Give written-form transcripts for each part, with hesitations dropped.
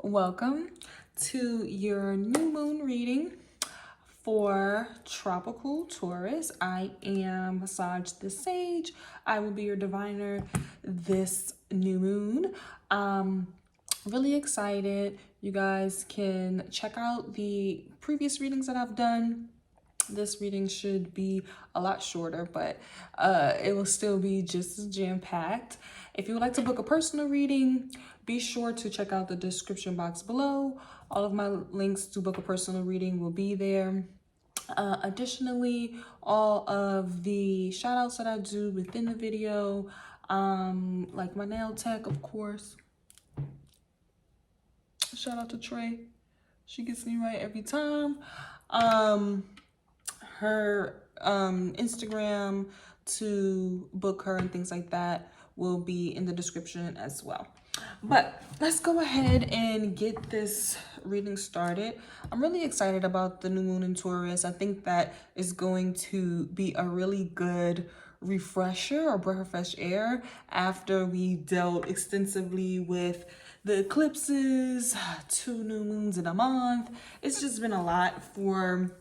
Welcome to your new moon reading for tropical Taurus. I am SajTheSage. I will be your diviner this new moon. Really excited. You guys can check out the previous readings that I've done. This reading should be a lot shorter, but it will still be just as jam-packed. If you would like to book a personal reading, be sure to check out the description box below. All of my links to book a personal reading will be there. Additionally, all of the shout outs that I do within the video, like my nail tech, of course. Shout out to Trey. She gets me right every time. Her Instagram to book her and things like that will be in the description as well. But let's go ahead and get this reading started. I'm really excited about the new moon in Taurus. I think that is going to be a really good refresher or breath of fresh air after we dealt extensively with the eclipses, 2 new moons in a month. It's just been a lot for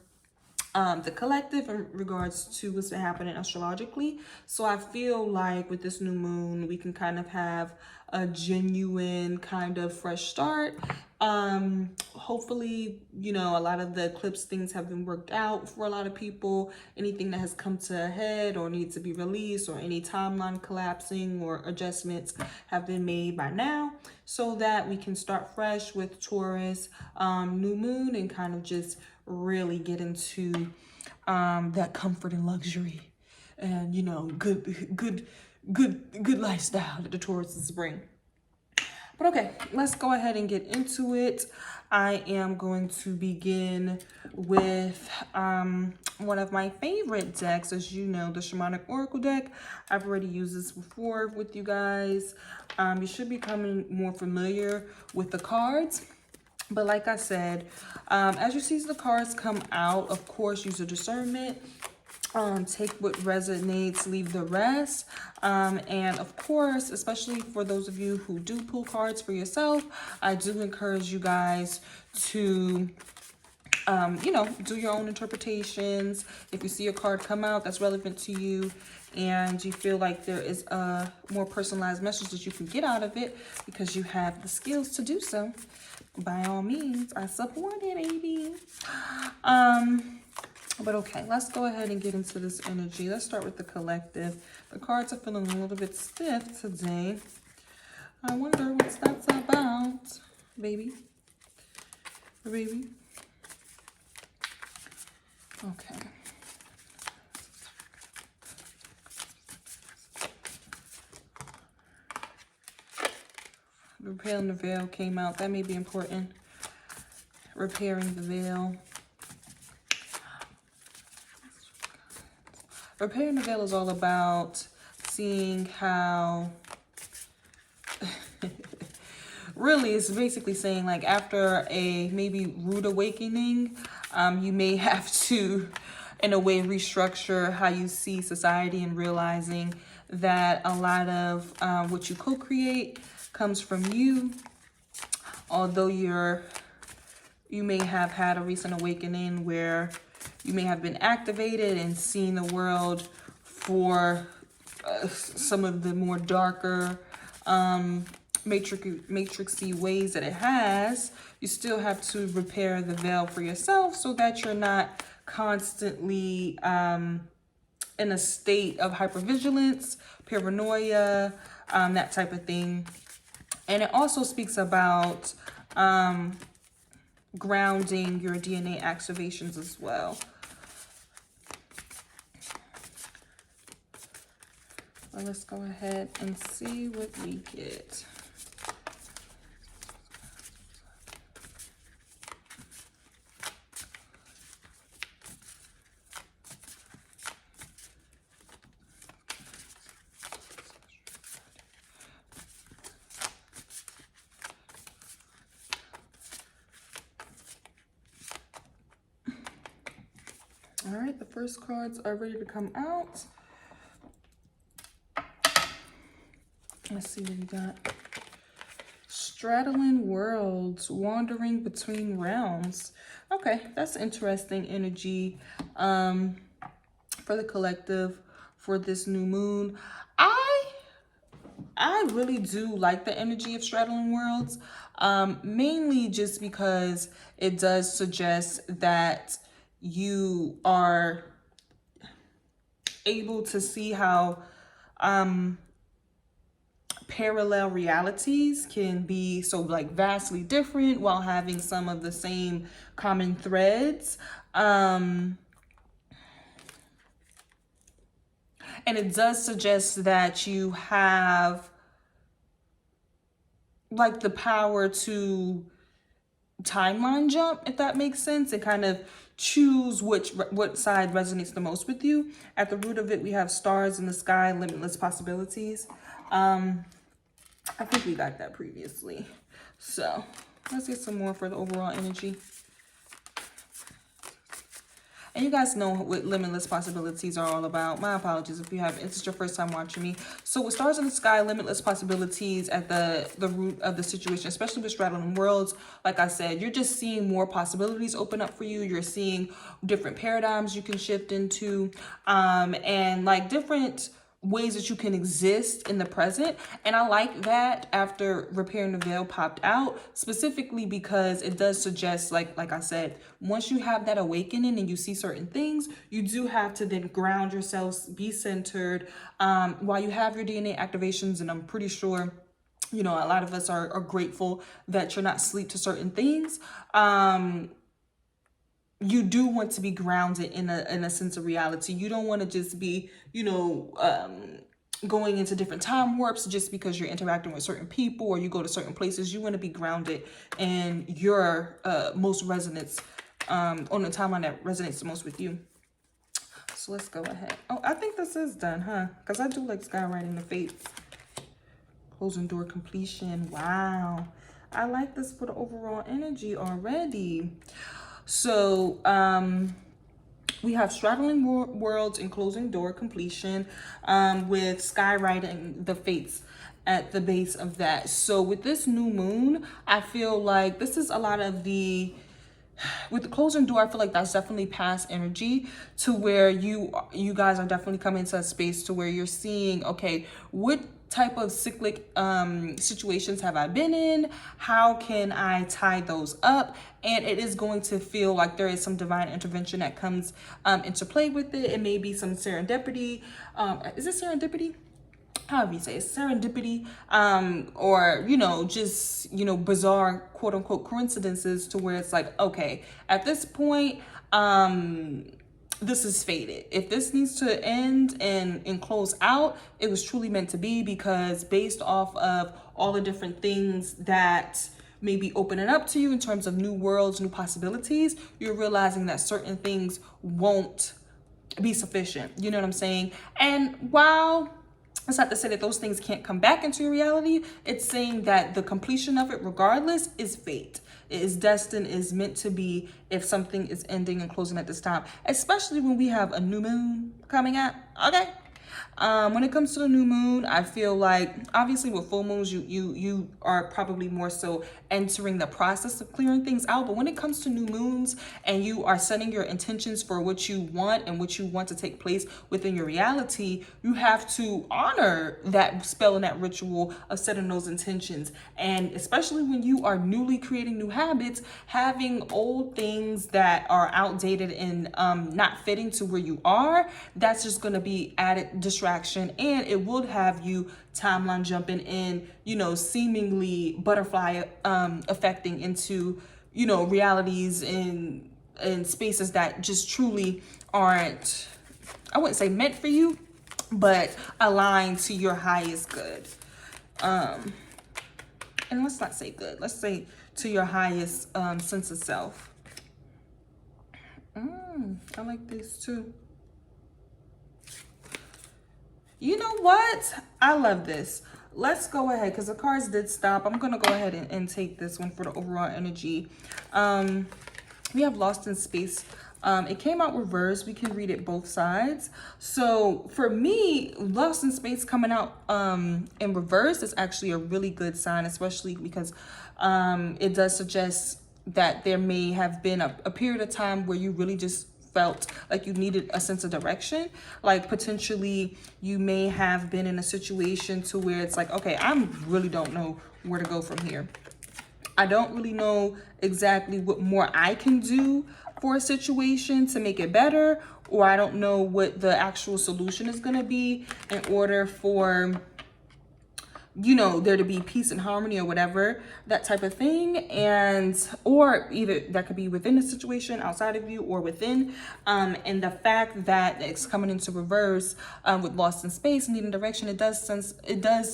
the collective in regards to what's been happening astrologically. So I feel like with this new moon, we can kind of have a genuine kind of fresh start. Hopefully, you know, a lot of the eclipse things have been worked out for a lot of people. Anything that has come to a head or needs to be released or any timeline collapsing or adjustments have been made by now, so that we can start fresh with Taurus new moon and kind of just really get into that comfort and luxury and, you know, good lifestyle that the Tauruses bring. But okay, let's go ahead and get into it. I am going to begin with one of my favorite decks, as you know, the Shamanic Oracle deck. I've already used this before with you guys. You should be becoming more familiar with the cards. But like I said, as you see the cards come out, of course, use your discernment. Take what resonates, leave the rest. And of course, especially for those of you who do pull cards for yourself, I do encourage you guys to you know, do your own interpretations. If you see a card come out that's relevant to you and you feel like there is a more personalized message that you can get out of it because you have the skills to do so, by all means, I support it, baby. But okay, let's go ahead and get into this energy. Let's start with the collective. The cards are feeling a little bit stiff today. I wonder what that's about, baby. Baby. Okay. Repairing the veil came out. That may be important. Repairing the veil. Repairing the veil is all about seeing how really it's basically saying, like, after a maybe rude awakening, you may have to in a way restructure how you see society and realizing that a lot of what you co-create comes from you. Although you may have had a recent awakening where you may have been activated and seen the world for some of the more darker matrixy ways that it has, you still have to repair the veil for yourself so that you're not constantly in a state of hypervigilance, paranoia, that type of thing. And it also speaks about grounding your DNA activations as well. Well, let's go ahead and see what we get. All right, the first cards are ready to come out. Let's see what we got. Straddling worlds, wandering between realms. Okay, that's interesting energy for the collective for this new moon. I really do like the energy of straddling worlds, mainly just because it does suggest that you are able to see how parallel realities can be so like vastly different while having some of the same common threads. And it does suggest that you have like the power to timeline jump, if that makes sense, and kind of choose what side resonates the most with you. At the root of it, we have stars in the sky, limitless possibilities. I think we got that previously. So let's get some more for the overall energy. And you guys know what limitless possibilities are all about. My apologies if you haven't. It's your first time watching me. So with stars in the sky, limitless possibilities at the root of the situation, especially with straddling worlds. Like I said, you're just seeing more possibilities open up for you. You're seeing different paradigms you can shift into, and like different ways that you can exist in the present. And I like that after Repairing the Veil popped out, specifically because it does suggest, like I said, once you have that awakening and you see certain things, you do have to then ground yourselves, be centered, while you have your DNA activations. And I'm pretty sure, you know, a lot of us are grateful that you're not asleep to certain things. You do want to be grounded in a sense of reality. You don't want to just be, you know, going into different time warps just because you're interacting with certain people or you go to certain places. You want to be grounded in your most resonance, on the timeline that resonates the most with you. So let's go ahead. Oh, I think this is done, huh? Because I do like skywriting the fates. Closing door completion. Wow. I like this for the overall energy already. So we have straddling worlds and closing door completion, with skywriting the fates at the base of that. So with this new moon, I feel like this is a lot of with the closing door, I feel like that's definitely past energy, to where you guys are definitely coming to a space to where you're seeing, okay, what type of cyclic situations have I been in? How can I tie those up? And it is going to feel like there is some divine intervention that comes into play with it. It may be some serendipity. Is it serendipity? However you say it, serendipity, or, you know, just, you know, bizarre quote unquote coincidences to where it's like, okay, at this point, this is fated. If this needs to end and close out, it was truly meant to be, because based off of all the different things that may be opening up to you in terms of new worlds, new possibilities, you're realizing that certain things won't be sufficient. You know what I'm saying? And while it's not to say that those things can't come back into your reality, it's saying that the completion of it regardless is fate. It is destined, is meant to be if something is ending and closing at this time, especially when we have a new moon coming up. Okay. When it comes to the new moon, I feel like obviously with full moons, you are probably more so entering the process of clearing things out. But when it comes to new moons and you are setting your intentions for what you want and what you want to take place within your reality, you have to honor that spell and that ritual of setting those intentions. And especially when you are newly creating new habits, having old things that are outdated and not fitting to where you are, that's just going to be added distraction, and it would have you timeline jumping in, you know, seemingly butterfly affecting into, you know, realities and spaces that just truly aren't, I wouldn't say meant for you, but aligned to your highest good. And let's not say good, let's say to your highest sense of self. I like this too. You know what? I love this. Let's go ahead, because the cards did stop. I'm going to go ahead and take this one for the overall energy. We have Lost in Space It came out reversed. We can read it both sides. So for me, Lost in Space coming out in reverse is actually a really good sign, especially because it does suggest that there may have been a period of time where you really just felt like you needed a sense of direction. Like potentially you may have been in a situation to where it's like, okay, I really don't know where to go from here. I don't really know exactly what more I can do for a situation to make it better, or I don't know what the actual solution is going to be in order for, you know, there to be peace and harmony or whatever, that type of thing. And or either that could be within the situation, outside of you, or within. And the fact that it's coming into reverse with Lost in Space, needing direction, it does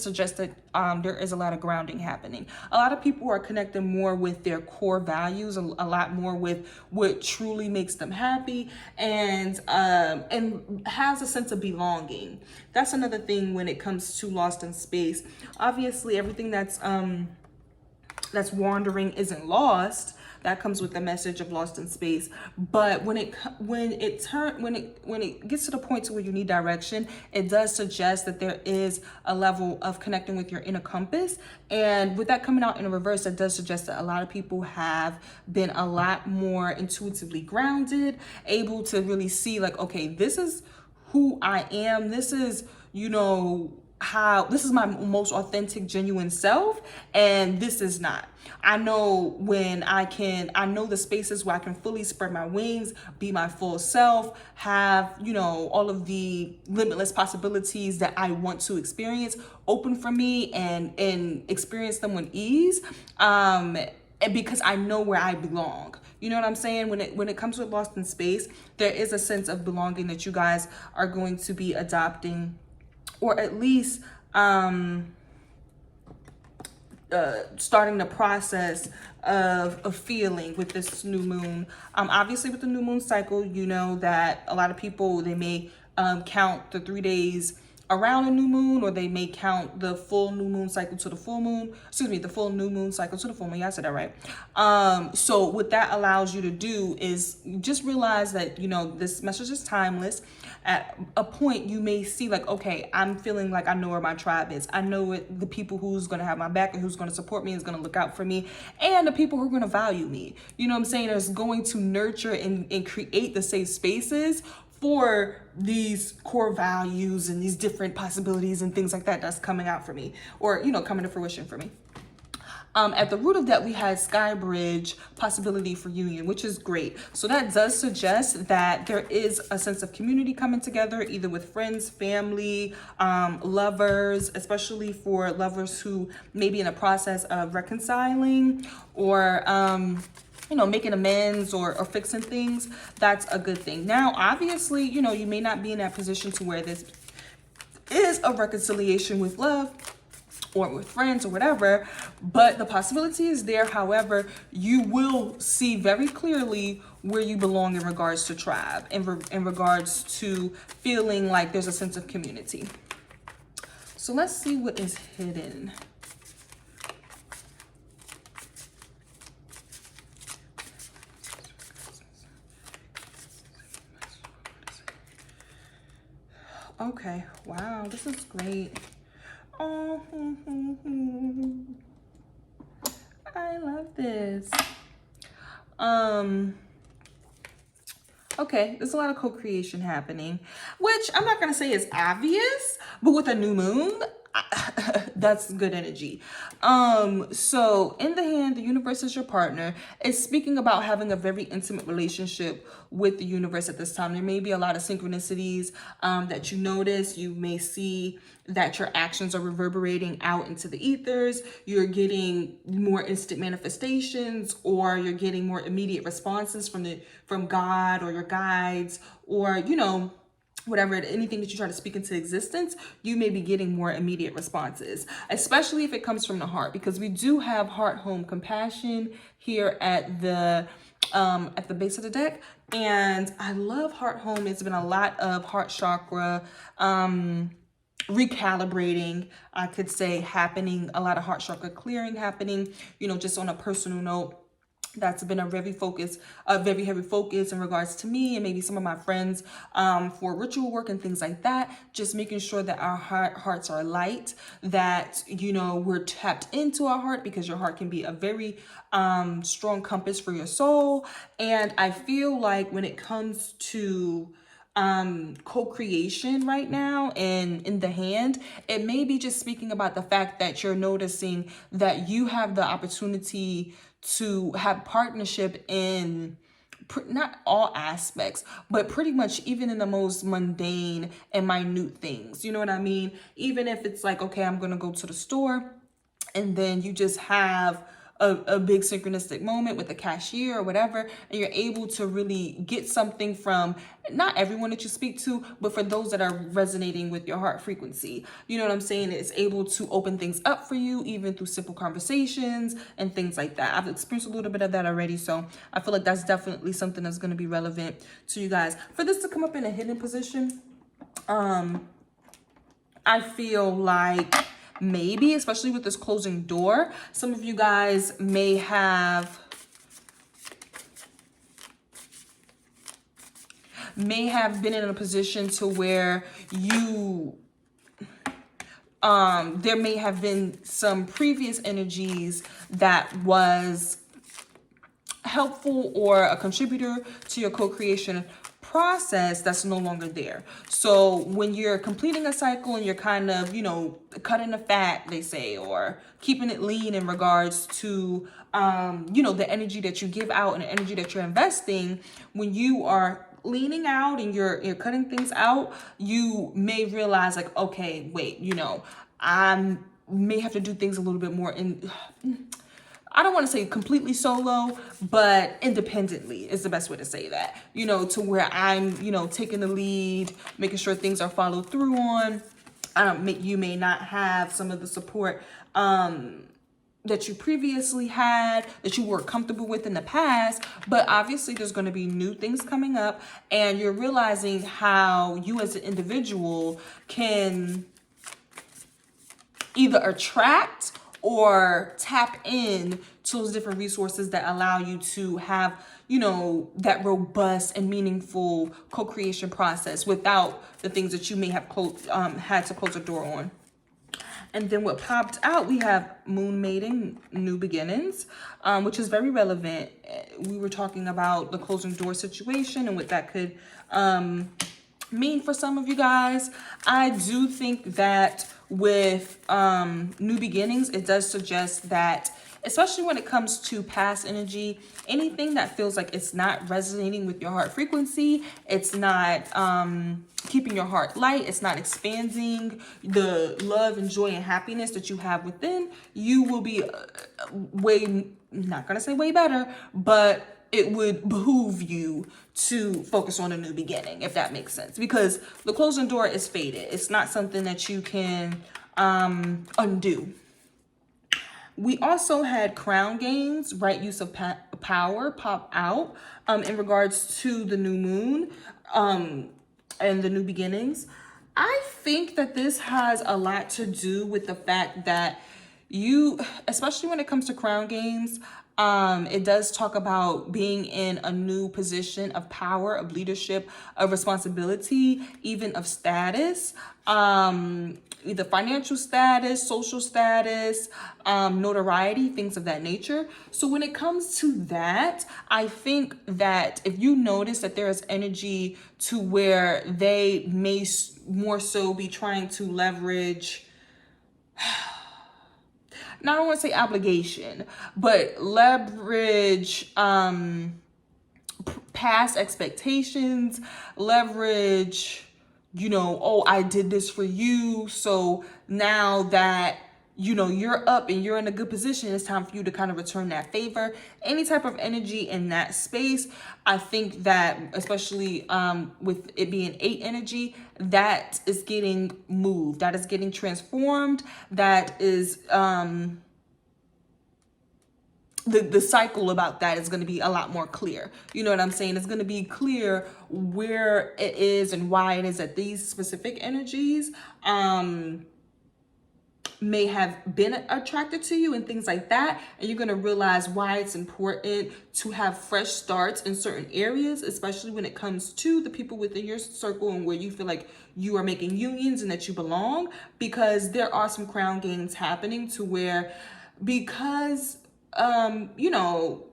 suggest that there is a lot of grounding happening. A lot of people are connecting more with their core values, a lot more with what truly makes them happy, and has a sense of belonging. That's another thing when it comes to Lost in Space. Obviously, everything that's wandering isn't lost. That comes with the message of Lost in Space. But when it gets to the point to where you need direction, it does suggest that there is a level of connecting with your inner compass. And with that coming out in a reverse, that does suggest that a lot of people have been a lot more intuitively grounded, able to really see like, okay, this is who I am. This is, you know, how this is my most authentic, genuine self, and this is not. I know I know the spaces where I can fully spread my wings, be my full self, have, you know, all of the limitless possibilities that I want to experience open for me, and experience them with ease. And because I know where I belong. You know what I'm saying? When it comes with Lost in Space, there is a sense of belonging that you guys are going to be adopting, or at least starting the process of feeling with this new moon. Obviously with the new moon cycle, you know that a lot of people, they may count the 3 days around a new moon, or they may count the full new moon cycle to the full moon. Excuse me, the full new moon cycle to the full moon. Yeah, I said that right. So what that allows you to do is just realize that, you know, this message is timeless. At a point, you may see like, okay, I'm feeling like I know where my tribe is. I know the people who's going to have my back and who's going to support me, is going to look out for me, and the people who are going to value me. You know what I'm saying? Is going to nurture and create the safe spaces for these core values and these different possibilities and things like that that's coming out for me, or, you know, coming to fruition for me. At the root of that, we had Sky Bridge, possibility for union, which is great. So that does suggest that there is a sense of community coming together, either with friends, family, lovers, especially for lovers who may be in a process of reconciling, or you know, making amends, or fixing things. That's a good thing. Now, obviously, you know, you may not be in that position to where this is a reconciliation with love or with friends or whatever, but the possibility is there. However, you will see very clearly where you belong in regards to tribe, in regards to feeling like there's a sense of community. So let's see what is hidden. Okay, wow, this is great. Oh, I love this. Okay, there's a lot of co-creation happening, which I'm not gonna say is obvious, but with a new moon, that's good energy. So in the hand, the universe is your partner. It's speaking about having a very intimate relationship with the universe at this time. There may be a lot of synchronicities that you notice. You may see that your actions are reverberating out into the ethers. You're getting more instant manifestations, or you're getting more immediate responses from God or your guides, or, you know, whatever, anything that you try to speak into existence, you may be getting more immediate responses, especially if it comes from the heart, because we do have heart home compassion here at the base of the deck. And I love heart home. It's been a lot of heart chakra recalibrating, I could say, happening, a lot of heart chakra clearing happening, you know, just on a personal note. That's been a very heavy focus in regards to me and maybe some of my friends for ritual work and things like that. Just making sure that our hearts are light, that, you know, we're tapped into our heart, because your heart can be a very strong compass for your soul. And I feel like when it comes to co-creation right now and in the hand, it may be just speaking about the fact that you're noticing that you have the opportunity to have partnership in not all aspects, but pretty much even in the most mundane and minute things. You know what I mean? Even if it's like, okay, I'm gonna go to the store, and then you just have a big synchronistic moment with the cashier or whatever, and you're able to really get something from not everyone that you speak to, but for those that are resonating with your heart frequency. You know what I'm saying? It's able to open things up for you, even through simple conversations and things like that. I've experienced a little bit of that already, so I feel like that's definitely something that's going to be relevant to you guys. For this to come up in a hidden position, I feel like maybe, especially with this closing door, some of you guys may have been in a position to where you there may have been some previous energies that was helpful or a contributor to your co-creation process that's no longer there. So when you're completing a cycle and you're kind of, you know, cutting the fat, they say, or keeping it lean in regards to, you know, the energy that you give out and the energy that you're investing, when you are leaning out and you're cutting things out, you may realize like, okay, wait, you know, I may have to do things a little bit more I don't want to say completely solo, but independently is the best way to say that, you know, to where I'm, you know, taking the lead, making sure things are followed through on. You may not have some of the support that you previously had, that you were comfortable with in the past, but obviously there's going to be new things coming up, and you're realizing how you as an individual can either attract or tap in to those different resources that allow you to have, you know, that robust and meaningful co-creation process without the things that you may have had to close a door on. And then what popped out, we have moon mating, new beginnings, which is very relevant. We were talking about the closing door situation and what that could mean for some of you guys. I do think that with new beginnings, it does suggest that, especially when it comes to past energy, anything that feels like it's not resonating with your heart frequency, it's not keeping your heart light, it's not expanding the love and joy and happiness that you have within, you will be not gonna say way better, but it would behoove you to focus on a new beginning, if that makes sense. Because the closing door is fated. It's not something that you can undo. We also had crown gains, right use of power pop out in regards to the new moon and the new beginnings. I think that this has a lot to do with the fact that you, especially when it comes to crown gains, it does talk about being in a new position of power, of leadership, of responsibility, even of status, either financial status, social status, notoriety, things of that nature. So when it comes to that, I think that if you notice that there is energy to where they may more so be trying to leverage, now I don't want to say obligation, but leverage past expectations, leverage, you know, oh, I did this for you, so now that, you know, you're up and you're in a good position, it's time for you to kind of return that favor. Any type of energy in that space, I think that, especially with it being 8 energy, that is getting moved, that is getting transformed, that is the cycle about that is going to be a lot more clear. You know what I'm saying? It's going to be clear where it is and why it is that these specific energies may have been attracted to you and things like that. And you're going to realize why it's important to have fresh starts in certain areas, especially when it comes to the people within your circle and where you feel like you are making unions and that you belong, because there are some crown games happening to where, because, you know,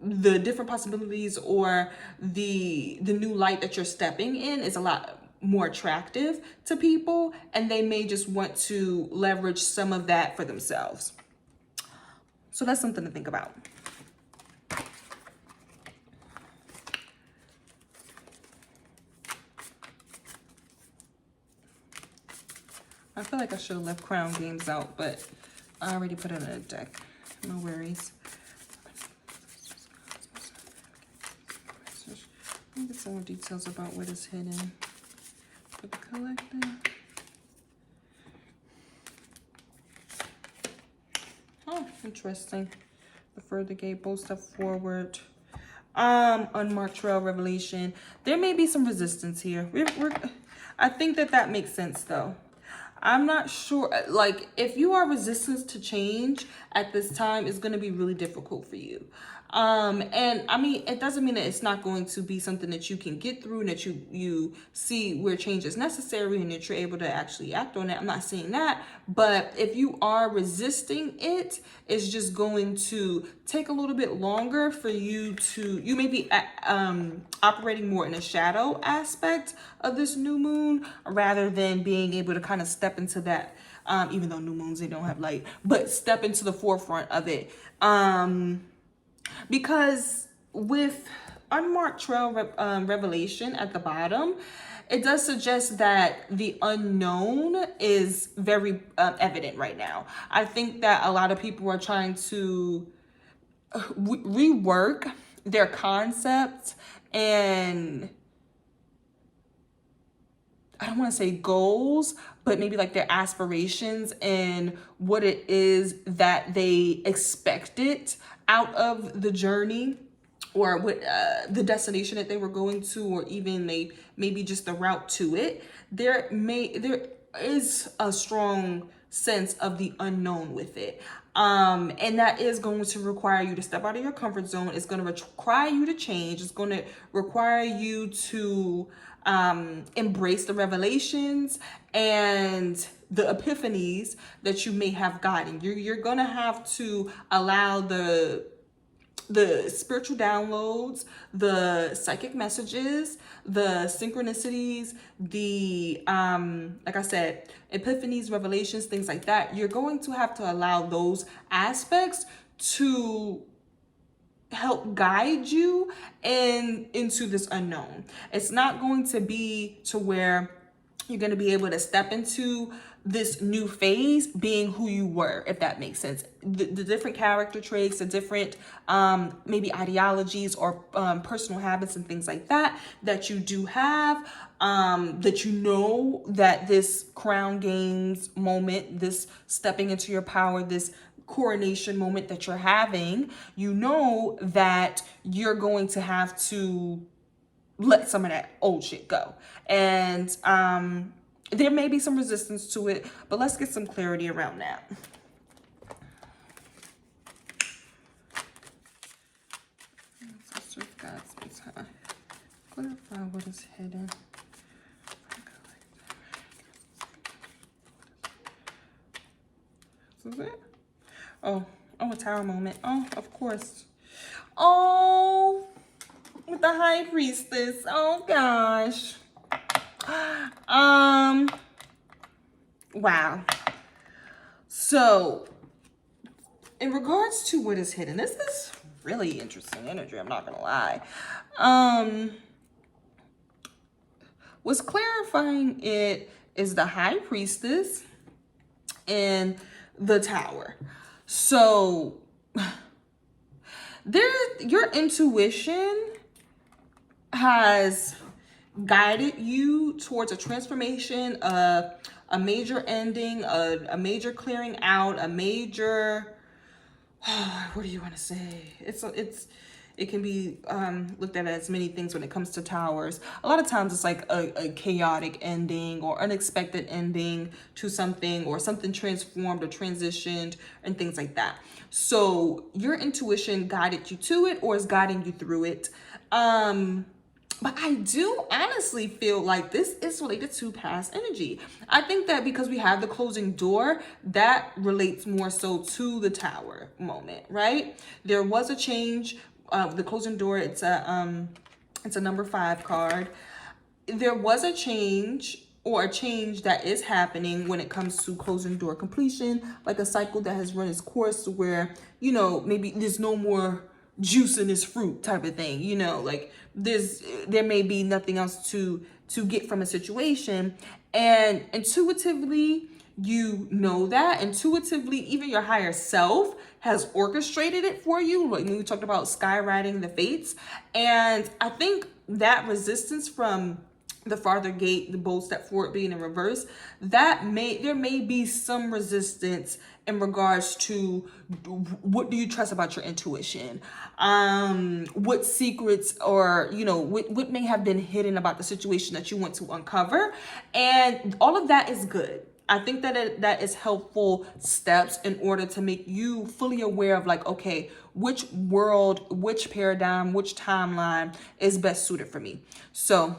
the different possibilities or the new light that you're stepping in is a lot more attractive to people, and they may just want to leverage some of that for themselves. So that's something to think about. I feel like I should have left crown games out, but I already put it in a deck. No worries. Let me get some more details about what is hidden for the collective. Oh, interesting. The further gate, both step forward. Unmarked trail revelation. There may be some resistance here. I think that makes sense though. I'm not sure, like, if you are resistant to change at this time, it's going to be really difficult for you. And I mean, it doesn't mean that it's not going to be something that you can get through and that you see where change is necessary and that you're able to actually act on it. I'm not saying that, but if you are resisting it, it's just going to take a little bit longer for you may be operating more in a shadow aspect of this new moon rather than being able to kind of step into that, even though new moons, they don't have light, but step into the forefront of it. Because with unmarked trail revelation at the bottom, it does suggest that the unknown is very evident right now. I think that a lot of people are trying to rework their concepts and, I don't want to say goals, but maybe like their aspirations and what it is that they expected out of the journey, or what the destination that they were going to, or even maybe just the route to it. There is a strong sense of the unknown with it. And that is going to require you to step out of your comfort zone. It's going to require you to change. It's going to require you to embrace the revelations and the epiphanies that you may have gotten. You're going to have to allow the spiritual downloads, the psychic messages, the synchronicities, the, like I said, epiphanies, revelations, things like that. You're going to have to allow those aspects to help guide you into this unknown. It's not going to be to where you're going to be able to step into this new phase being who you were, if that makes sense. The different character traits, the different maybe ideologies or personal habits and things like that you do have, that you know that this crown games moment, this stepping into your power, this coronation moment that you're having, you know that you're going to have to let some of that old shit go. And there may be some resistance to it, but let's get some clarity around that. Sister of God, space, huh? Clarify what is hidden. This is it? Oh, a tower moment. Oh, of course. Oh, with the high priestess. Oh gosh. Wow. So in regards to what is hidden, this is really interesting energy, I'm not gonna lie. What's clarifying it is the high priestess and the tower. So your intuition has guided you towards a transformation, a major ending, a major clearing out, a major, what do you want to say? It can be looked at as many things when it comes to towers. A lot of times it's like a chaotic ending or unexpected ending to something, or something transformed or transitioned and things like that. So your intuition guided you to it or is guiding you through it. But I do honestly feel like this is related to past energy. I think that because we have the closing door, that relates more so to the Tower moment, right? There was a change. The closing door, it's a number 5 card. There was a change, or a change that is happening when it comes to closing door completion, like a cycle that has run its course, where, you know, maybe there's no more juice in this fruit type of thing, you know, like there may be nothing else to get from a situation, and intuitively you know that. Intuitively, even your higher self has orchestrated it for you, like when we talked about skywriting the fates. And I think that resistance from the farther gate, the bold step forward being in reverse, there may be some resistance in regards to what do you trust about your intuition, what secrets, or you know, what may have been hidden about the situation that you want to uncover. And all of that is good. I think that that is helpful steps in order to make you fully aware of, like, okay, which world, which paradigm, which timeline is best suited for me. So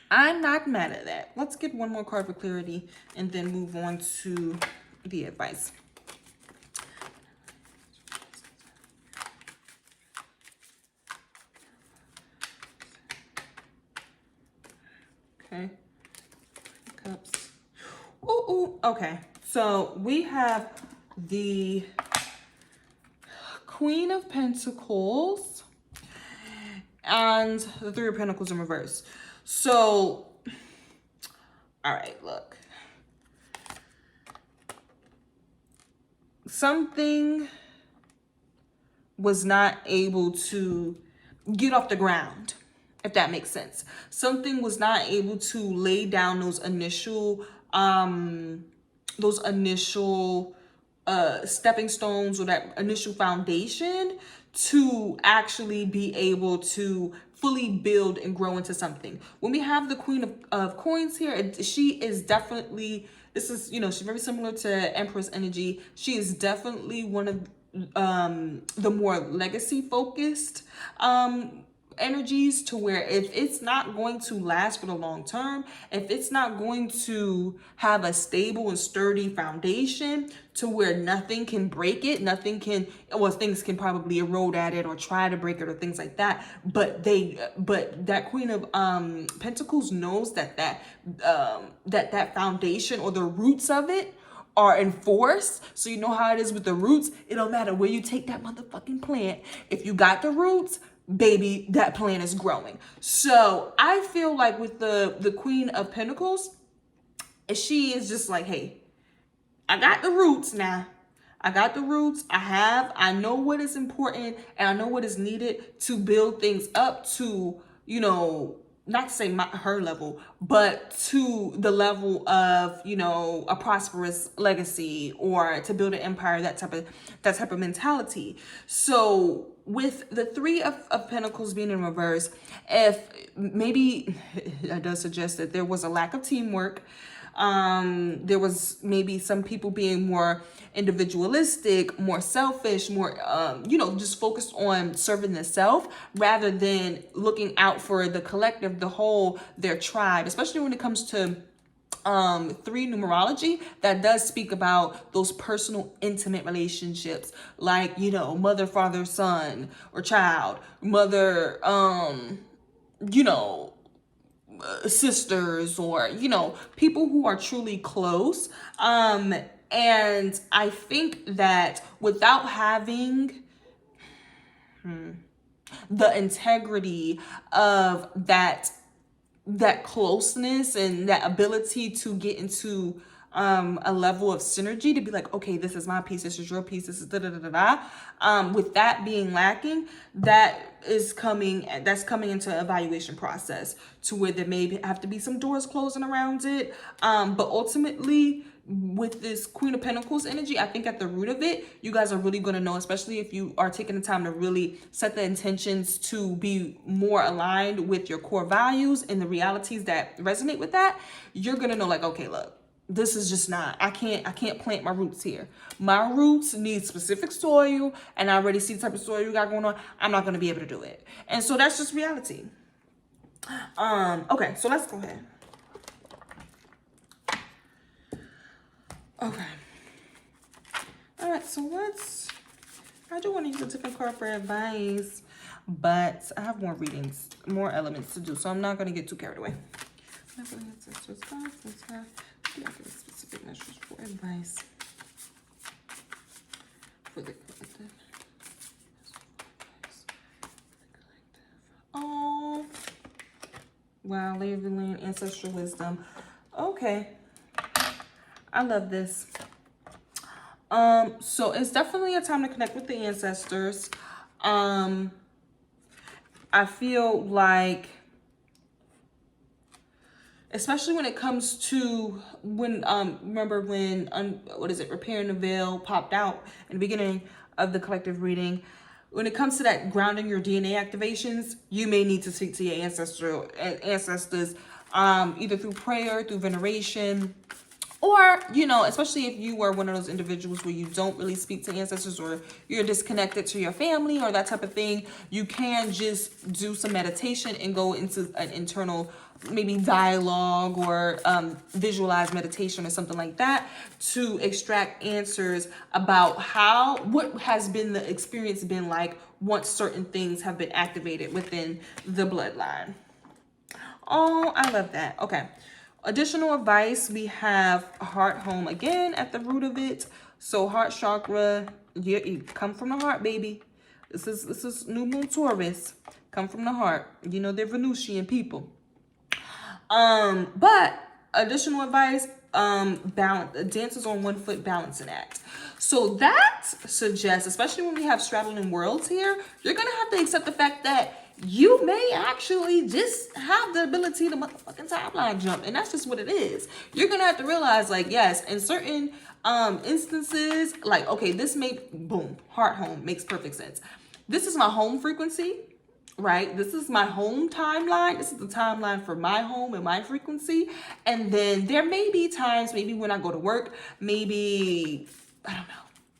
I'm not mad at that. Let's get one more card for clarity and then move on to the advice. Okay. Cups. Ooh, okay. So we have the Queen of Pentacles and the Three of Pentacles in reverse. So, all right, look. Something was not able to get off the ground, if that makes sense. Something was not able to lay down those initial stepping stones, or that initial foundation to actually be able to fully build and grow into something. When we have the Queen of Coins here, she is definitely, this is, you know, she's very similar to Empress energy. She is definitely one of the more legacy focused energies, to where if it's not going to last for the long term, if it's not going to have a stable and sturdy foundation to where nothing can break it, things can probably erode at it or try to break it or things like that, but that Queen of Pentacles knows that foundation or the roots of it are enforced. So you know how it is with the roots. It don't matter where you take that motherfucking plant. If you got the roots, baby, that plant is growing. So I feel like with the Queen of Pentacles, she is just like, hey, I got the roots now. I got the roots. I know what is important, and I know what is needed to build things up to, you know, not to say her level, but to the level of, you know, a prosperous legacy, or to build an empire, that type of mentality. So with the Three of Pentacles being in reverse, if maybe that does suggest that there was a lack of teamwork. There was maybe some people being more individualistic, more selfish, more, you know, just focused on serving themselves rather than looking out for the collective, the whole, their tribe, especially when it comes to 3 numerology. That does speak about those personal, intimate relationships, like, you know, mother, father, son, or child, mother, you know, sisters, or, you know, people who are truly close. And I think that without having the integrity of that closeness and that ability to get into a level of synergy, to be like, okay, this is my piece, this is your piece, this is with that being lacking, that's coming into evaluation process, to where there may have to be some doors closing around it, but ultimately with this Queen of Pentacles energy, I think at the root of it, you guys are really going to know, especially if you are taking the time to really set the intentions to be more aligned with your core values and the realities that resonate with that. You're going to know like, okay, look, this is just not, I can't plant my roots here. My roots need specific soil, and I already see the type of soil you got going on. I'm not going to be able to do it. And so that's just reality. Okay, so let's go ahead. Okay. All right, so I do want to use a different card for advice, but I have more readings, more elements to do, so I'm not going to get too carried away. Specific measures for advice for the collective. Oh, wow, labeling ancestral wisdom. Okay. I love this. So it's definitely a time to connect with the ancestors. I feel like, especially when it comes to when, remember when, repairing the veil popped out in the beginning of the collective reading. When it comes to that grounding your DNA activations, you may need to speak to your ancestors, either through prayer, through veneration, or, you know, especially if you are one of those individuals where you don't really speak to ancestors, or you're disconnected to your family or that type of thing, you can just do some meditation and go into an internal, maybe dialogue or visualize meditation or something like that to extract answers about what has been the experience been like once certain things have been activated within the bloodline. Oh, I love that. Okay. Additional advice, we have heart home again at the root of it. So heart chakra, you come from the heart, baby. This is new moon Taurus. Come from the heart. You know, they're Venusian people. But additional advice, balance, dances on one foot balancing act. So that suggests, especially when we have straddling worlds here, you're going to have to accept the fact that you may actually just have the ability to motherfucking timeline jump. And that's just what it is. You're going to have to realize, like, yes, in certain instances, like, okay, this may, boom, heart home makes perfect sense. This is my home frequency, right? This is my home timeline. This is the timeline for my home and my frequency. And then there may be times, maybe when I go to work, maybe, I don't know,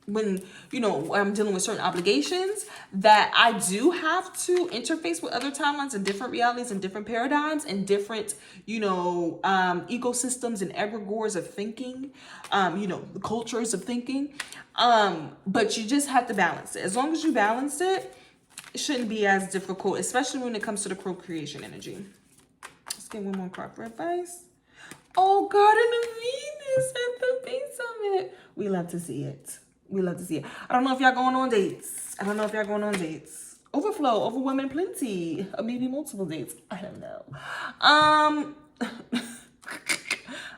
when, you know, I'm dealing with certain obligations, that I do have to interface with other timelines and different realities and different paradigms and different, you know, ecosystems and egregores of thinking, you know, the cultures of thinking. But you just have to balance it. As long as you balance it, it shouldn't be as difficult, especially when it comes to the procreation energy. Let's get one more card for advice. Oh, Garden of Venus at the base of it. We love to see it. We love to see it. I don't know if y'all going on dates. Overflow, overwhelming plenty. Or maybe multiple dates. I don't know.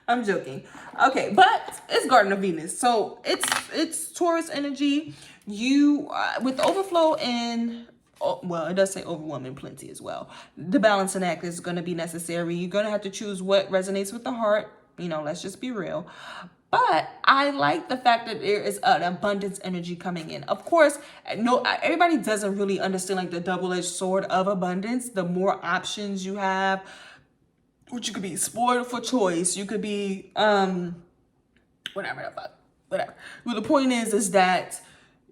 I'm joking. Okay, but it's Garden of Venus. So it's Taurus energy. You, with the overflow and, well, it does say overwhelming plenty as well. The balancing act is going to be necessary. You're going to have to choose what resonates with the heart. You know, let's just be real. But I like the fact that there is an abundance energy coming in. Of course, no, everybody doesn't really understand like the double-edged sword of abundance. The more options you have, which you could be spoiled for choice. You could be, whatever. Well, the point is that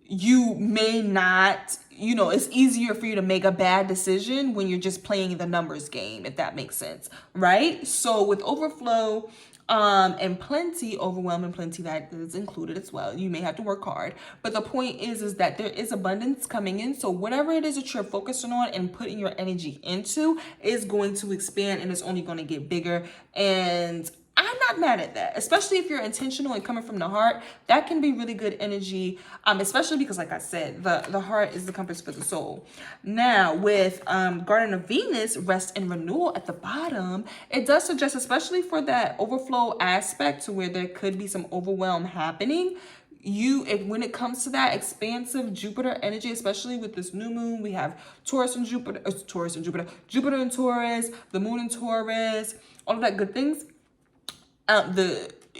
you may not, you know, it's easier for you to make a bad decision when you're just playing the numbers game, if that makes sense, right? So with overflow, and plenty, overwhelming plenty, that is included as well. You may have to work hard, but the point is that there is abundance coming in. So whatever it is that you're focusing on and putting your energy into is going to expand, and it's only going to get bigger. And I'm not mad at that, especially if you're intentional and coming from the heart. That can be really good energy, especially because, like I said, the heart is the compass for the soul. Now, with Garden of Venus, rest and renewal at the bottom, it does suggest, especially for that overflow aspect to where there could be some overwhelm happening, when it comes to that expansive Jupiter energy, especially with this new moon, we have Jupiter and Taurus, the moon in Taurus, all of that good things.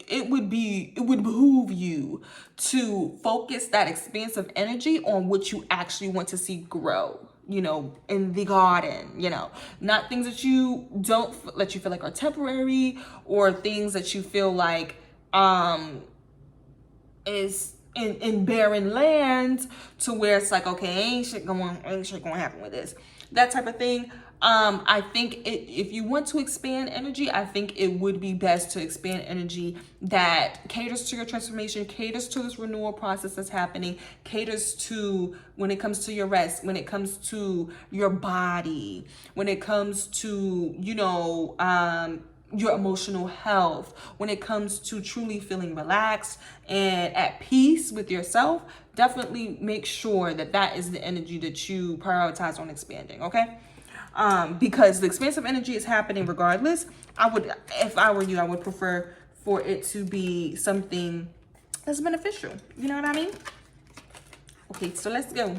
it would behoove you to focus that expansive energy on what you actually want to see grow, you know, in the garden, you know, not things that you don't let you feel like are temporary, or things that you feel like is in barren lands, to where it's like, okay, ain't shit gonna happen with this, that type of thing. I think if you want to expand energy, I think it would be best to expand energy that caters to your transformation, caters to this renewal process that's happening, caters to when it comes to your rest, when it comes to your body, when it comes to, you know, your emotional health, when it comes to truly feeling relaxed and at peace with yourself. Definitely make sure that that is the energy that you prioritize on expanding, okay? Because the expansive energy is happening regardless. If I were you, I would prefer for it to be something that's beneficial. You know what I mean? Okay, so let's go.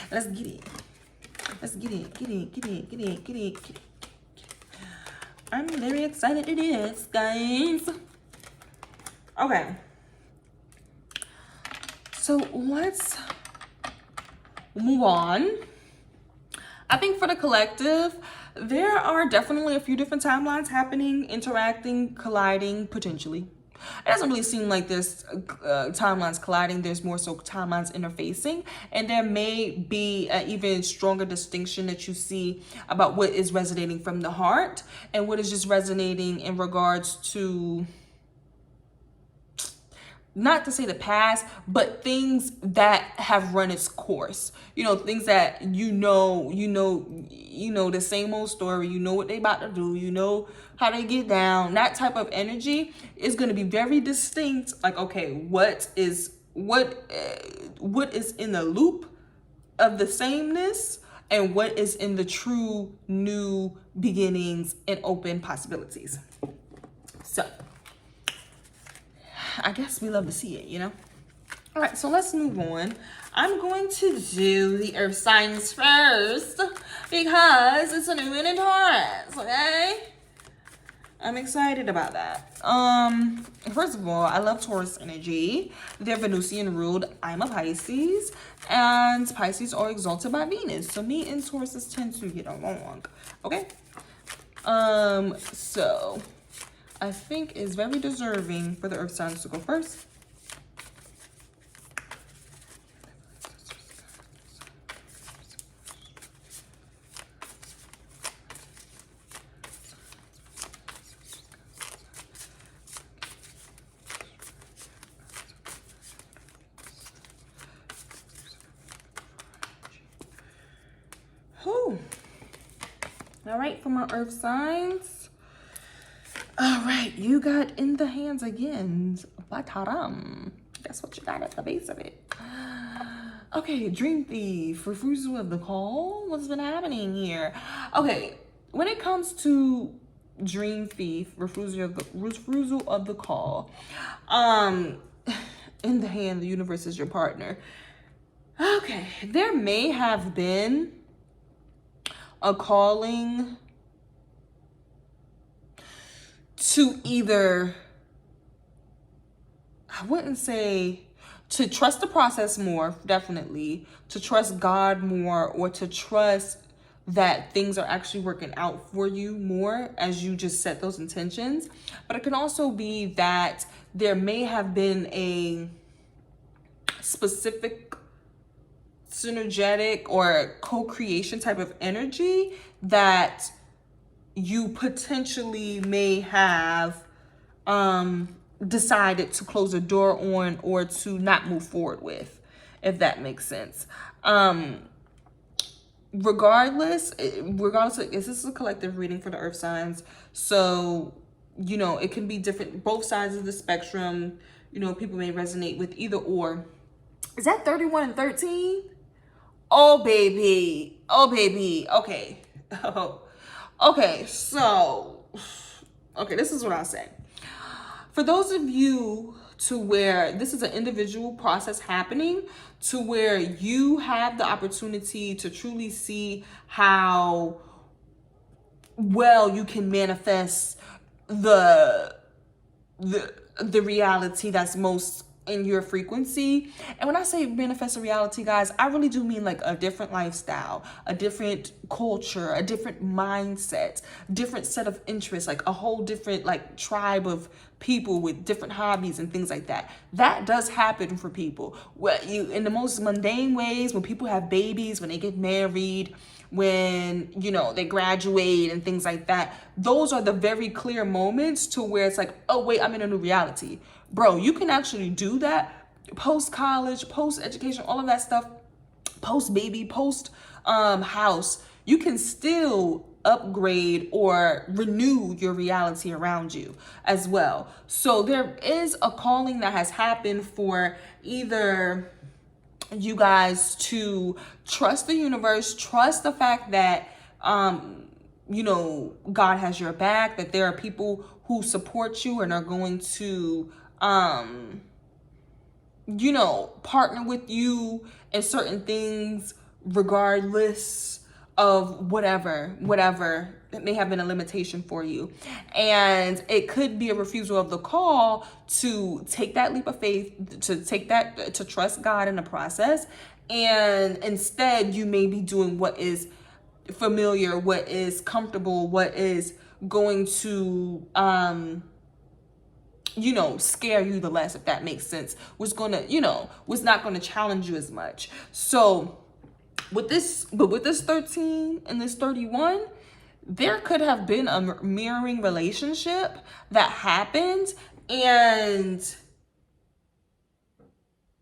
Let's get it. Let's get it. I'm very excited to do this, guys. Okay. So let's move on. I think for the collective, there are definitely a few different timelines happening, interacting, colliding, potentially. It doesn't really seem like there's timelines colliding. There's more so timelines interfacing. And there may be an even stronger distinction that you see about what is resonating from the heart and what is just resonating in regards to, not to say the past, but things that have run its course. You know, things that you know the same old story. You know what they about to do. You know how they get down. That type of energy is going to be very distinct. Like, okay, what is in the loop of the sameness, and what is in the true new beginnings and open possibilities. So I guess we love to see it, you know? All right, so let's move on. I'm going to do the earth signs first because it's a new moon in Taurus, okay? I'm excited about that. First of all, I love Taurus energy. They're Venusian ruled. I'm a Pisces, and Pisces are exalted by Venus. So me and Tauruses tend to get along, okay? So I think is very deserving for the earth signs to go first. Whew. All right, for my earth signs. All right, you got in the hands again. Bataram. That's what you got at the base of it. Okay, Dream Thief, refusal of the call. What's been happening here? Okay, when it comes to Dream Thief, refusal of the call, in the hand, the universe is your partner. Okay, there may have been a calling to either, I wouldn't say to trust the process more, definitely, to trust God more, or to trust that things are actually working out for you more as you just set those intentions. But it can also be that there may have been a specific synergetic or co-creation type of energy that you potentially may have decided to close a door on or to not move forward with, if that makes sense. Regardless, this is a collective reading for the earth signs. So, you know, it can be different, both sides of the spectrum. You know, people may resonate with either or. Is that 31 and 13? Oh, baby. Oh, baby. Okay. Oh. Okay, so, okay, this is what I'll say. For those of you to where this is an individual process happening, to where you have the opportunity to truly see how well you can manifest the the reality that's most in your frequency. And when I say manifest a reality, guys, I really do mean like a different lifestyle, a different culture, a different mindset, different set of interests, like a whole different like tribe of people with different hobbies and things like that. That does happen for people. Well, you, in the most mundane ways, when people have babies, when they get married, when, you know, they graduate and things like that, those are the very clear moments to where it's like, oh wait, I'm in a new reality. Bro, you can actually do that post-college, post-education, all of that stuff, post-baby, post-house. You can still upgrade or renew your reality around you as well. So there is a calling that has happened for either you guys to trust the universe, trust the fact that, you know, God has your back, that there are people who support you and are going to, you know, partner with you in certain things, regardless of whatever that may have been a limitation for you. And it could be a refusal of the call to take that leap of faith, to trust God in the process. And instead you may be doing what is familiar, what is comfortable, what is going to, you know, scare you the less, if that makes sense, was not gonna challenge you as much. So with this 13 and this 31, there could have been a mirroring relationship that happened, and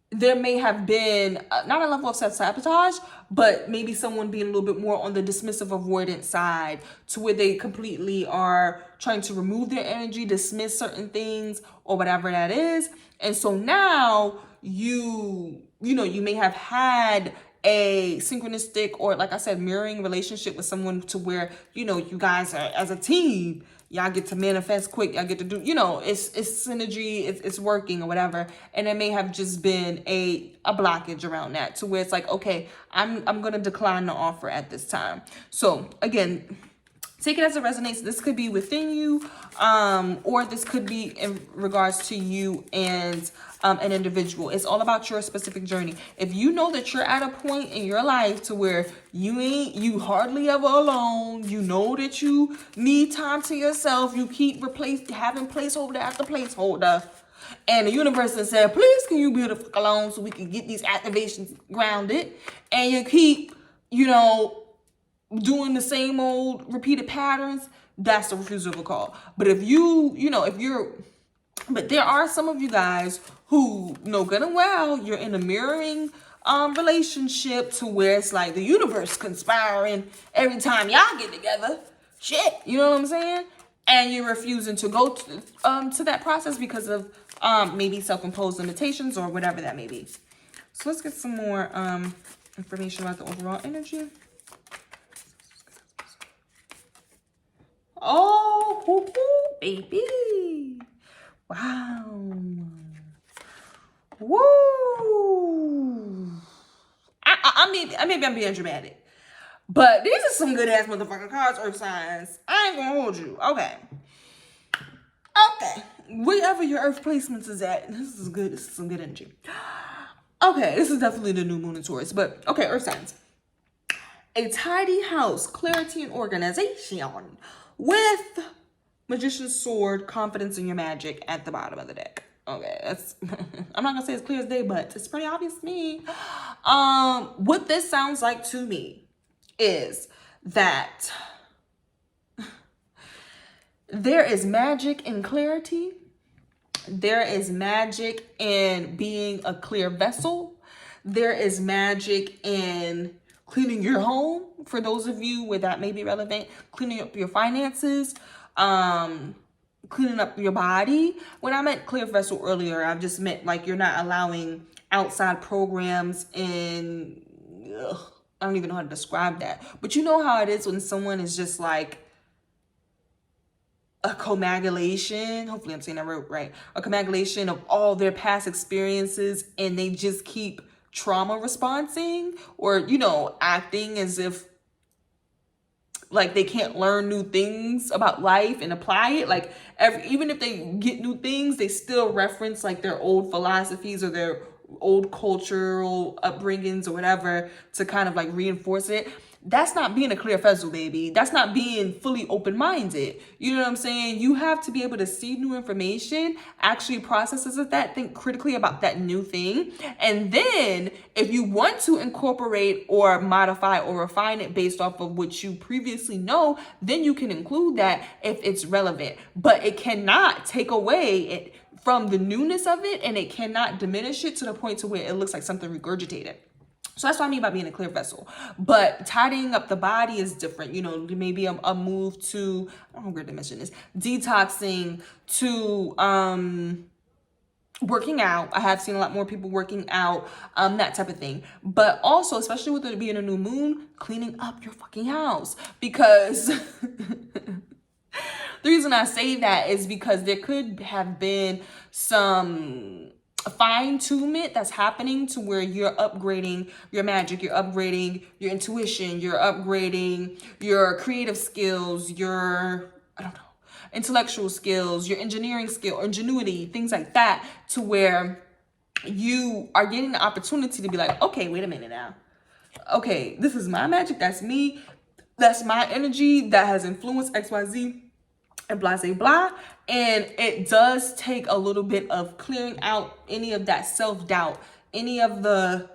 there may have been not a level of self-sabotage, but maybe someone being a little bit more on the dismissive avoidant side, to where they completely are trying to remove their energy, dismiss certain things or whatever that is. And so now you may have had a synchronistic, or like I said, mirroring relationship with someone to where, you know, you guys are, as a team, y'all get to manifest quick, y'all get to do, you know, it's synergy, it's working or whatever. And it may have just been a blockage around that, to where it's like, okay, I'm gonna decline the offer at this time. So again, take it as it resonates. This could be within you, or this could be in regards to you and an individual. It's all about your specific journey. If you know that you're at a point in your life to where you hardly ever alone, you know that you need time to yourself, you keep having placeholder after placeholder, and the universe has said, please can you be the fuck alone so we can get these activations grounded, and you keep, you know, doing the same old repeated patterns, that's the refusal of a call. But if but there are some of you guys who know good and well you're in a mirroring relationship, to where it's like the universe conspiring every time y'all get together. Shit, you know what I'm saying? And you're refusing to go to that process because of maybe self-imposed limitations or whatever that may be. So let's get some more information about the overall energy. Oh, hoo-hoo, baby. Wow. Woo. Maybe I'm being dramatic, but these are some good ass motherfucking cards, earth signs. I ain't gonna hold you. Okay. Wherever your earth placements is at, this is good. This is some good energy. Okay, this is definitely the new moon in Taurus, but okay, earth signs. A tidy house, clarity and organization, with Magician's Sword, confidence in your magic at the bottom of the deck. Okay, that's I'm not gonna say it's clear as day, but it's pretty obvious to me. What this sounds like to me is that there is magic in clarity. There is magic in being a clear vessel. There is magic in cleaning your home, for those of you where that may be relevant, cleaning up your finances, cleaning up your body. When I meant clear vessel earlier, I just meant like you're not allowing outside programs in, I don't even know how to describe that. But you know how it is when someone is just like a coagulation, hopefully I'm saying that right, a coagulation of all their past experiences, and they just keep trauma responding, or, you know, acting as if like they can't learn new things about life and apply it. Like even if they get new things, they still reference like their old philosophies or their old cultural upbringings or whatever to kind of like reinforce it. That's not being a clear vessel, baby. That's not being fully open-minded. You know what I'm saying? You have to be able to see new information, actually processes of that, think critically about that new thing. And then if you want to incorporate or modify or refine it based off of what you previously know, then you can include that if it's relevant. But it cannot take away it from the newness of it, and it cannot diminish it to the point to where it looks like something regurgitated. So that's what I mean by being a clear vessel. But tidying up the body is different. You know, maybe a move to, I don't know where to mention this, detoxing, to working out. I have seen a lot more people working out, that type of thing. But also, especially with it being a new moon, cleaning up your fucking house. Because the reason I say that is because there could have been some fine-tunement that's happening to where you're upgrading your magic, you're upgrading your intuition, you're upgrading your creative skills, your, I don't know, intellectual skills, your engineering skill, ingenuity, things like that, to where you are getting the opportunity to be like, okay, wait a minute now. Okay, this is my magic, that's me, that's my energy that has influenced XYZ and blah, blah, blah. And it does take a little bit of clearing out any of that self-doubt, any of the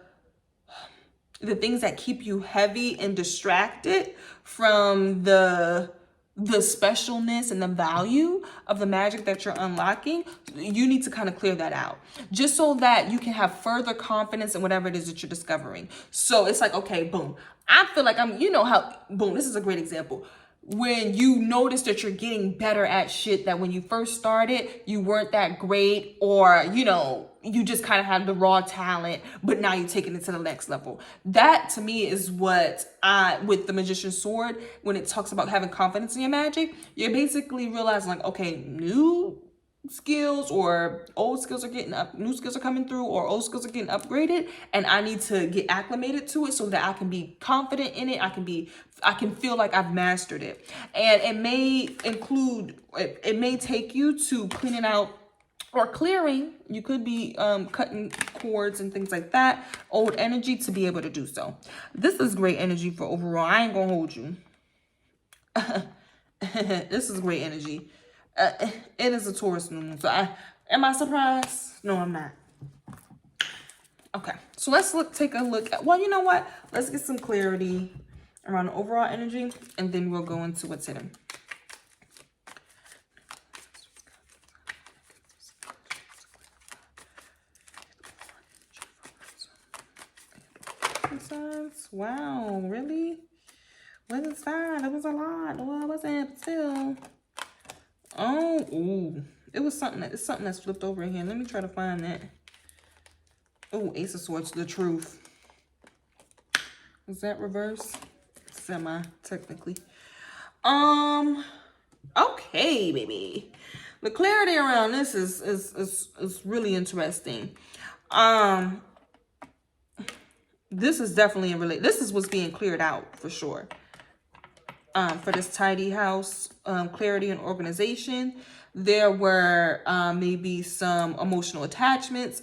things that keep you heavy and distracted from the specialness and the value of the magic that you're unlocking. You need to kind of clear that out just so that you can have further confidence in whatever it is that you're discovering. So it's like, okay, boom, I feel like I'm, you know how, boom, this is a great example. When you notice that you're getting better at shit that when you first started, you weren't that great, or, you know, you just kind of had the raw talent, but now you're taking it to the next level. That to me is what with the Magician's Sword, when it talks about having confidence in your magic, you're basically realizing like, okay, new skills or old skills are getting up, new skills are coming through, or old skills are getting upgraded, and I need to get acclimated to it so that I can be confident in it. I can feel like I've mastered it. And it may include, it may take you to cleaning out or clearing. You could be cutting cords and things like that, old energy, to be able to do so. This is great energy for overall. I ain't gonna hold you. This is great energy. It is a Taurus moon, so am I surprised? No, I'm not. Okay, so let's take a look at, well, you know what? Let's get some clarity around the overall energy, and then we'll go into what's hidden. Wow, really? What is that? It was a lot. Well, it wasn't, but still. Oh, ooh. It's something that's flipped over in here. Let me try to find that. Oh, Ace of Swords, the truth. Is that reverse? Semi, technically. Okay, baby. The clarity around this is really interesting. This is definitely this is what's being cleared out for sure. For this tidy house, clarity and organization, there were maybe some emotional attachments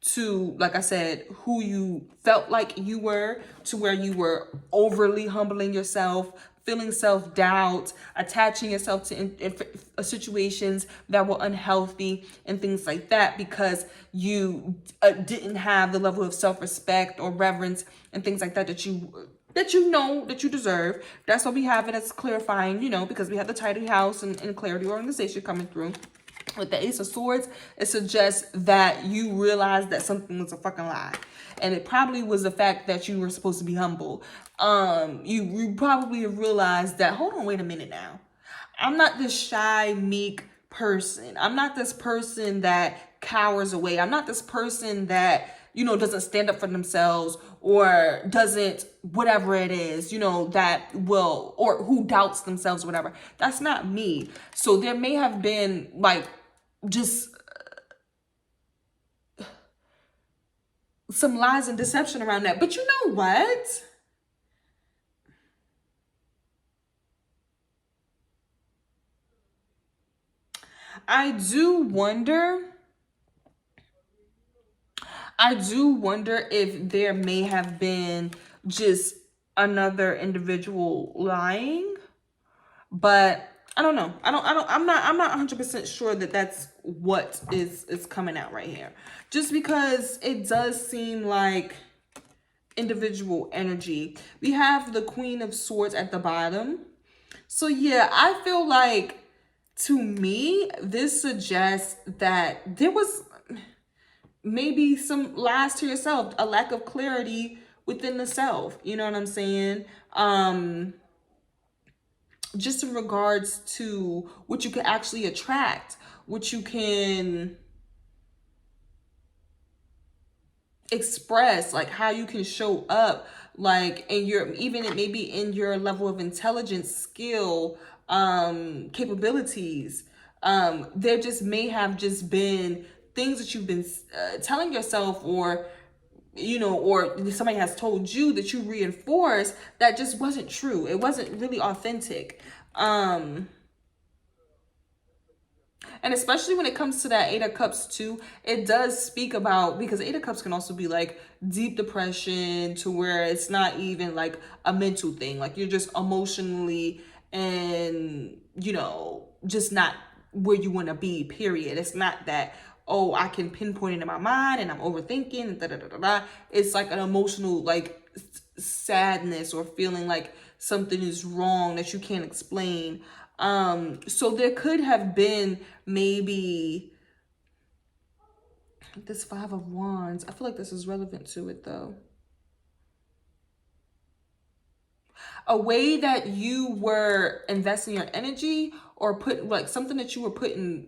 to, like I said, who you felt like you were, to where you were overly humbling yourself, feeling self-doubt, attaching yourself to situations that were unhealthy and things like that, because you didn't have the level of self-respect or reverence and things like that that you know that you deserve. That's what we have it as clarifying, you know, because we have the tidy house and clarity organization coming through. With the Ace of Swords, it suggests that you realize that something was a fucking lie. And it probably was the fact that you were supposed to be humble. You probably have realized that, hold on, wait a minute now. I'm not this shy, meek person. I'm not this person that cowers away. I'm not this person that, you know, doesn't stand up for themselves or doesn't, whatever it is, you know, that will, or who doubts themselves, whatever. That's not me. So there may have been like just some lies and deception around that. But you know what? I do wonder if there may have been just another individual lying, but I don't know. I'm not 100% sure that that's what is coming out right here. Just because it does seem like individual energy. We have the Queen of Swords at the bottom. So yeah, I feel like, to me, this suggests that there was maybe some lies to yourself, a lack of clarity within the self. You know what I'm saying? Just in regards to what you can actually attract, what you can express, like how you can show up, like in your, even it maybe in your level of intelligence, skill, capabilities. There just may have just been things that you've been telling yourself, or you know, or somebody has told you that you reinforce that just wasn't true. It wasn't really authentic. And especially when it comes to that Eight of Cups too, it does speak about, because Eight of Cups can also be like deep depression, to where it's not even like a mental thing. Like you're just emotionally and, you know, just not where you want to be, period. It's not that, oh, I can pinpoint it in my mind and I'm overthinking and da da da da da. It's like an emotional, like sadness, or feeling like something is wrong that you can't explain. So there could have been maybe this Five of Wands. I feel like this is relevant to it though. A way that you were investing your energy, or put like something that you were putting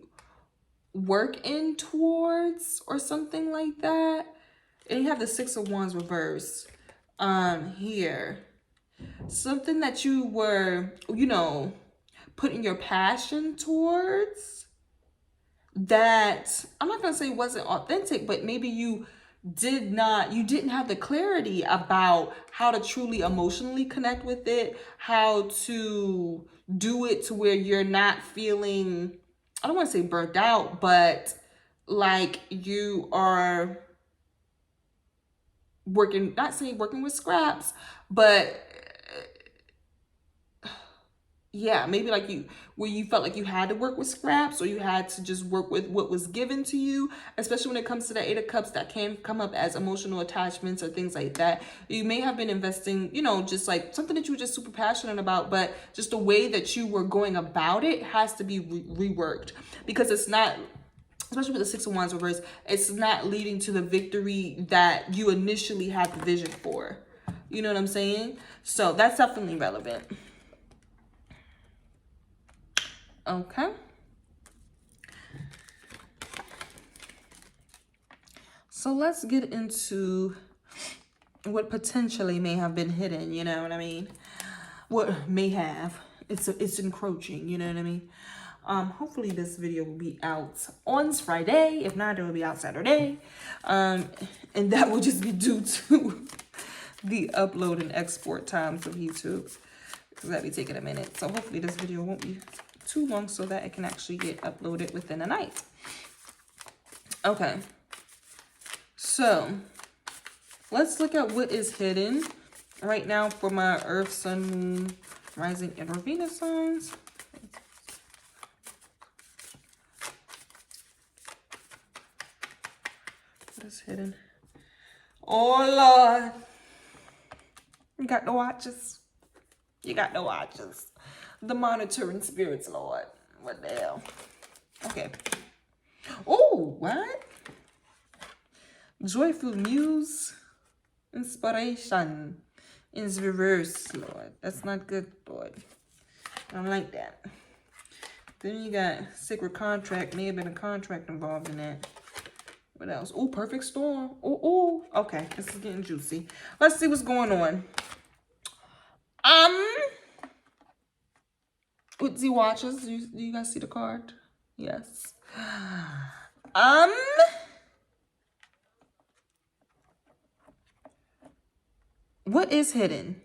work in towards, or something like that. And you have the Six of Wands reverse here. Something that you were, you know, putting your passion towards, that I'm not going to say wasn't authentic, but maybe you didn't have the clarity about how to truly emotionally connect with it, how to do it to where you're not feeling, I don't want to say burnt out, but like you are working, not saying working with scraps, but yeah, maybe like you, where you felt like you had to work with scraps, or you had to just work with what was given to you, especially when it comes to the Eight of Cups, that can come up as emotional attachments or things like that. You may have been investing, you know, just like something that you were just super passionate about, but just the way that you were going about it has to be reworked, because it's not, especially with the Six of Wands reverse, it's not leading to the victory that you initially had the vision for. You know what I'm saying? So that's definitely relevant. Okay. So let's get into what potentially may have been hidden, you know what I mean? What may have. It's encroaching, you know what I mean? Hopefully this video will be out on Friday. If not, it will be out Saturday. And that will just be due to the upload and export times of YouTube, because that'll be taking a minute. So hopefully this video won't be too long, so that it can actually get uploaded within a night. Okay, so let's look at what is hidden right now for my Earth, Sun, Moon, Rising, and Venus signs. What is hidden? Oh Lord, you got the watches. You got the watches. The monitoring spirits, Lord. What the hell? Okay. Oh, what? Joyful Muse. Inspiration. Is reverse, Lord. That's not good, Lord. I don't like that. Then you got Sacred Contract. May have been a contract involved in that. What else? Oh, Perfect Storm. Oh. Okay, this is getting juicy. Let's see what's going on. With the watches, do you guys see the card? Yes. What is hidden?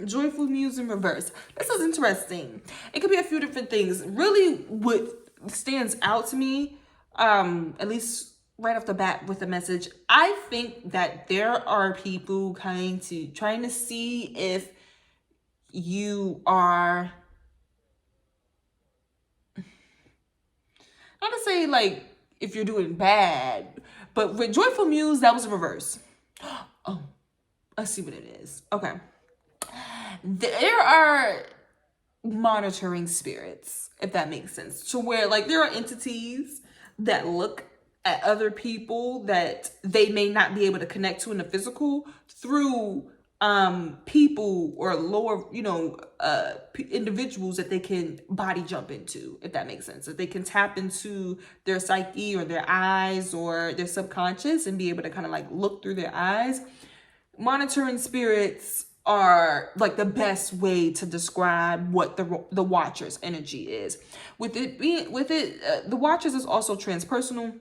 Joyful Muse in reverse. This is interesting. It could be a few different things. Really, what stands out to me, at least right off the bat with the message, I think that there are people trying to see if you are, not to say like if you're doing bad, but with Joyful Muse, that was a reverse. Oh, let's see what it is. Okay. There are monitoring spirits, if that makes sense, to where like there are entities that look at other people that they may not be able to connect to in the physical through people or lower, individuals that they can body jump into, if that makes sense. That they can tap into their psyche or their eyes or their subconscious and be able to kind of like look through their eyes. Monitoring spirits are like the best way to describe what the Watcher's energy is. The Watcher's is also transpersonal,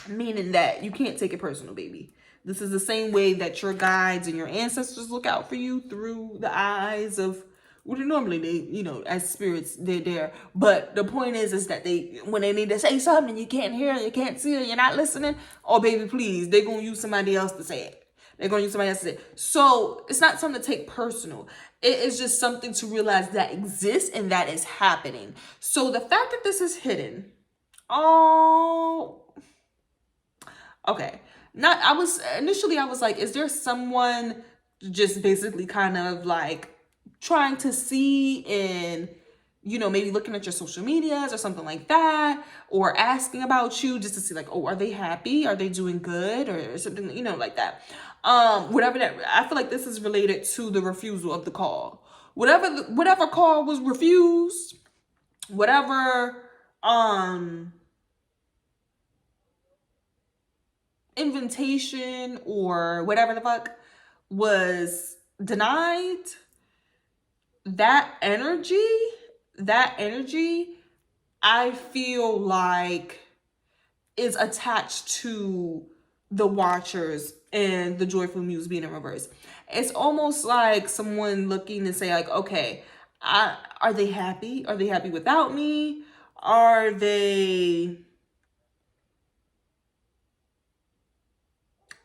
meaning that you can't take it personal, baby. This is the same way that your guides and your ancestors look out for you through the eyes of, well, normally they, as spirits, they're there. But the point is that when they need to say something, you can't hear it, you can't see it, you're not listening. Oh, baby, please, they're going to use somebody else to say it. They're going to use somebody else to say it. So it's not something to take personal. It is just something to realize that exists and that is happening. So the fact that this is hidden, okay. I was like, is there someone just basically kind of like trying to see and, maybe looking at your social medias or something like that, or asking about you just to see like, oh, are they happy? Are they doing good? Or something, like that. Whatever that, I feel like this is related to the refusal of the call. Whatever call was refused, whatever, invitation or whatever the fuck was denied, that energy, I feel like is attached to the Watchers and the Joyful Muse being in reverse. It's almost like someone looking to say like, okay, are they happy? Are they happy without me? Are they...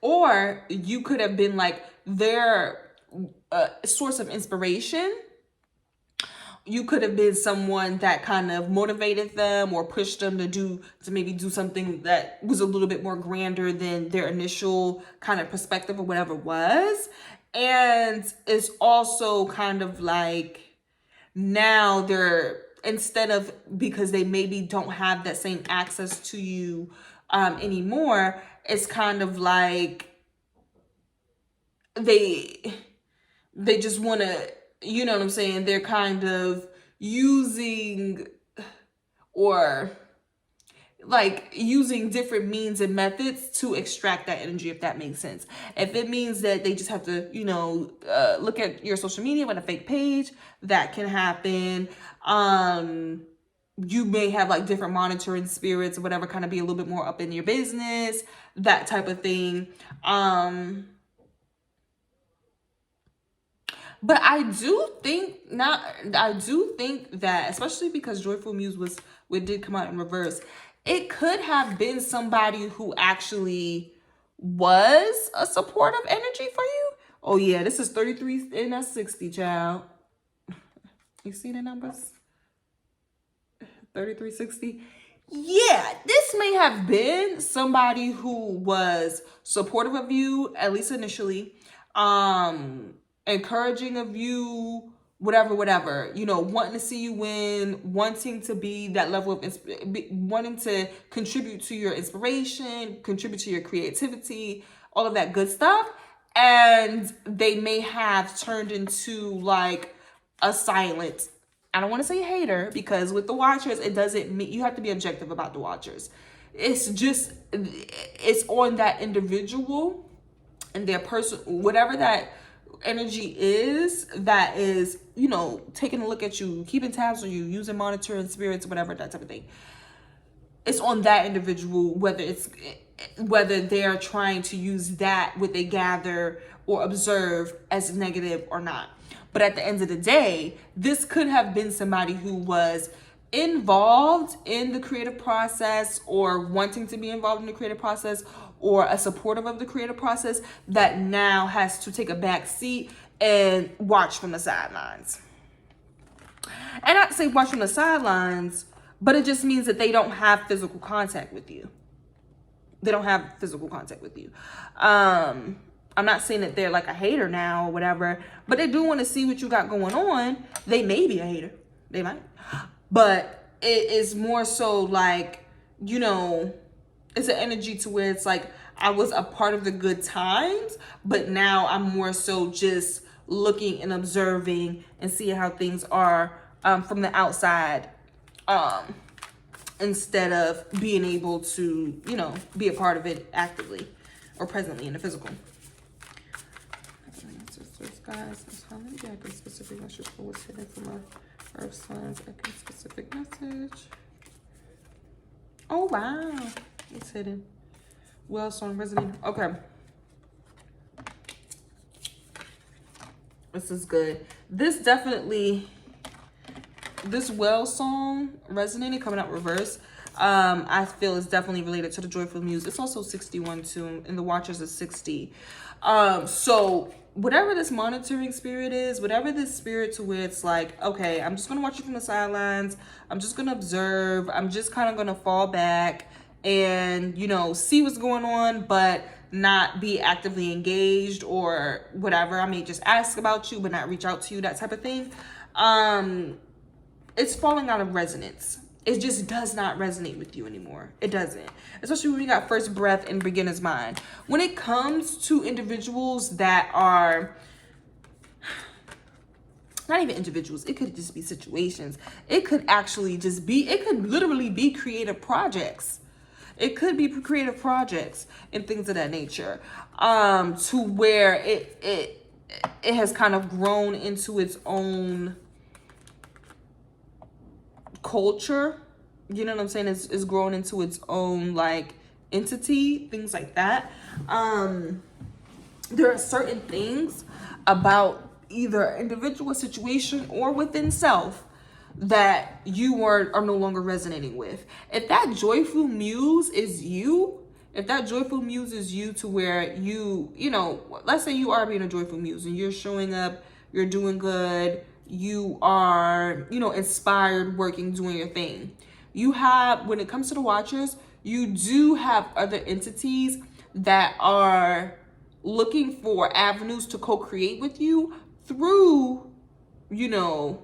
Or you could have been like their source of inspiration. You could have been someone that kind of motivated them or pushed them to maybe do something that was a little bit more grander than their initial kind of perspective or whatever it was. And it's also kind of like now instead of, because they maybe don't have that same access to you anymore, it's kind of like they just want to, you know what I'm saying? They're kind of using different means and methods to extract that energy, if that makes sense. If it means that they just have to, look at your social media with a fake page, that can happen. You may have like different monitoring spirits or whatever, kind of be a little bit more up in your business, that type of thing. But I do think that, especially because Joyful Muse did come out in reverse, it could have been somebody who actually was a supportive energy for you. Oh yeah, this is 33 and that's 60, child. You see the numbers? 3360. Yeah, this may have been somebody who was supportive of you, at least initially, encouraging of you, whatever, wanting to see you win, wanting to be that level of, wanting to contribute to your inspiration, contribute to your creativity, all of that good stuff. And they may have turned into like a silent, I don't want to say hater, because with the Watchers, it doesn't mean you have to be objective about the Watchers. It's just, it's on that individual and their person, whatever that energy is, that is, taking a look at you, keeping tabs on you, using monitoring spirits, whatever, that type of thing. It's on that individual, whether they're trying to use that, what they gather or observe, as negative or not. But at the end of the day, this could have been somebody who was involved in the creative process or wanting to be involved in the creative process or a supportive of the creative process that now has to take a back seat and watch from the sidelines. And not to say watch from the sidelines, but it just means that they don't have physical contact with you. They don't have physical contact with you. I'm not saying that they're like a hater now or whatever, but they do want to see what you got going on. They may be a hater. They might. But it is more so like, you know, it's an energy to where it's like, I was a part of the good times, but now I'm more so just looking and observing and seeing how things are from the outside, instead of being able to, you know, be a part of it actively or presently in the physical. Guys, how many a specific message for what's hidden from our earth signs? A specific message. Oh wow, it's hidden. Well, song resonating. Okay, this is good. This definitely, this well song resonating, coming out reverse. I feel is definitely related to the joyful muse. It's also 61 too, and the watchers is 60. So whatever this monitoring spirit is, whatever this spirit to where it's like, okay, I'm just gonna watch you from the sidelines, I'm just gonna observe, I'm just kind of gonna fall back and, you know, see what's going on, but not be actively engaged or whatever. I may just ask about you but not reach out to you, that type of thing. It's falling out of resonance. It just does not resonate with you anymore. It doesn't. Especially when we got first breath in beginner's mind. When it comes to individuals that are, not even individuals, it could just be situations. It could actually just be, it could literally be creative projects. It could be creative projects and things of that nature. To where it has kind of grown into its own culture, you know what I'm saying? It's grown into its own like entity, things like that. There are certain things about either individual situation or within self that you are no longer resonating with. If that joyful muse is you, to where you know, let's say you are being a joyful muse and you're showing up, you're doing good, you are, you know, inspired, working, doing your thing. You have, when it comes to the watchers, you do have other entities that are looking for avenues to co-create with you through, you know,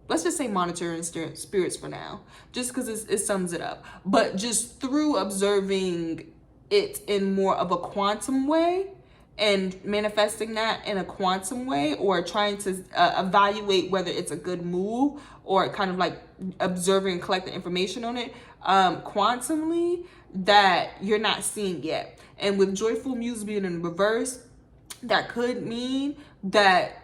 let's just say monitoring spirits for now, just because it sums it up. But just through observing it in more of a quantum way and manifesting that in a quantum way, or trying to evaluate whether it's a good move, or kind of like observing and collecting information on it quantumly, that you're not seeing yet. And with joyful muse being in reverse, that could mean that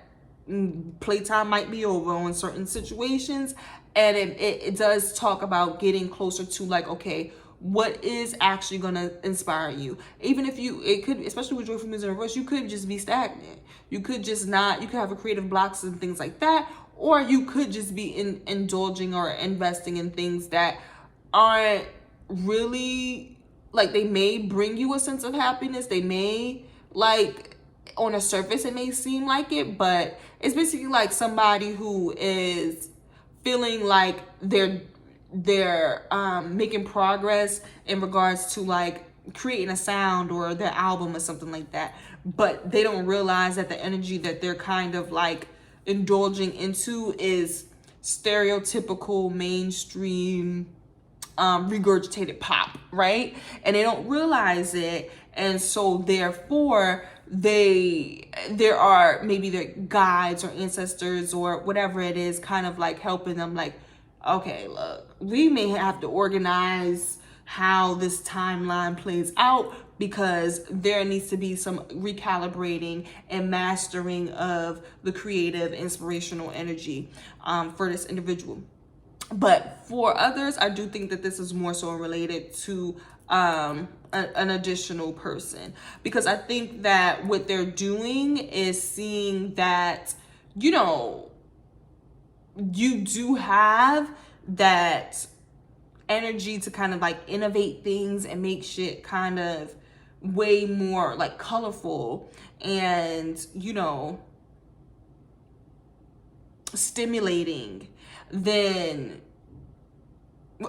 playtime might be over on certain situations. And it does talk about getting closer to like, okay, what is actually going to inspire you? Even if it could, especially with joyful muse in reverse, you could just be stagnant. You could just not, you could have a creative blocks and things like that. Or you could just be indulging or investing in things that aren't really, like, they may bring you a sense of happiness. They may, like, on a surface, it may seem like it, but it's basically like somebody who is feeling like they're making progress in regards to like creating a sound or their album or something like that, but they don't realize that the energy that they're kind of like indulging into is stereotypical mainstream regurgitated pop, right? And they don't realize it, and so therefore there are maybe their guides or ancestors or whatever it is kind of like helping them, like, okay, look, we may have to organize how this timeline plays out, because there needs to be some recalibrating and mastering of the creative, inspirational energy for this individual. But for others, I do think that this is more so related to an additional person, because I think that what they're doing is seeing that you know, you do have that energy to kind of like innovate things and make shit kind of way more like colorful and, you know, stimulating than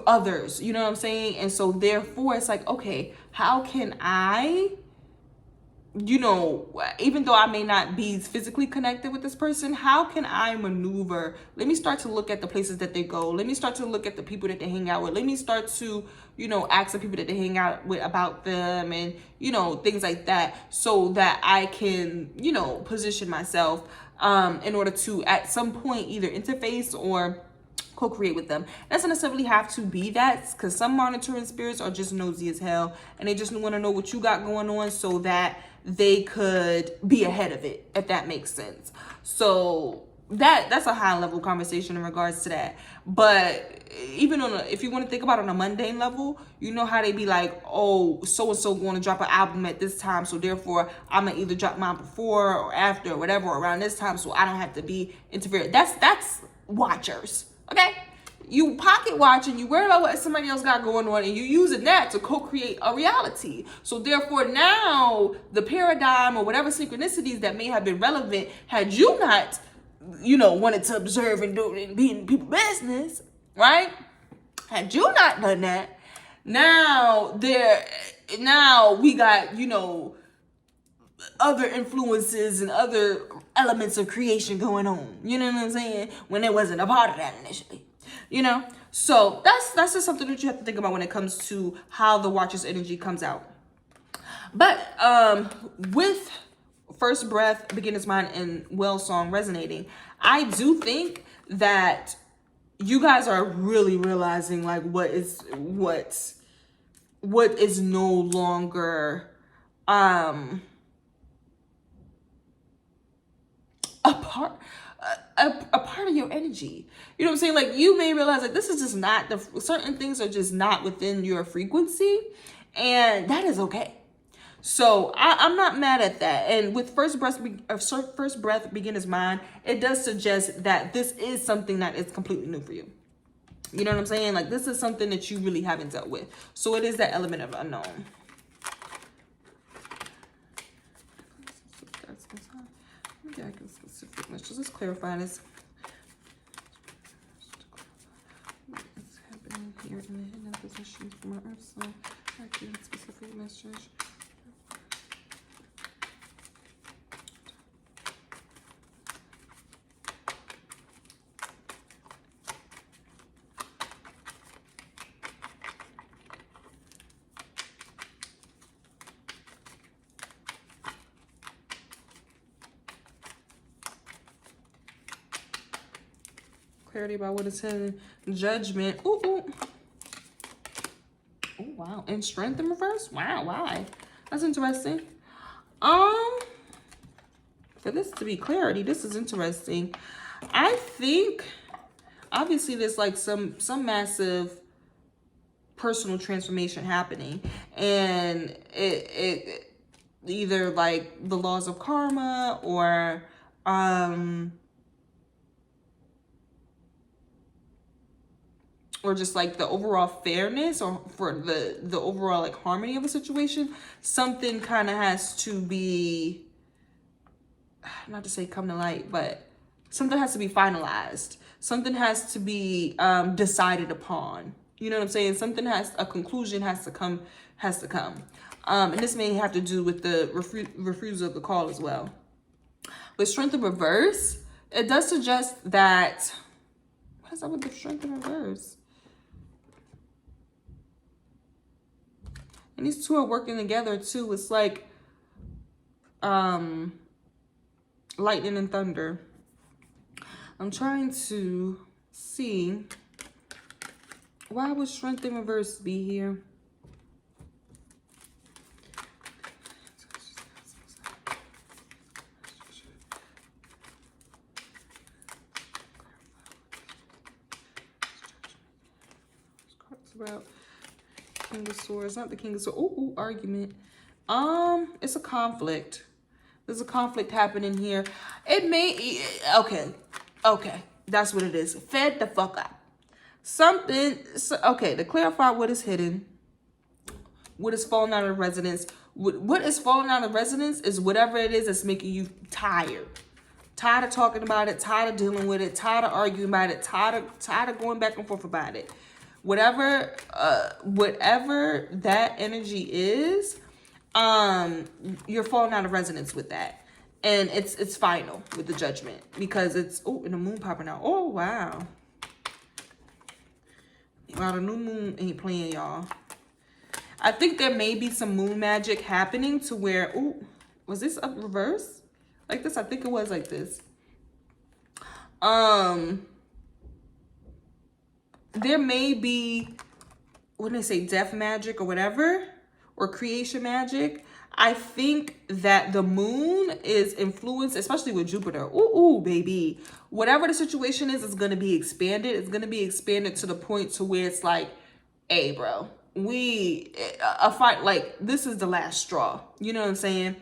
others, you know what I'm saying? And so therefore it's like, okay, how can I, you know, even though I may not be physically connected with this person, how can I maneuver? Let me start to look at the places that they go. Let me start to look at the people that they hang out with. Let me start to, you know, ask the people that they hang out with about them and, you know, things like that, so that I can, you know, position myself in order to at some point either interface or co-create with them. It doesn't necessarily have to be that, because some monitoring spirits are just nosy as hell and they just want to know what you got going on so that they could be ahead of it, if that makes sense. So that's a high level conversation in regards to that. But even on if you want to think about it on a mundane level, you know how they be like, oh, so and so going to drop an album at this time, so therefore I'm gonna either drop mine before or after or whatever, or around this time, so I don't have to be interfered. That's watchers, okay? You pocket watching, you worry about what somebody else got going on, and you using that to co-create a reality. So therefore now the paradigm or whatever synchronicities that may have been relevant had you not, you know, wanted to observe and do and be in people's business, right? Had you not done that, now we got, you know, other influences and other elements of creation going on. You know what I'm saying? When it wasn't a part of that initially. You know? So that's just something that you have to think about when it comes to how the Watcher's energy comes out. But with First Breath, Beginner's Mind, and Well Song resonating, I do think that you guys are really realizing like what is no longer a part of your energy. You know what I'm saying? Like, you may realize like this is just not certain things are just not within your frequency, and that is okay. So I'm not mad at that. And with First Breath, Beginner's Mind, it does suggest that this is something that is completely new for you. You know what I'm saying? Like, this is something that you really haven't dealt with. So it is that element of unknown. Okay, I can specific messages. Let's clarify this. What's happening here in the hidden positions for my earth sign? I can specific message. Clarity about what is in Judgment. Ooh, ooh. Oh, wow. And Strength in reverse? Wow, why? That's interesting. For this to be Clarity, this is interesting. I think, obviously, there's like some massive personal transformation happening. And it either like the laws of karma or, or just like the overall fairness, or for the overall like harmony of a situation, something kind of has to be, not to say come to light, but something has to be finalized. Something has to be decided upon. You know what I'm saying? A conclusion has to come. And this may have to do with the refusal of the call as well. With Strength in reverse, it does suggest that, what is up with the Strength in reverse? And these two are working together too. It's like lightning and thunder. I'm trying to see, why would Strength in reverse be here? About King of Swords, not the King of Swords. Ooh, argument. It's a conflict. There's a conflict happening here. It may, okay, that's what it is. Fed the fuck up. Something, okay, to clarify what is hidden, what is falling out of resonance. What is falling out of resonance is whatever it is that's making you tired. Tired of talking about it, tired of dealing with it, tired of arguing about it, tired of going back and forth about it. Whatever that energy is, you're falling out of resonance with that. And it's final with the judgment because it's, oh, and the moon popping out. Oh, wow. Wow, the new moon ain't playing, y'all. I think there may be some moon magic happening to where, oh, was this up reverse? Like this? I think it was like this. There may be, when they say death magic or whatever, or creation magic, I think that the moon is influenced, especially with Jupiter. Ooh, baby. Whatever the situation is going to be expanded. It's going to be expanded to the point to where it's like, hey, bro, a fight, like, this is the last straw. You know what I'm saying?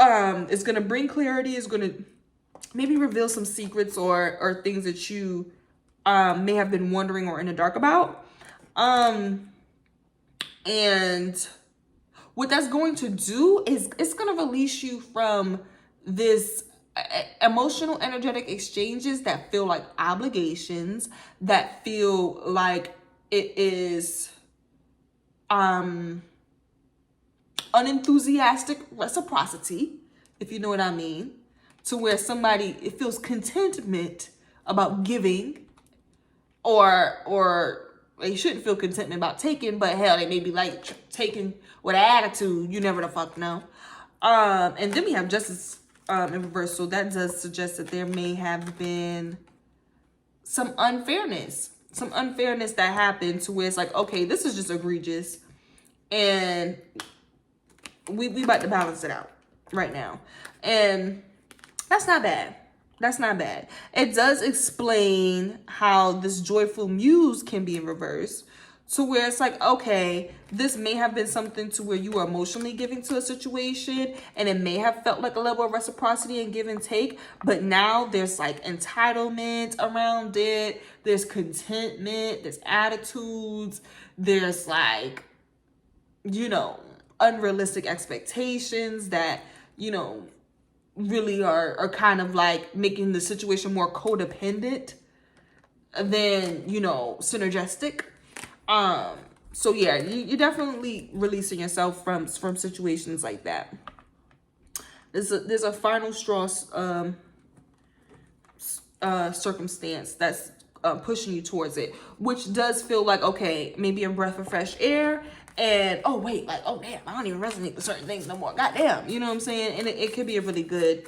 It's going to bring clarity. It's going to maybe reveal some secrets or things that you may have been wondering or in the dark about. And what that's going to do is it's going to release you from this emotional, energetic exchanges that feel like obligations, that feel like it is unenthusiastic reciprocity, if you know what I mean, to where somebody, it feels contentment about giving, or they shouldn't feel contentment about taking, but hell, they may be like taking with an attitude. You never the fuck know. And then we have justice in reverse. So that does suggest that there may have been some unfairness that happened to where it's like, okay, this is just egregious. And we about to balance it out right now. And that's not bad. That's not bad. It does explain how this joyful muse can be in reverse, to where it's like, okay, this may have been something to where you were emotionally giving to a situation, and it may have felt like a level of reciprocity and give and take, but now there's like entitlement around it. There's contentment, there's attitudes, there's like, you know, unrealistic expectations that, you know, really are kind of like making the situation more codependent than, you know, synergistic. So yeah, you're definitely releasing yourself from situations like that. There's a final straw circumstance that's pushing you towards it, which does feel like, okay, maybe a breath of fresh air. And oh wait, like, oh damn, I don't even resonate with certain things no more. Goddamn, you know what I'm saying? And it could be a really good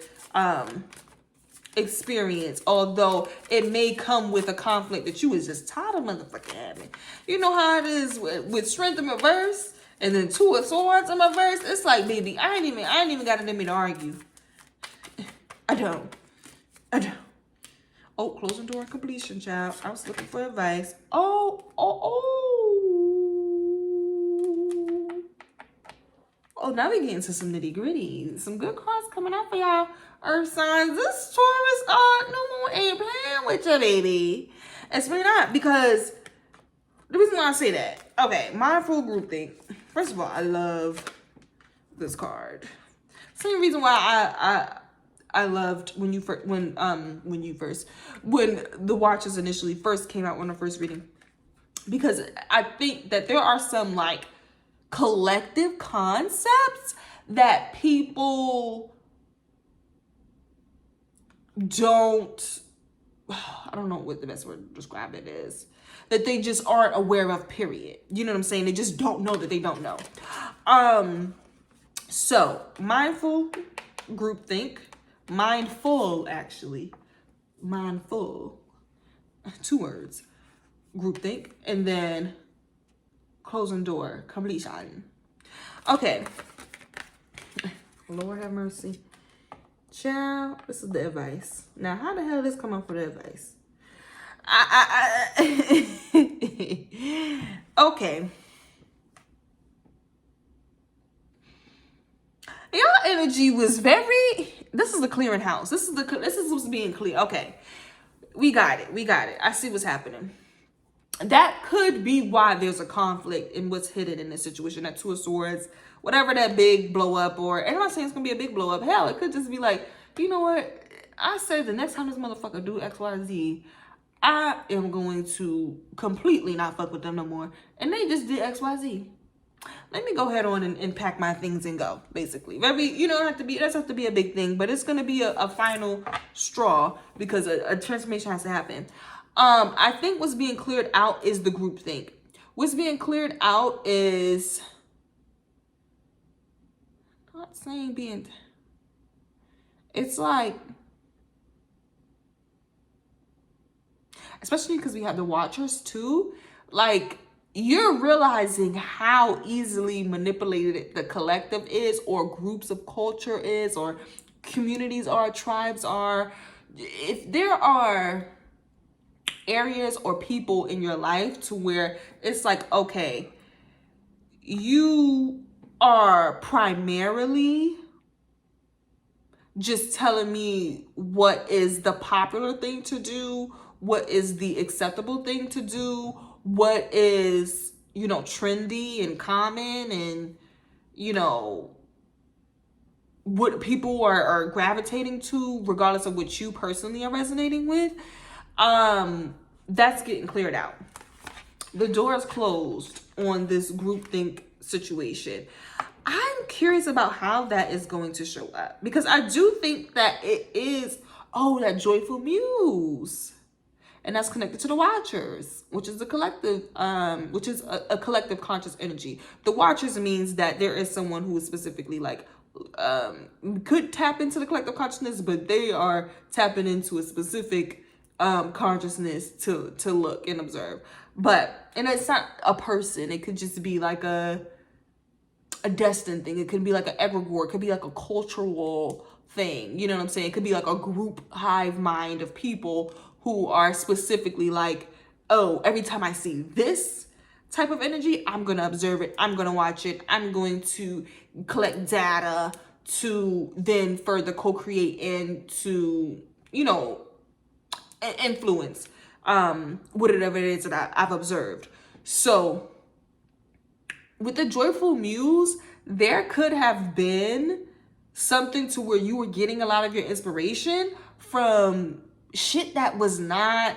experience, although it may come with a conflict that you was just tired of motherfucking having. You know how it is with strength in reverse and then two of swords in reverse. It's like, baby, I ain't even got it in me to argue. I don't. Oh, closing door and completion, child. I was looking for advice. Oh, now we get into some nitty gritty. Some good cards coming out for y'all, Earth signs. This Taurus, new moon ain't playing with you, baby. It's really not, because the reason why I say that, okay, mindful groupthink. First of all, I love this card. Same reason why I loved when the watches initially first came out when I first reading, because I think that there are some like collective concepts that people don't, I don't know what the best word to describe it is, that they just aren't aware of, period. You know what I'm saying? They just don't know that they don't know. So mindful groupthink, mindful, two words, groupthink, and then closing door, completion. Okay. Lord have mercy. Child, this is the advice. Now, how the hell did this come up for the advice? Okay. Your energy was very, this is the clearing house. This is what's being clear. Okay. We got it. I see what's happening. That could be why there's a conflict in what's hidden in this situation. That Two of Swords, whatever that big blow up, and I'm not saying it's gonna be a big blow up. Hell, it could just be like, you know what? I said the next time this motherfucker do X, Y, Z, I am going to completely not fuck with them no more. And they just did X, Y, Z. Let me go ahead on and pack my things and go, basically. Very, you know, it doesn't have to be a big thing, but it's going to be a final straw because a transformation has to happen. I think what's being cleared out is the groupthink. What's being cleared out is, not saying being, it's like, especially because we have the Watchers too, like, you're realizing how easily manipulated the collective is, or groups of culture is, or communities are, tribes are. If there are areas or people in your life to where it's like, okay, you are primarily just telling me what is the popular thing to do, what is the acceptable thing to do, what is, you know, trendy and common, and, you know, what people are gravitating to, regardless of what you personally are resonating with. That's getting cleared out. The door is closed on this groupthink situation. I'm curious about how that is going to show up, because I do think that it is, that joyful muse. And that's connected to the Watchers, which is a collective, which is a collective conscious energy. The Watchers means that there is someone who is specifically like, could tap into the collective consciousness, but they are tapping into a specific consciousness to look and observe. And it's not a person. It could just be like a destined thing. It could be like an egregore. It could be like a cultural thing. You know what I'm saying? It could be like a group hive mind of people who are specifically like, oh, every time I see this type of energy, I'm going to observe it. I'm going to watch it. I'm going to collect data to then further co-create and to, you know, influence whatever it is that I've observed. So with the joyful muse, there could have been something to where you were getting a lot of your inspiration from shit that was not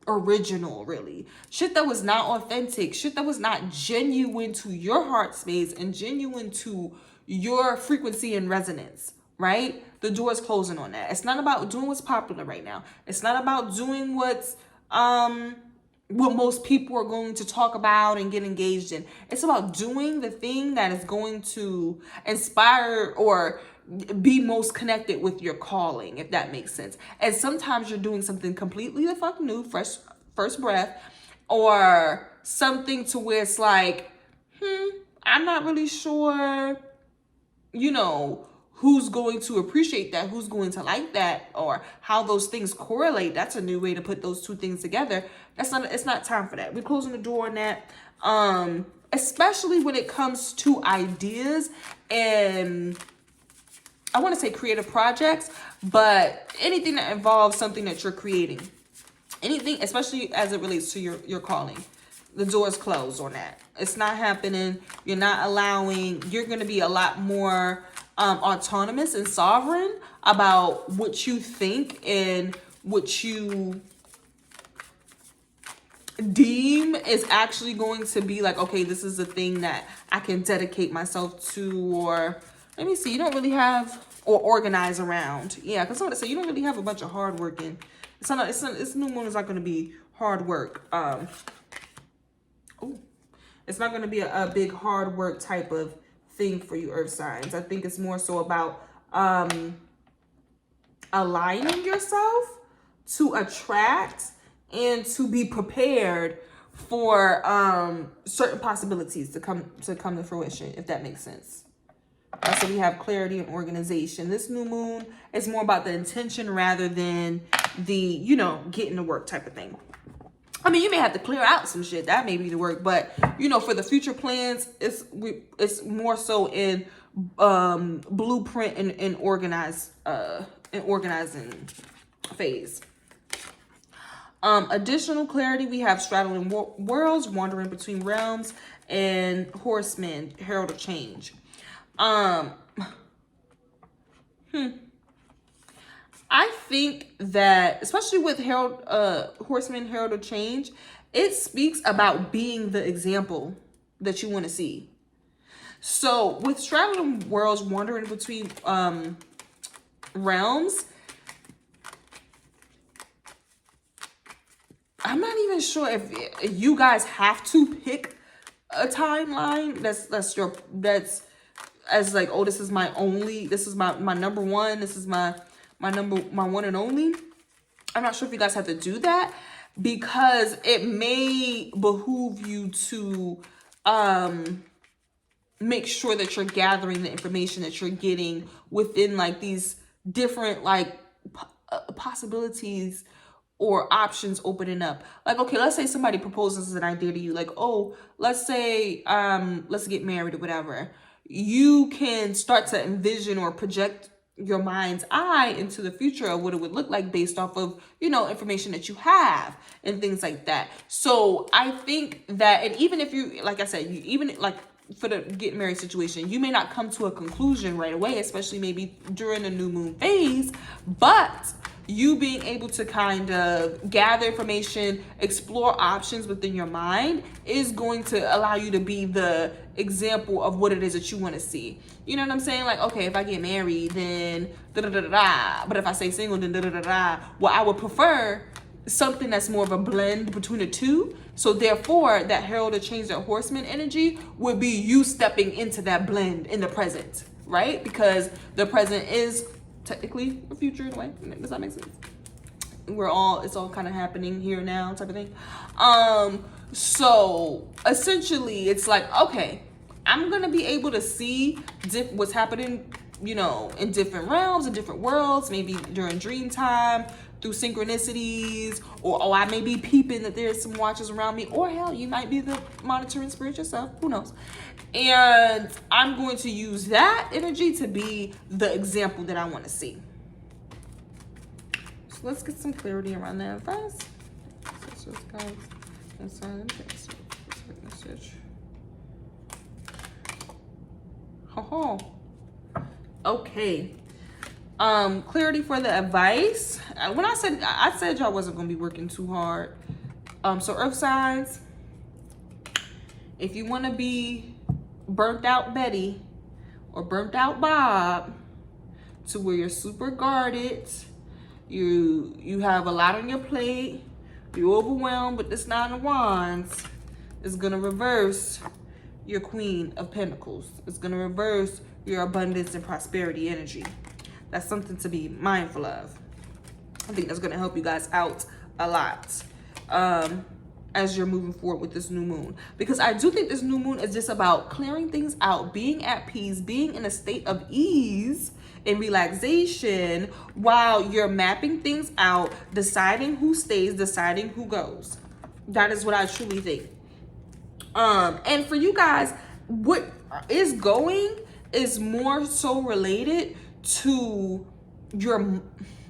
original, really. Shit that was not authentic. Shit that was not genuine to your heart space and genuine to your frequency and resonance, right? The door is closing on that. It's not about doing what's popular right now. It's not about doing what's what most people are going to talk about and get engaged in. It's about doing the thing that is going to inspire or be most connected with your calling, if that makes sense. And sometimes you're doing something completely the fuck new, fresh, first breath, or something to where it's like, I'm not really sure, you know, who's going to appreciate that, who's going to like that, or how those things correlate. That's a new way to put those two things together. It's not time for that. We're closing the door on that. Especially when it comes to ideas and, I want to say creative projects, but anything that involves something that you're creating, anything, especially as it relates to your calling, the door is closed on that. It's not happening. You're not allowing, you're going to be a lot more autonomous and sovereign about what you think and what you deem is actually going to be like, okay, this is a thing that I can dedicate myself to, or let me see, you don't really have, or organize around. Yeah, because somebody say you don't really have a bunch of hard working. It's new moon is not going to be hard work. It's not going to be a big hard work type of thing for you earth signs. I think it's more so about aligning yourself to attract and to be prepared for certain possibilities to come to fruition, if that makes sense. So we have clarity and organization. This new moon is more about the intention rather than the, you know, getting to work type of thing. I mean, you may have to clear out some shit. That may be the work. But, you know, for the future plans, it's more so in blueprint and organizing phase. Additional clarity, we have straddling worlds, wandering between realms, and horsemen, herald of change. I think that, especially with horseman, herald of change, it speaks about being the example that you want to see. So with straddling worlds, wandering between realms, I'm not even sure if you guys have to pick a timeline that's as like, oh, this is my number one, this is my one and only. I'm not sure if you guys have to do that, because it may behoove you to make sure that you're gathering the information that you're getting within like these different like possibilities or options opening up. Like, okay, let's say somebody proposes an idea to you, like, oh, let's say let's get married or whatever. You can start to envision or project your mind's eye into the future of what it would look like based off of, you know, information that you have and things like that. So I think that, and even if you, like I said, you even like for the getting married situation, you may not come to a conclusion right away, especially maybe during the new moon phase, but you being able to kind of gather information, explore options within your mind is going to allow you to be the example of what it is that you want to see. You know what I'm saying? Like, okay, if I get married, then da-da-da-da-da. But if I stay single, then da-da-da-da. Well, I would prefer something that's more of a blend between the two. So therefore, that herald of change, that horseman energy would be you stepping into that blend in the present, right? Because the present is technically a future in a way. Does that make sense? It's all kind of happening here now type of thing. So essentially it's like, okay, I'm going to be able to see what's happening, you know, in different realms, in different worlds, maybe during dream time, through synchronicities, or I may be peeping that there's some watchers around me, or hell, you might be the monitoring spirit yourself, who knows? And I'm going to use that energy to be the example that I want to see. So let's get some clarity around that first. Okay. Clarity for the advice. When I said y'all wasn't gonna be working too hard. So earth signs, if you want to be burnt out Betty or burnt out Bob, to where you're super guarded, you have a lot on your plate, you're overwhelmed with this 9 of Wands, is gonna reverse your Queen of Pentacles. It's gonna reverse your abundance and prosperity energy. That's something to be mindful of. I think that's gonna help you guys out a lot as you're moving forward with this new moon. Because I do think this new moon is just about clearing things out, being at peace, being in a state of ease and relaxation while you're mapping things out, deciding who stays, deciding who goes. That is what I truly think. And for you guys, what is going is more so related to your,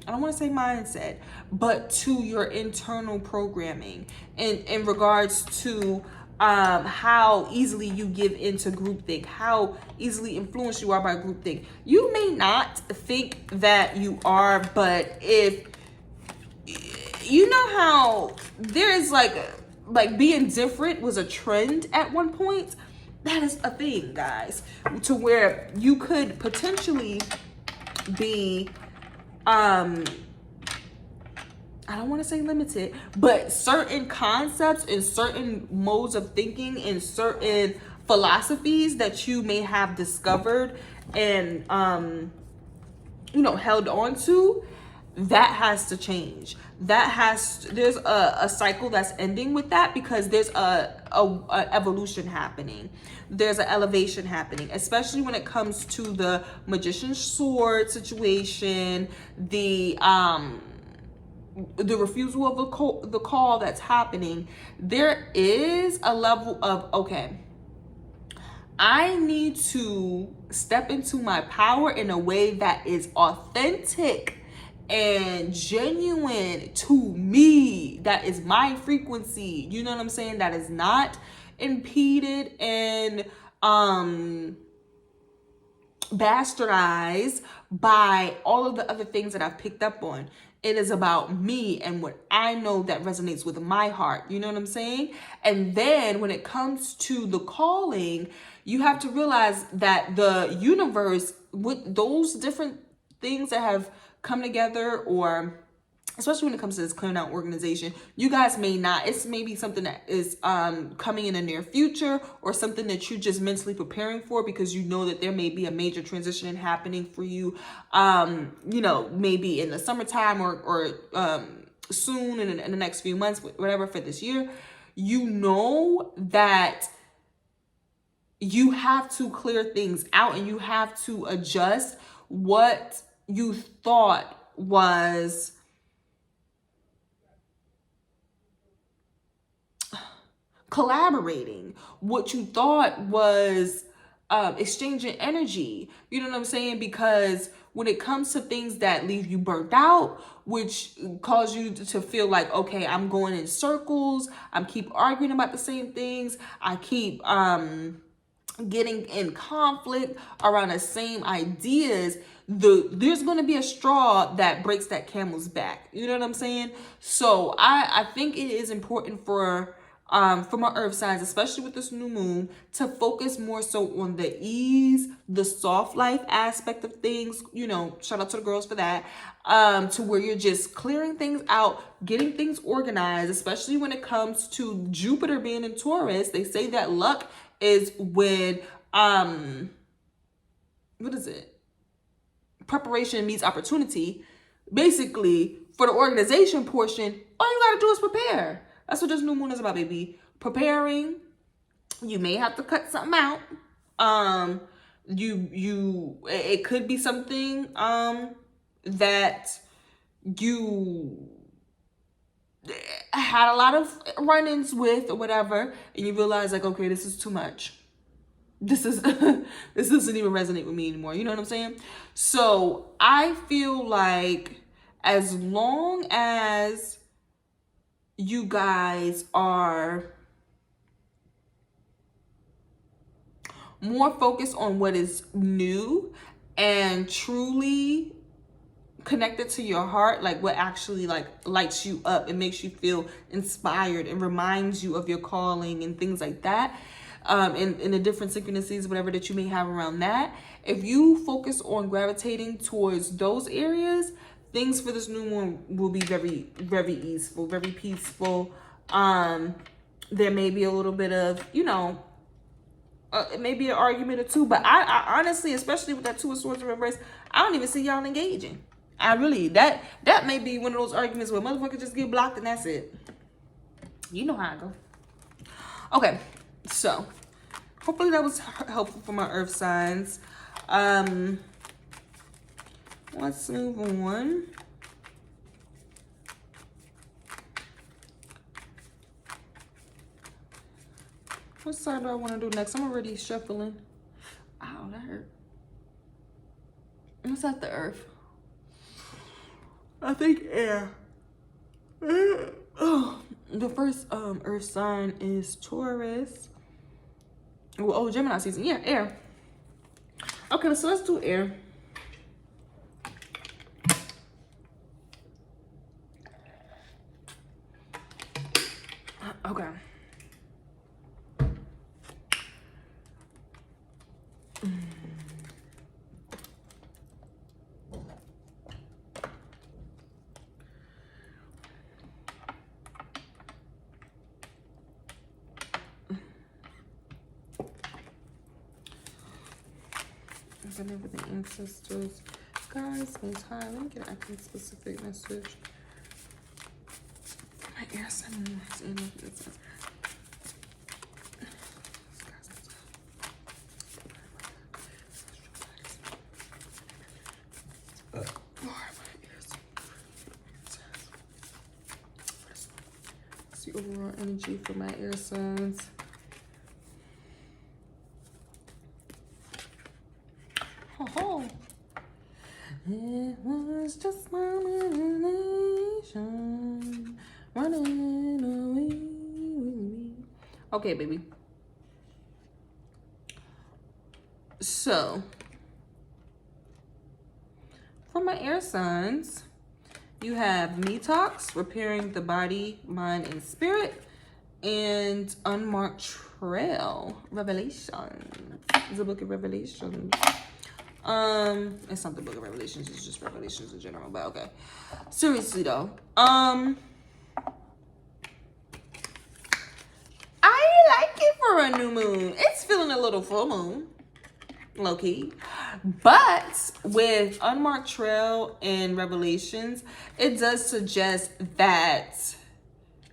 I don't want to say mindset, but to your internal programming in regards to how easily you give into groupthink, how easily influenced you are by groupthink. You may not think that you are, but if you know how there is like being different was a trend at one point, that is a thing, guys, to where you could potentially be I don't want to say limited, but certain concepts and certain modes of thinking and certain philosophies that you may have discovered and you know, held on to, that has to change. There's a cycle that's ending with that, because there's a evolution happening. There's an elevation happening, especially when it comes to the Magician's Sword situation, the refusal of the call that's happening. There is a level of, okay, I need to step into my power in a way that is authentic and genuine to me, that is my frequency, you know what I'm saying, that is not impeded and bastardized by all of the other things that I've picked up on. It is about me and what I know that resonates with my heart. You know what I'm saying? And then when it comes to the calling, you have to realize that the universe, with those different things that have come together, or especially when it comes to this clearing out organization, you guys may not, it's maybe something that is coming in the near future, or something that you're just mentally preparing for because you know that there may be a major transition happening for you, you know, maybe in the summertime or soon in the next few months, whatever, for this year. You know that you have to clear things out and you have to adjust what you thought was collaborating, what you thought was exchanging energy. You know what I'm saying? Because when it comes to things that leave you burnt out, which cause you to feel like, okay, I'm going in circles, I'm keep arguing about the same things, I keep getting in conflict around the same ideas, there's going to be a straw that breaks that camel's back. You know what I'm saying? So I think it is important for my earth signs, especially with this new moon, to focus more so on the ease, the soft life aspect of things. You know, shout out to the girls for that. To where you're just clearing things out, getting things organized, especially when it comes to Jupiter being in Taurus. They say that luck is when what is it? Preparation meets opportunity. Basically, for the organization portion, all you gotta do is prepare. That's what this new moon is about, baby. Preparing. You may have to cut something out. It could be something that you had a lot of run-ins with or whatever, and you realize like, okay, this is too much. This doesn't even resonate with me anymore. You know what I'm saying? So I feel like as long as you guys are more focused on what is new and truly connected to your heart, like what actually like lights you up and makes you feel inspired and reminds you of your calling and things like that, in the different synchronicities, whatever that you may have around that. If you focus on gravitating towards those areas, things for this new moon will be very, very easeful, very peaceful. There may be a little bit of, you know, maybe an argument or two, but I honestly, especially with that Two of Swords in reverse, I don't even see y'all engaging. I really, that may be one of those arguments where motherfuckers just get blocked and that's it. You know how I go. Okay, so hopefully that was helpful for my earth signs. Let's move on. What side do I want to do next? I'm already shuffling. Ow, that hurt. What's that, the earth? I think air. Oh, the first earth sign is Taurus. Oh, Gemini season. Yeah, air. Okay, so let's do air. Okay. Whenever the ancestors, guys, in time, let me get an actual specific message. My air sign is in this. What's the overall energy for my air signs? It was just my imagination running away with me. Okay, baby. So, for my air signs, you have Detox, repairing the body, mind, and spirit, and Unmarked Trail, Revelations. It's a book of Revelations. It's not the book of Revelations, it's just Revelations in general, but okay. Seriously though, I like it for a new moon. It's feeling a little full moon, low key. But with Unmarked Trail and Revelations, it does suggest that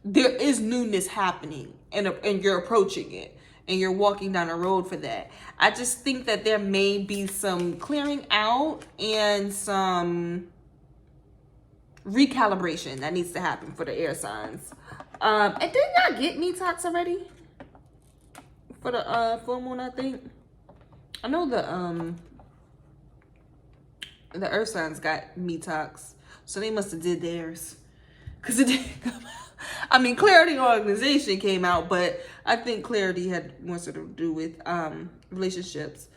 there is newness happening and you're approaching it and you're walking down a road for that. I just think that there may be some clearing out and some recalibration that needs to happen for the air signs. And did y'all get Detox already? For the full moon, I think. I know the earth signs got Detox, so they must have did theirs. Cause it didn't come out. I mean, Clarity Organization came out, but I think Clarity had more sort of do with relationships.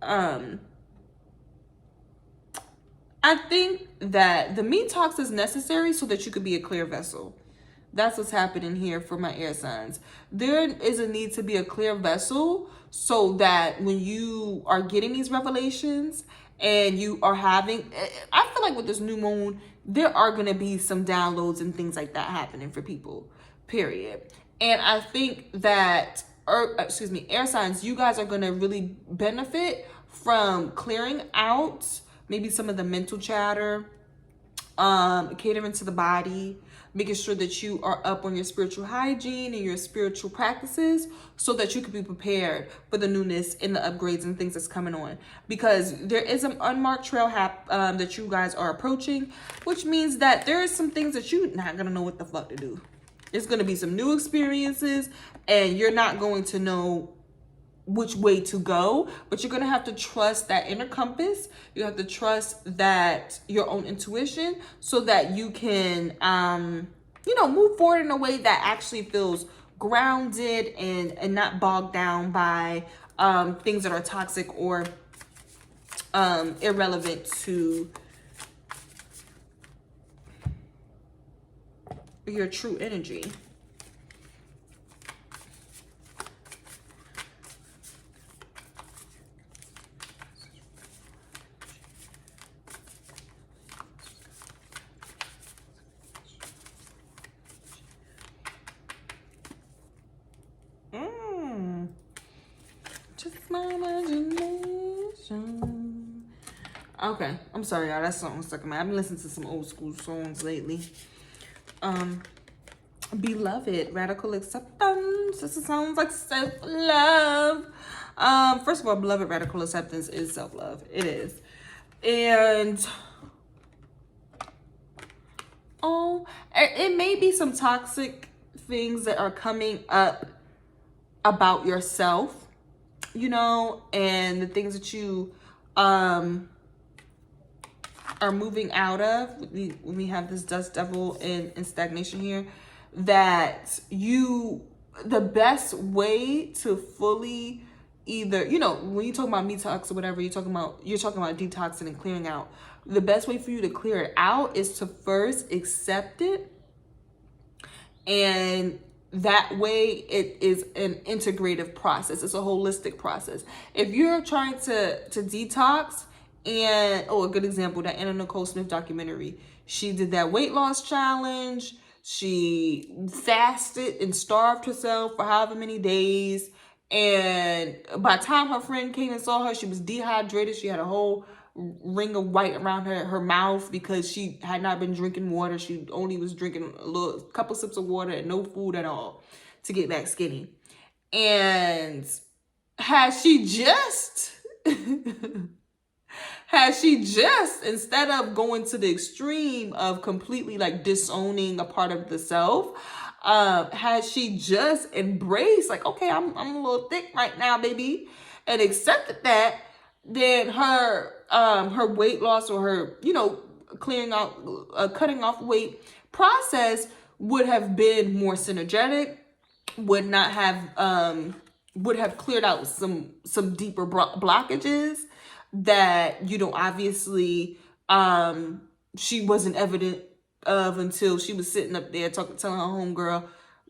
I think that the Detox is necessary so that you could be a clear vessel. That's what's happening here for my air signs. There is a need to be a clear vessel so that when you are getting these revelations and you are having, I feel like with this new moon, there are going to be some downloads and things like that happening for people, period. And I think that, air signs, you guys are going to really benefit from clearing out maybe some of the mental chatter, catering to the body, making sure that you are up on your spiritual hygiene and your spiritual practices so that you can be prepared for the newness and the upgrades and things that's coming on. Because there is an unmarked trail that you guys are approaching, which means that there is some things that you're not going to know what the fuck to do. It's going to be some new experiences and you're not going to know which way to go, but you're going to have to trust that inner compass. You have to trust that your own intuition so that you can, move forward in a way that actually feels grounded and not bogged down by things that are toxic or irrelevant to your true energy. Just my imagination. Okay, I'm sorry, y'all. That song stuck in my. I've been listening to some old school songs lately. Beloved, Radical Acceptance. This sounds like self-love. First of all, Beloved, Radical Acceptance is self-love. It is. And it may be some toxic things that are coming up about yourself, and the things that you are moving out of. When we have this dust devil and stagnation here, that the best way to fully either, when you talk about detox or whatever, you're talking about detoxing and clearing out. The best way for you to clear it out is to first accept it, and that way it is an integrative process. It's a holistic process. If you're trying to detox, and a good example, that Anna Nicole Smith documentary, she did that weight loss challenge. She fasted and starved herself for however many days, and by the time her friend came and saw her, she was dehydrated. She had a whole ring of white around her mouth because she had not been drinking water. She only was drinking a couple sips of water and no food at all to get back skinny. And had she just instead of going to the extreme of completely like disowning a part of the self, had she just embraced like, okay, I'm a little thick right now, baby, and accepted that, then her weight loss or her, you know, clearing out, cutting off weight process would have been more synergetic, would have cleared out some deeper blockages that, you know, obviously she wasn't evident of until she was sitting up there telling her homegirl,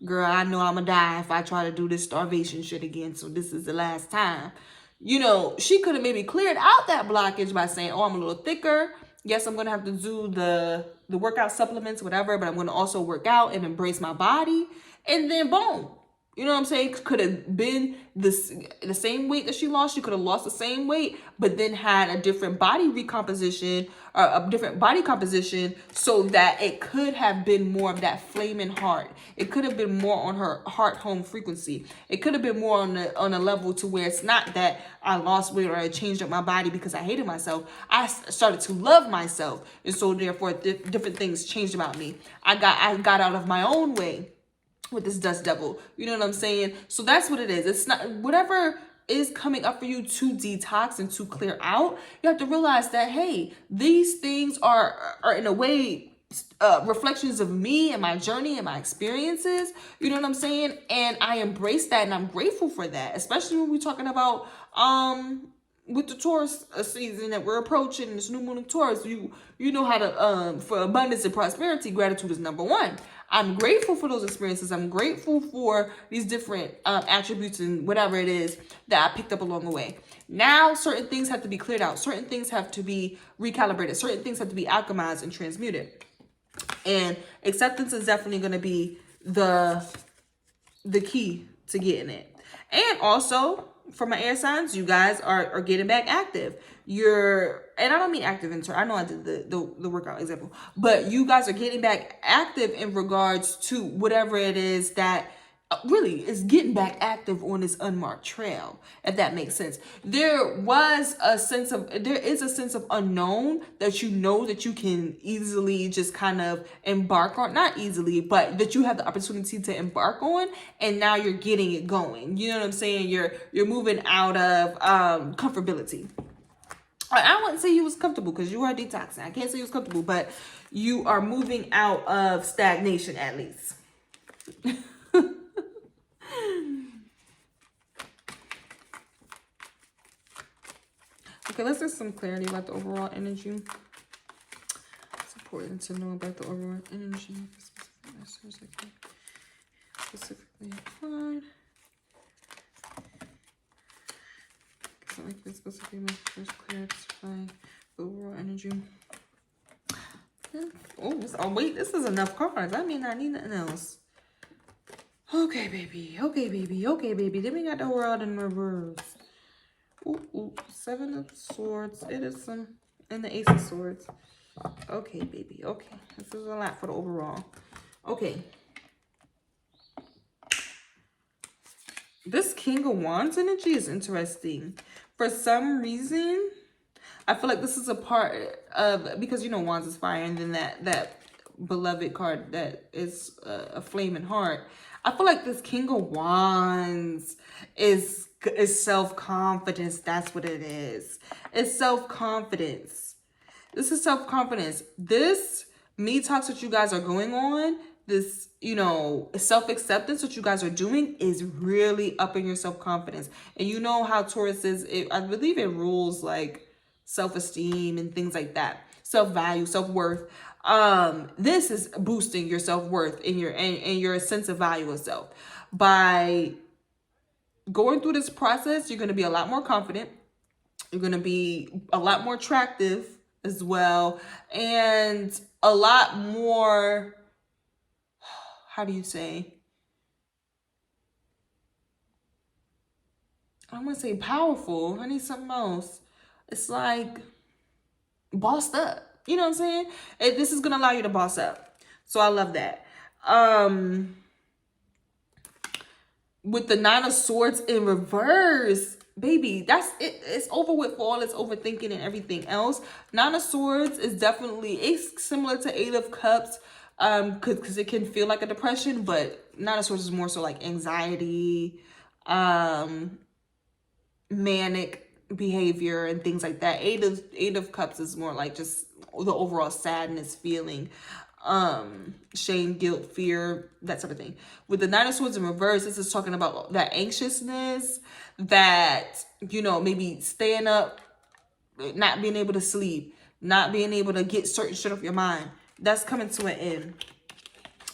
girl, I know I'm gonna die if I try to do this starvation shit again, so this is the last time. You know, she could have maybe cleared out that blockage by saying, oh, I'm a little thicker. Yes, I'm gonna have to do the workout supplements, whatever, but I'm gonna also work out and embrace my body. And then boom. You know what I'm saying? Could have been the same weight that she lost. She could have lost the same weight, but then had a different body recomposition or a different body composition so that it could have been more of that flaming heart. It could have been more on her heart home frequency. It could have been more on a level to where it's not that I lost weight or I changed up my body because I hated myself. I started to love myself. And so therefore different things changed about me. I got out of my own way with this dust devil. You know what I'm saying? So that's what it is. It's not whatever is coming up for you to detox and to clear out. You have to realize that, hey, these things are in a way reflections of me and my journey and my experiences. You know what I'm saying? And I embrace that and I'm grateful for that, especially when we're talking about with the Taurus season that we're approaching, this new moon of Taurus. You know how to for abundance and prosperity, gratitude is number one. I'm grateful for those experiences. I'm grateful for these different attributes and whatever it is that I picked up along the way. Now, certain things have to be cleared out. Certain things have to be recalibrated. Certain things have to be alchemized and transmuted. And acceptance is definitely going to be the key to getting it. And also, for my air signs, you guys are getting back active. And I don't mean active in turn. I know I did the workout example, but you guys are getting back active in regards to whatever it is that really is getting back active on this unmarked trail, if that makes sense. There is a sense of unknown that you know that you can easily just kind of embark on, not easily, but that you have the opportunity to embark on, and now you're getting it going. You know what I'm saying? You're moving out of comfortability. I wouldn't say you was comfortable because you are detoxing. I can't say you was comfortable, but you are moving out of stagnation at least. Okay, let's get some clarity about the overall energy. It's important to know about the overall energy. Specifically applied. Like this specifically my first clarity the overall energy. Oh wait, this is enough cards. I mean, I need nothing else. Okay, baby. Then we got the world in reverse. Ooh, 7 of Swords. It is some, and the Ace of Swords. Okay, baby. Okay, this is a lot for the overall. Okay. This King of Wands energy is interesting. For some reason, I feel like this is a part of, because you know Wands is fire, and then that beloved card that is a flaming heart. I feel like this King of Wands is self-confidence. That's what it is. It's self-confidence. This is self-confidence. This me talks that you guys are going on, this, you know, self-acceptance that you guys are doing is really upping your self-confidence. And you know how Taurus is, I believe it rules like self-esteem and things like that. Self-value, self-worth. This is boosting your self-worth and your sense of value of self. By going through this process, you're going to be a lot more confident. You're going to be a lot more attractive as well. And a lot more, how do you say? I don't want to say powerful. I need something else. It's like bossed up. You know what I'm saying? This is going to allow you to boss up. So I love that. With the 9 of Swords in reverse, baby, that's it. It's over with for all this overthinking and everything else. 9 of Swords is definitely, it's similar to 8 of Cups, because it can feel like a depression, but 9 of Swords is more so like anxiety, manic behavior and things like that. Eight of Cups is more like just the overall sadness feeling, shame, guilt, fear, that sort of thing. With the Nine of Swords in reverse, this is talking about that anxiousness, that, you know, maybe staying up, not being able to sleep, not being able to get certain shit off your mind. That's coming to an end.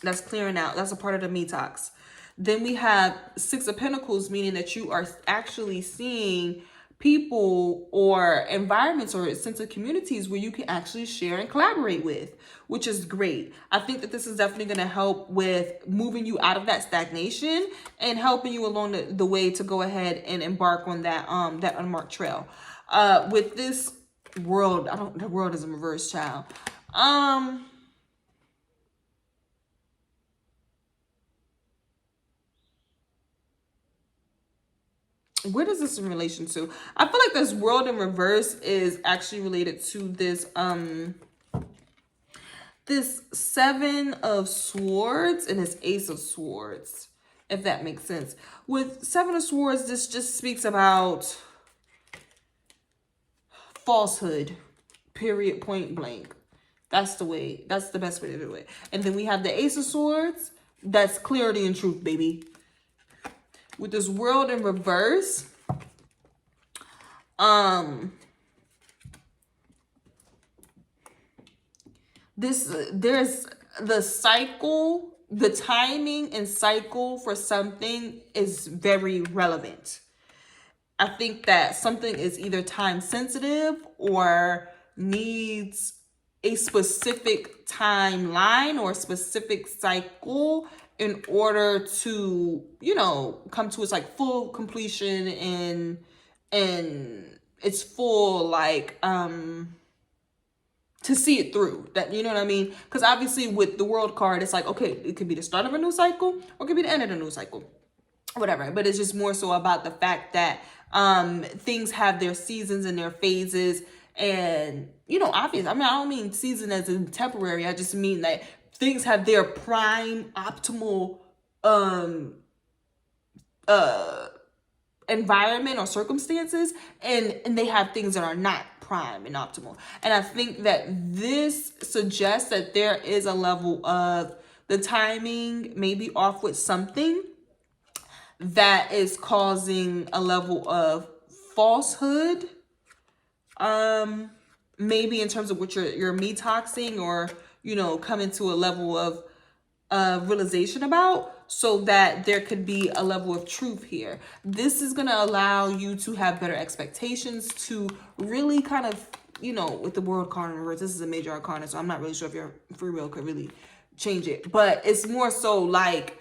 That's clearing out. That's a part of the detox. Then we have Six of Pentacles, meaning that you are actually seeing people or environments or a sense of communities where you can actually share and collaborate with, which is great. I think that this is definitely going to help with moving you out of that stagnation and helping you along the way to go ahead and embark on that that unmarked trail. With this world, the world is a reverse, child. What is this in relation to? I feel like this world in reverse is actually related to this this Seven of Swords and this Ace of Swords, if that makes sense. With Seven of Swords, this just speaks about falsehood, period, point blank. That's the best way to do it. And then we have the Ace of Swords. That's clarity and truth, baby. With this world in reverse, there's the cycle, the timing and cycle for something is very relevant. I think that something is either time sensitive or needs a specific timeline or a specific cycle in order to, you know, come to its like full completion and its full like to see it through. That, you know what I mean? Because obviously with the World card, it's like, okay, it could be the start of a new cycle or it could be the end of a new cycle, whatever. But it's just more so about the fact that things have their seasons and their phases. And, you know, obviously, I mean, I don't mean season as in temporary. I just mean that things have their prime optimal environment or circumstances, and they have things that are not prime and optimal. And I think that this suggests that there is a level of the timing maybe off with something that is causing a level of falsehood, maybe in terms of what you're detoxing or, you know, coming to a level of realization about, so that there could be a level of truth here. This is going to allow you to have better expectations, to really kind of, you know, with the World card in reverse, this is a major arcana, so I'm not really sure if your free will could really change it, but it's more so like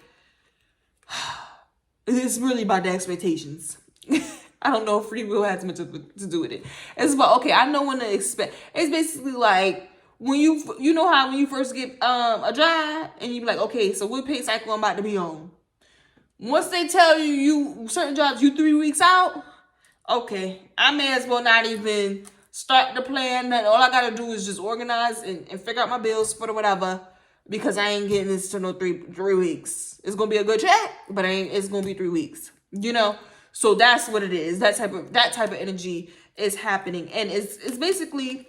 it's really about the expectations. I don't know if free will has much to do with it. It's about, okay, I know when to expect. It's basically like when you know how when you first get a job and you be like, okay, so what pay cycle I'm about to be on? Once they tell you certain jobs you 3 weeks out, okay, I may as well not even start the plan. That all I gotta do is just organize and figure out my bills for the whatever, because I ain't getting this to no three weeks. It's gonna be a good check, but it's gonna be 3 weeks. You know, so that's what it is. That type of energy is happening, and it's basically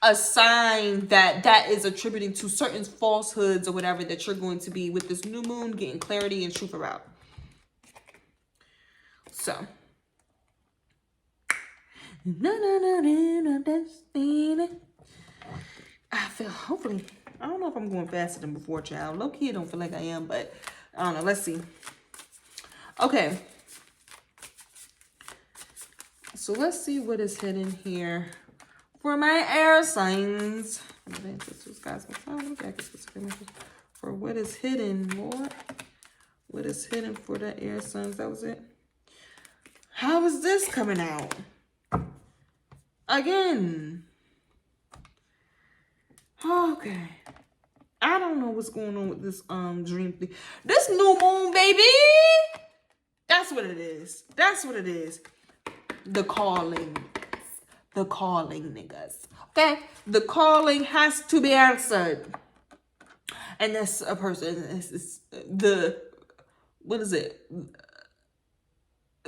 a sign that is attributing to certain falsehoods or whatever that you're going to be with this new moon getting clarity and truth about. So, I feel, hopefully, I don't know if I'm going faster than before, child. Low key, I don't feel like I am, but I don't know. Let's see. Okay. So let's see what is hidden here for my air signs. For what is hidden, Lord. What is hidden for the air signs? That was it. How is this coming out? Again. Okay. I don't know what's going on with this dream thing. This new moon, baby. That's what it is. That's what it is. The calling. The calling, niggas. Okay? The calling has to be answered. And that's a person. It's what is it?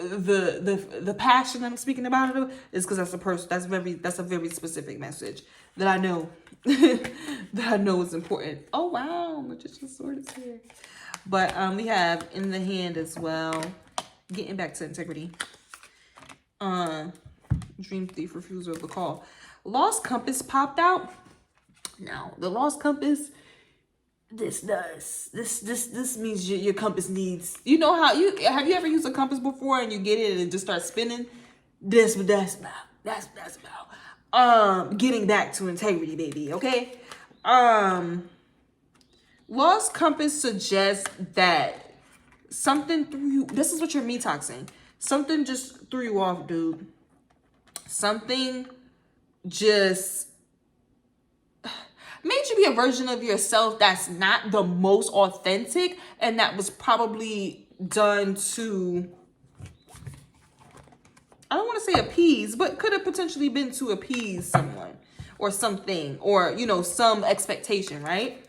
the passion that I'm speaking about it is because that's a very specific message that I know that I know is important. Oh wow, Magician's Sword is here. But we have in the hand as well, getting back to integrity. Dream Thief, refusal of the call. Lost Compass popped out. Now, the Lost Compass, this means your compass needs, you know how have you ever used a compass before and you get it and it just starts spinning? That's about getting back to integrity, baby. Okay. Lost Compass suggests that something threw you, this is what your metoxing, something just threw you off, dude. Something just made you be a version of yourself that's not the most authentic, and that was probably done to, I don't want to say appease, but could have potentially been to appease someone or something, or, you know, some expectation, right?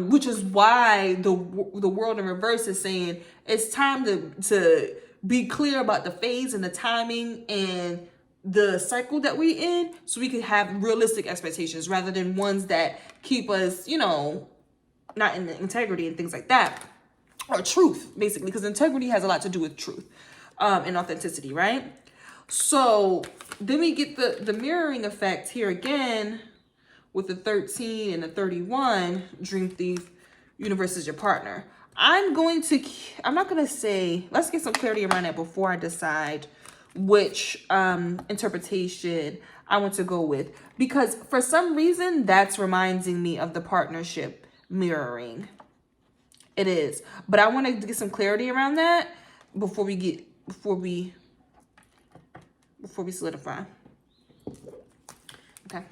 Which is why the world in reverse is saying it's time to be clear about the phase and the timing and the cycle that we in, so we can have realistic expectations rather than ones that keep us, you know, not in the integrity and things like that, or truth, basically, because integrity has a lot to do with truth and authenticity, right? So then we get the mirroring effect here again with the 13 and the 31. Dream Thief, universe is your partner. I'm not gonna say, let's get some clarity around that before I decide which interpretation I want to go with, because for some reason that's reminding me of the partnership mirroring. It is, but I want to get some clarity around that before we solidify. Okay.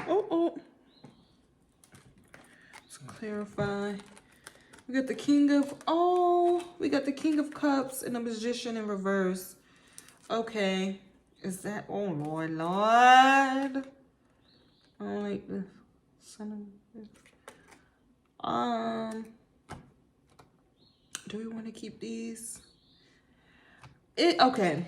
Oh. Clarify. We got the King of Cups and the Magician in reverse. Okay. Is that, oh Lord. I don't like this. Do we want to keep these? Okay.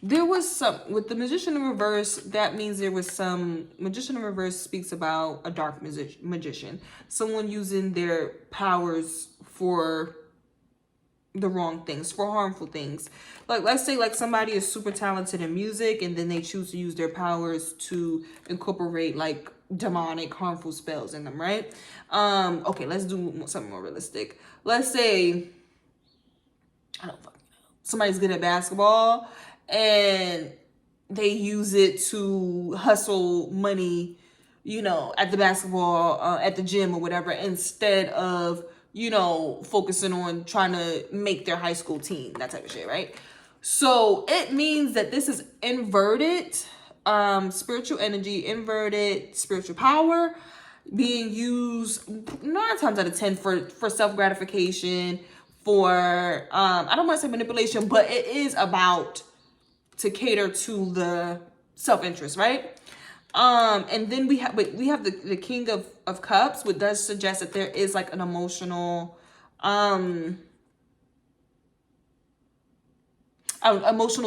There was some, with the Magician in reverse, that means there was some, Magician in reverse speaks about a dark magician. Someone using their powers for the wrong things, for harmful things. Like, let's say like somebody is super talented in music and then they choose to use their powers to incorporate like demonic, harmful spells in them, right? Okay, let's do something more realistic. Let's say, I don't fucking know, somebody's good at basketball and they use it to hustle money, you know, at the basketball, at the gym or whatever, instead of, you know, focusing on trying to make their high school team, that type of shit, right? So it means that this is inverted spiritual energy, inverted spiritual power being used 9 times out of 10 for self-gratification, for, I don't want to say manipulation, but it is about to cater to the self-interest, right? And then we have the King of Cups, which does suggest that there is like an emotional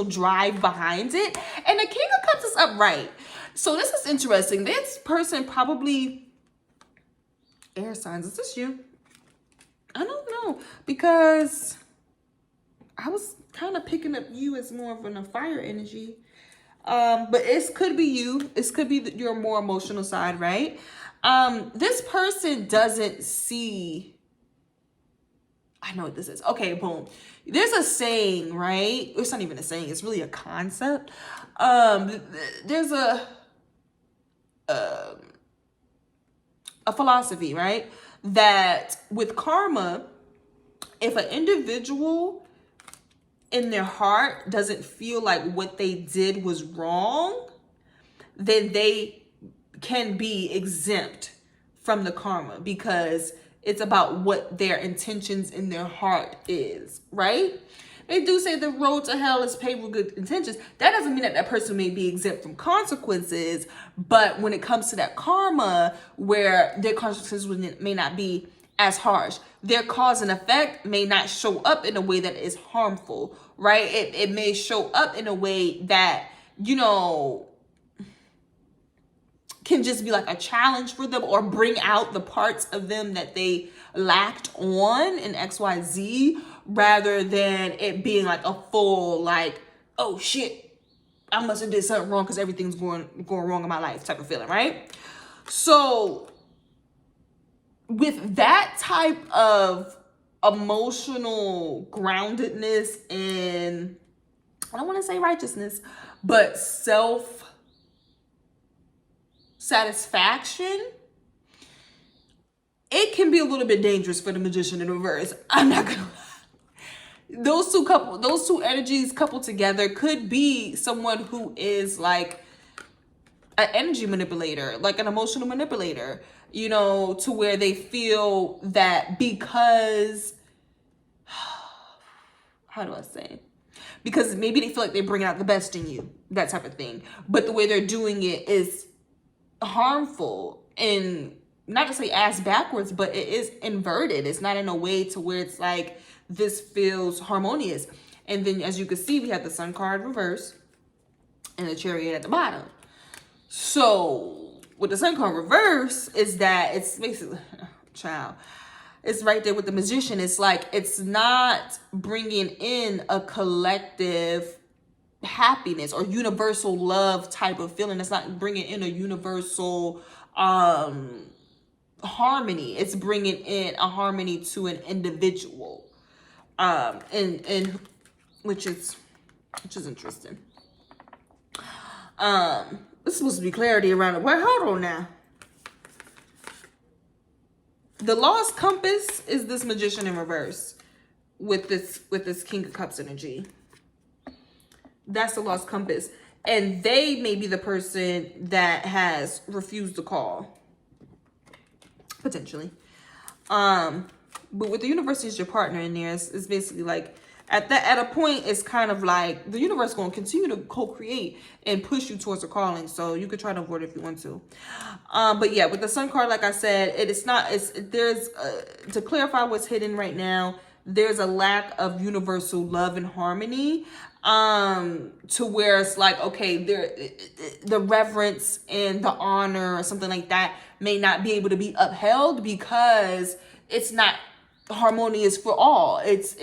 drive behind it. And the King of Cups is upright. So this is interesting. This person probably air signs. Is this you? I don't know, because I was kind of picking up you as more of a fire energy. But it could be you. It could be your more emotional side, right? This person doesn't see, I know what this is. Okay, boom. There's a saying, right? It's not even a saying. It's really a concept. There's a philosophy, right? That with karma, if an individual in their heart doesn't feel like what they did was wrong, then they can be exempt from the karma, because it's about what their intentions in their heart is, right? It do say the road to hell is paved with good intentions. That doesn't mean that that person may be exempt from consequences, but when it comes to that karma, where their consequences may not be as harsh, their cause and effect may not show up in a way that is harmful, right? It may show up in a way that, you know, can just be like a challenge for them, or bring out the parts of them that they lacked on in XYZ, rather than it being like a full, like, oh shit, I must have did something wrong because everything's going wrong in my life type of feeling, right? So with that type of emotional groundedness and, I don't want to say righteousness, but self-satisfaction, it can be a little bit dangerous for the Magician in reverse. I'm not gonna lie. Those two energies coupled together could be someone who is like an energy manipulator, like an emotional manipulator, you know, to where they feel that because, how do I say? Because maybe they feel like they're bringing out the best in you, that type of thing. But the way they're doing it is harmful, and not to say ass backwards, but it is inverted. It's not in a way to where it's like, this feels harmonious. And then as you can see, we have the Sun card reverse and the Chariot at the bottom. So with the Sun card reverse is that it's basically, child, it's right there with the Magician. It's like, it's not bringing in a collective happiness or universal love type of feeling. It's not bringing in a universal harmony. It's bringing in a harmony to an individual, and which is interesting. This is supposed to be clarity around it. Well, hold on now. The Lost Compass is this Magician in reverse with this King of Cups energy. That's the Lost Compass. And they may be the person that has refused the call. Potentially. But with the universe is your partner in there, it's basically like, at a point, it's kind of like the universe going to continue to co-create and push you towards a calling. So you could try to avoid it if you want to. But yeah, with the Sun card, like I said, there's to clarify what's hidden right now, there's a lack of universal love and harmony, to where it's like, okay, the reverence and the honor or something like that may not be able to be upheld because it's not harmonious for all. It's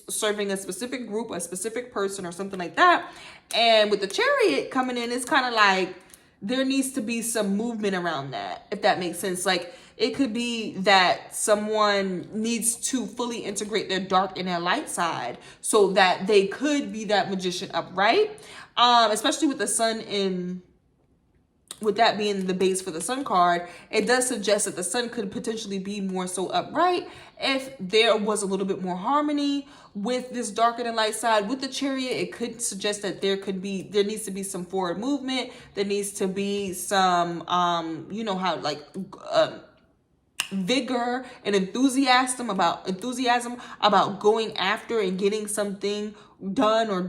serving a specific group, a specific person, or something like that. And with the Chariot coming in, it's kind of like there needs to be some movement around that, if that makes sense. Like, it could be that someone needs to fully integrate their dark and their light side so that they could be that Magician upright, especially with the Sun in, with that being the base for the Sun card. It does suggest that the Sun could potentially be more so upright if there was a little bit more harmony with this darker than light side. With the Chariot, it could suggest that there needs to be some forward movement. There needs to be some, you know how, like, vigor and enthusiasm about going after and getting something done, or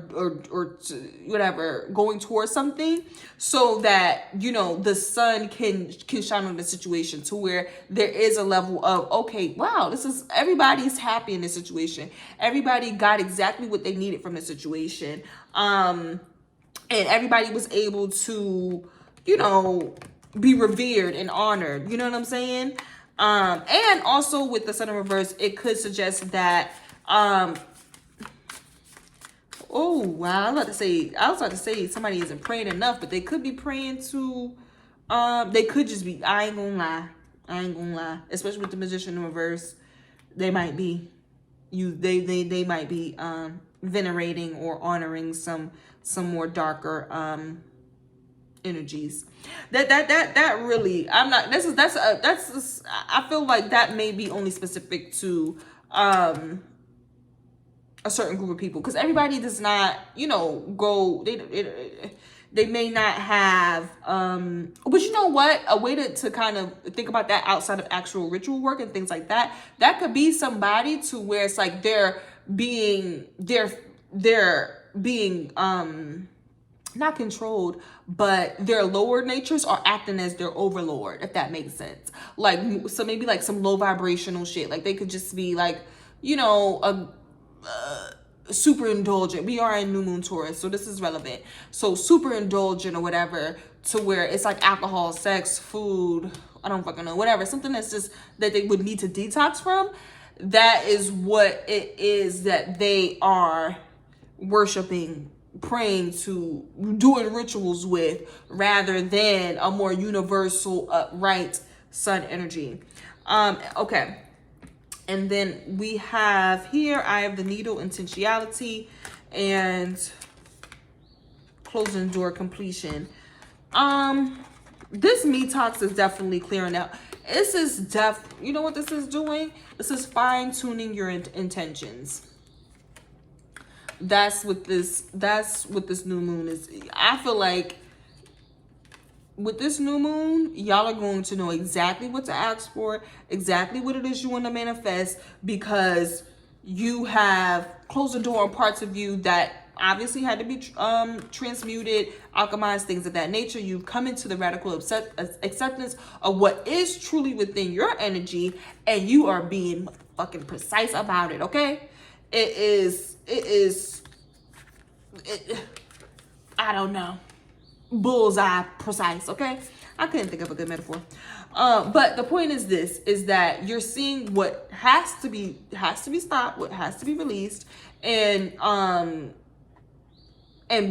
whatever, going towards something, so that, you know, the Sun can shine on the situation to where there is a level of, okay, wow, everybody's happy in this situation. Everybody got exactly what they needed from the situation. And everybody was able to, you know, be revered and honored. You know what I'm saying? And also with the Sun in reverse, it could suggest that, oh wow, I was about to say somebody isn't praying enough, but they could be praying to, they could just be, I ain't gonna lie, especially with the Magician in reverse, they might be, they might be, venerating or honoring some more darker, energies. That really, I'm not, I feel like that may be only specific to a certain group of people, because everybody does not, you know, go, they may not have, but you know what, a way to kind of think about that outside of actual ritual work and things like that, that could be somebody to where it's like they're being not controlled, but their lower natures are acting as their overlord, if that makes sense. Like, so maybe like some low vibrational shit. Like they could just be like, you know, super indulgent. We are in new moon Taurus, so this is relevant. So super indulgent or whatever, to where it's like alcohol, sex, food, I don't fucking know, whatever, something that's just that they would need to detox from. That is what it is that they are worshiping, praying to, doing rituals with, rather than a more universal upright sun energy. Okay. And then we have here, I have the needle, intentionality, and closing door, completion. This detox is definitely clearing out. This is you know what this is doing? This is fine tuning your intentions. That's what this new moon is. I feel like with this new moon, y'all are going to know exactly what to ask for, exactly what it is you want to manifest, because you have closed the door on parts of you that obviously had to be transmuted, alchemized, things of that nature. You've come into the radical acceptance of what is truly within your energy, and you are being fucking precise about it, okay? I don't know, bullseye precise, okay? I couldn't think of a good metaphor. But the point is this, is that you're seeing what has to be stopped, what has to be released, and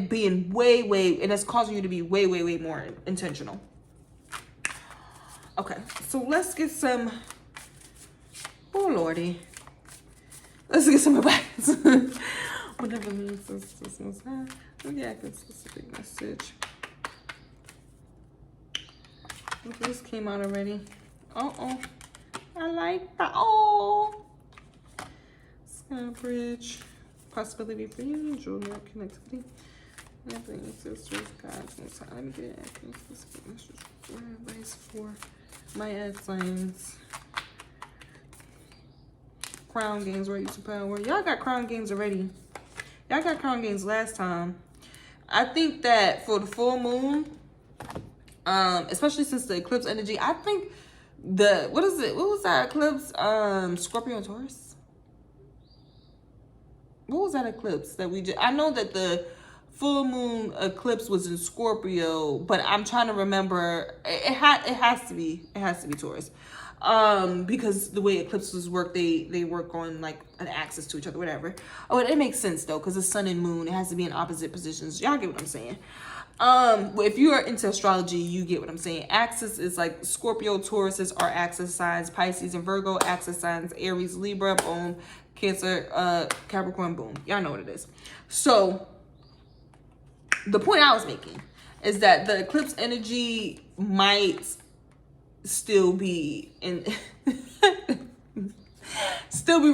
being way, and it's causing you to be way more intentional. Okay, so let's get some, oh lordy, let's get some advice. Whatever means this must have. Yeah, I can specific message. Okay, this came out already. I like that. Sky Bridge. Possibility for you. Junior connectivity. Sisters, guys. Let me get it. Specific message. Advice for my ex signs. Crown games, right? Use of power. Y'all got crown games already. Y'all got crown games last time. I think that for the full moon, especially since the eclipse energy, I think what was that eclipse? Scorpio and Taurus? What was that eclipse that we did? I know that the full moon eclipse was in Scorpio, but I'm trying to remember. It has to be Taurus. Because the way eclipses work, they work on like an axis to each other, whatever. Oh, it makes sense though, because the sun and moon, it has to be in opposite positions. Y'all get what I'm saying? If you are into astrology, you get what I'm saying. Axis is like Scorpio, Tauruses are axis signs, Pisces and Virgo, axis signs, Aries, Libra, boom, Cancer, Capricorn, boom. Y'all know what it is. So the point I was making is that the eclipse energy might still be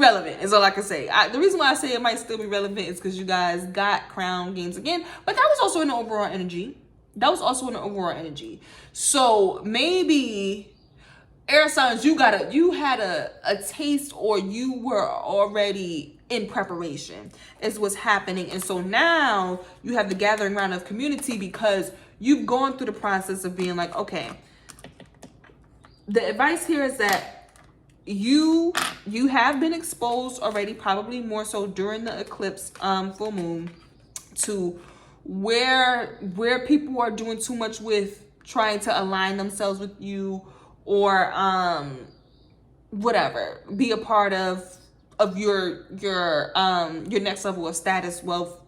relevant is all I can say. The reason why I say it might still be relevant is because you guys got crown games again, but that was also in the overall energy. So maybe air signs, you had a taste, or you were already in preparation is what's happening. And so now you have the gathering round of community, because you've gone through the process of being like, okay, the advice here is that you have been exposed already, probably more so during the eclipse full moon, to where people are doing too much with trying to align themselves with you, or whatever, be a part of your next level of status, wealth,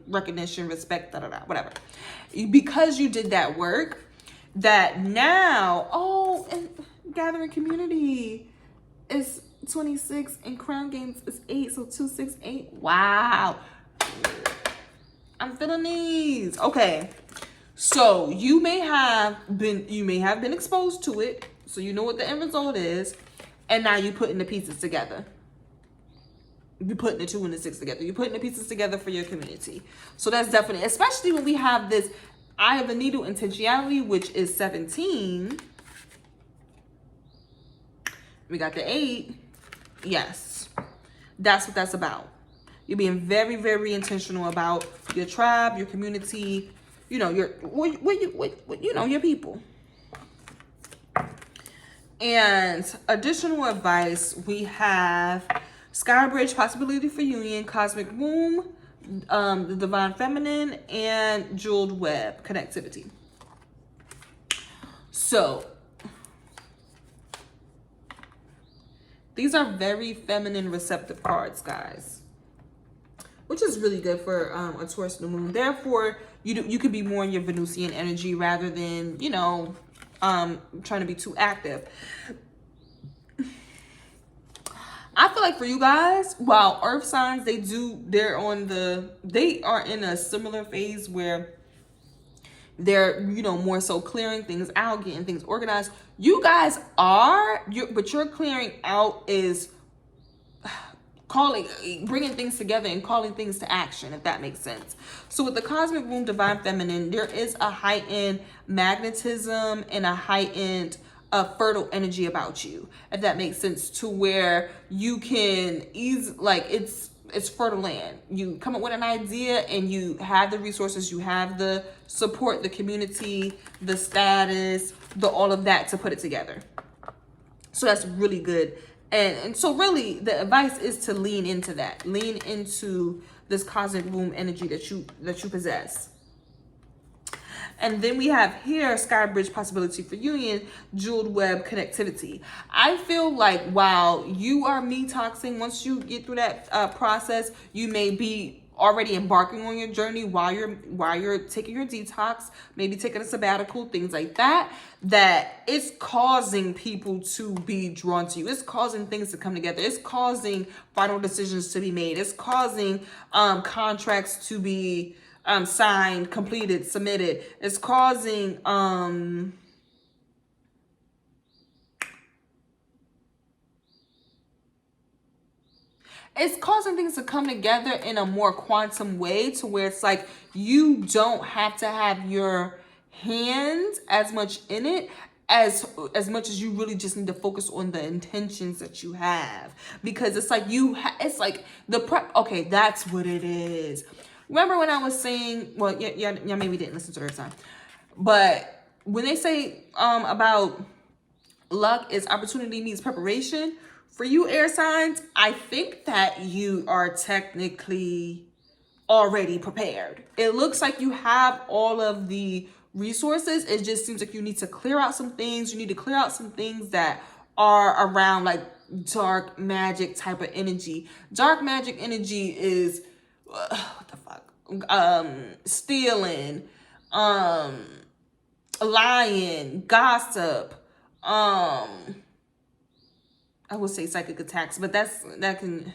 recognition, respect, whatever. Because you did that work, that now, and gathering community is 26 and crown games is 8, so 2, 6, 8. Wow, I'm feeling these. Okay, so you may have been exposed to it, so you know what the end result is, and now you're putting the pieces together. You're putting the 2 and the 6 together. You're putting the pieces together for your community. So that's definitely, especially when we have this Eye of the Needle intentionality, which is 17. We got the 8. Yes. That's what that's about. You're being very, very intentional about your tribe, your community, you know, your your people. And additional advice, we have Sky Bridge, possibility for union, cosmic womb, the divine feminine, and jeweled web connectivity. So these are very feminine receptive cards, guys, which is really good for a Taurus new moon. Therefore, you could be more in your Venusian energy rather than, you know, trying to be too active. I feel like for you guys, while earth signs, they are in a similar phase where they're, you know, more so clearing things out, getting things organized. You guys are, but your clearing out is bringing things together and calling things to action, if that makes sense. So with the cosmic womb, divine feminine, there is a heightened magnetism and a heightened fertile energy about you, if that makes sense, to where you can it's fertile land. You come up with an idea and you have the resources, you have the support, the community, the status, all of that to put it together. So that's really good. And so really the advice is to lean into that. Lean into this cosmic womb energy that you possess. And then we have here Sky Bridge, possibility for union, jeweled web connectivity. I feel like while you are detoxing, once you get through that process, you may be already embarking on your journey while you're taking your detox, maybe taking a sabbatical, things like that, that it's causing people to be drawn to you. It's causing things to come together. It's causing final decisions to be made. It's causing contracts to be signed, completed, submitted. It's causing things to come together in a more quantum way, to where it's like you don't have to have your hands as much in it as much as you really just need to focus on the intentions that you have, because it's like it's like the prep. Okay, that's what it is. Remember when I was saying, well, yeah, maybe didn't listen to her time, but when they say about luck is opportunity meets preparation, for you air signs, I think that you are technically already prepared. It looks like you have all of the resources. It just seems like you need to clear out some things. You need to clear out some things that are around like dark magic type of energy. Dark magic energy is what the fuck? Stealing, lying, gossip, I would say psychic attacks, but that can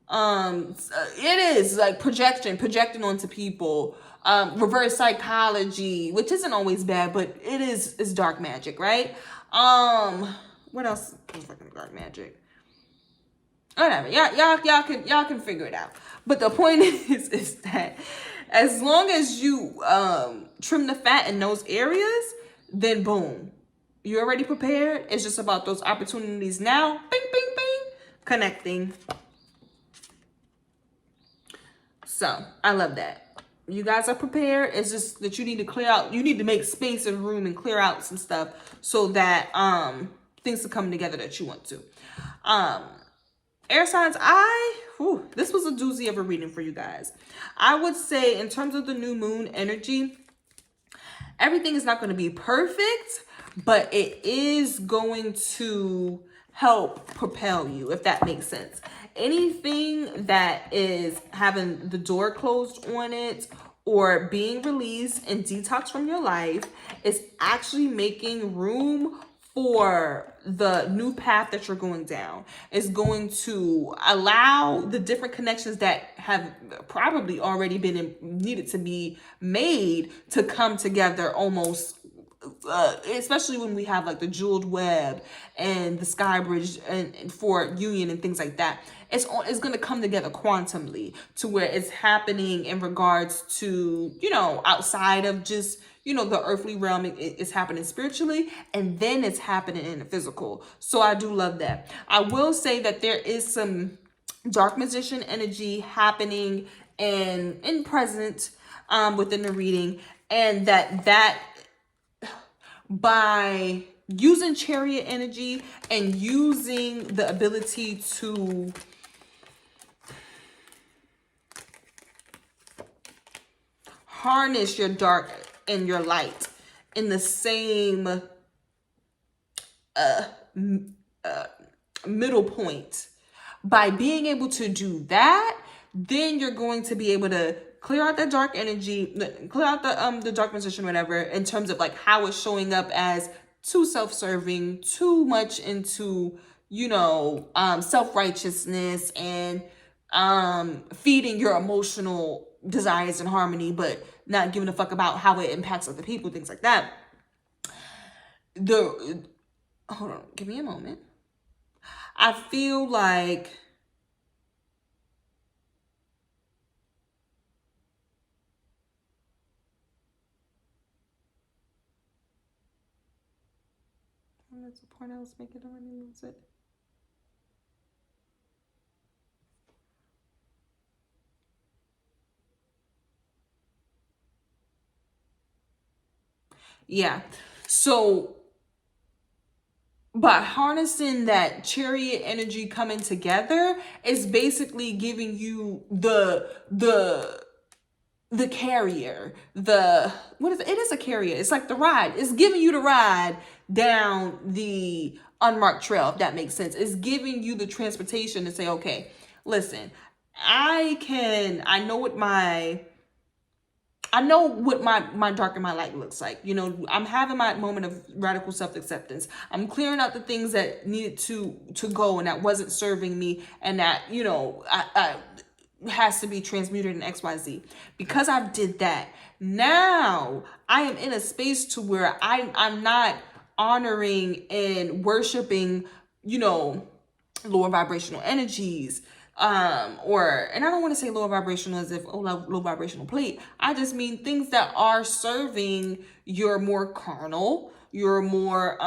it is like projecting onto people, reverse psychology, which isn't always bad, but it's dark magic, right? What else is fucking dark magic? Whatever, y'all can figure it out. But the point is that as long as you trim the fat in those areas, then boom, you're already prepared. It's just about those opportunities now. Bing, bing, bing, connecting. So I love that. You guys are prepared. It's just that you need to clear out. You need to make space and room and clear out some stuff so that things to come together that you want to. Air signs, this was a doozy of a reading for you guys. I would say in terms of the new moon energy, everything is not going to be perfect, but it is going to help propel you, if that makes sense. Anything that is having the door closed on it or being released and detox from your life is actually making room for the new path that you're going down. Is going to allow the different connections that have probably already been needed to be made to come together almost, especially when we have like the jeweled web and the sky bridge and for union and things like that. It's going to come together quantumly to where it's happening in regards to, you know, outside of just, you know, the earthly realm. It's happening spiritually, and then it's happening in the physical. So I do love that. I will say that there is some dark magician energy happening and in present within the reading, and that by using chariot energy and using the ability to harness your dark and your light in the same middle point, by being able to do that, then you're going to be able to clear out that dark energy, clear out the dark position, whatever, in terms of like how it's showing up as too self-serving, too much into, you know, self-righteousness and feeding your emotional desires and harmony, but not giving a fuck about how it impacts other people, things like that. Hold on, give me a moment. I feel like that's the point I was making. I already lose it. Yeah. So by harnessing that chariot energy coming together is basically giving you the carrier, what is it? It is a carrier. It's like the ride. It's giving you the ride down the unmarked trail, if that makes sense. It's giving you the transportation to say, okay, listen, I know what my dark and my light looks like. You know, I'm having my moment of radical self-acceptance. I'm clearing out the things that needed to go and that wasn't serving me, and that, you know, I has to be transmuted in XYZ. Because I did that, now I am in a space to where I'm not honoring and worshiping, you know, lower vibrational energies, and I don't want to say lower vibrational as if low vibrational plate. I just mean things that are serving your more carnal, your more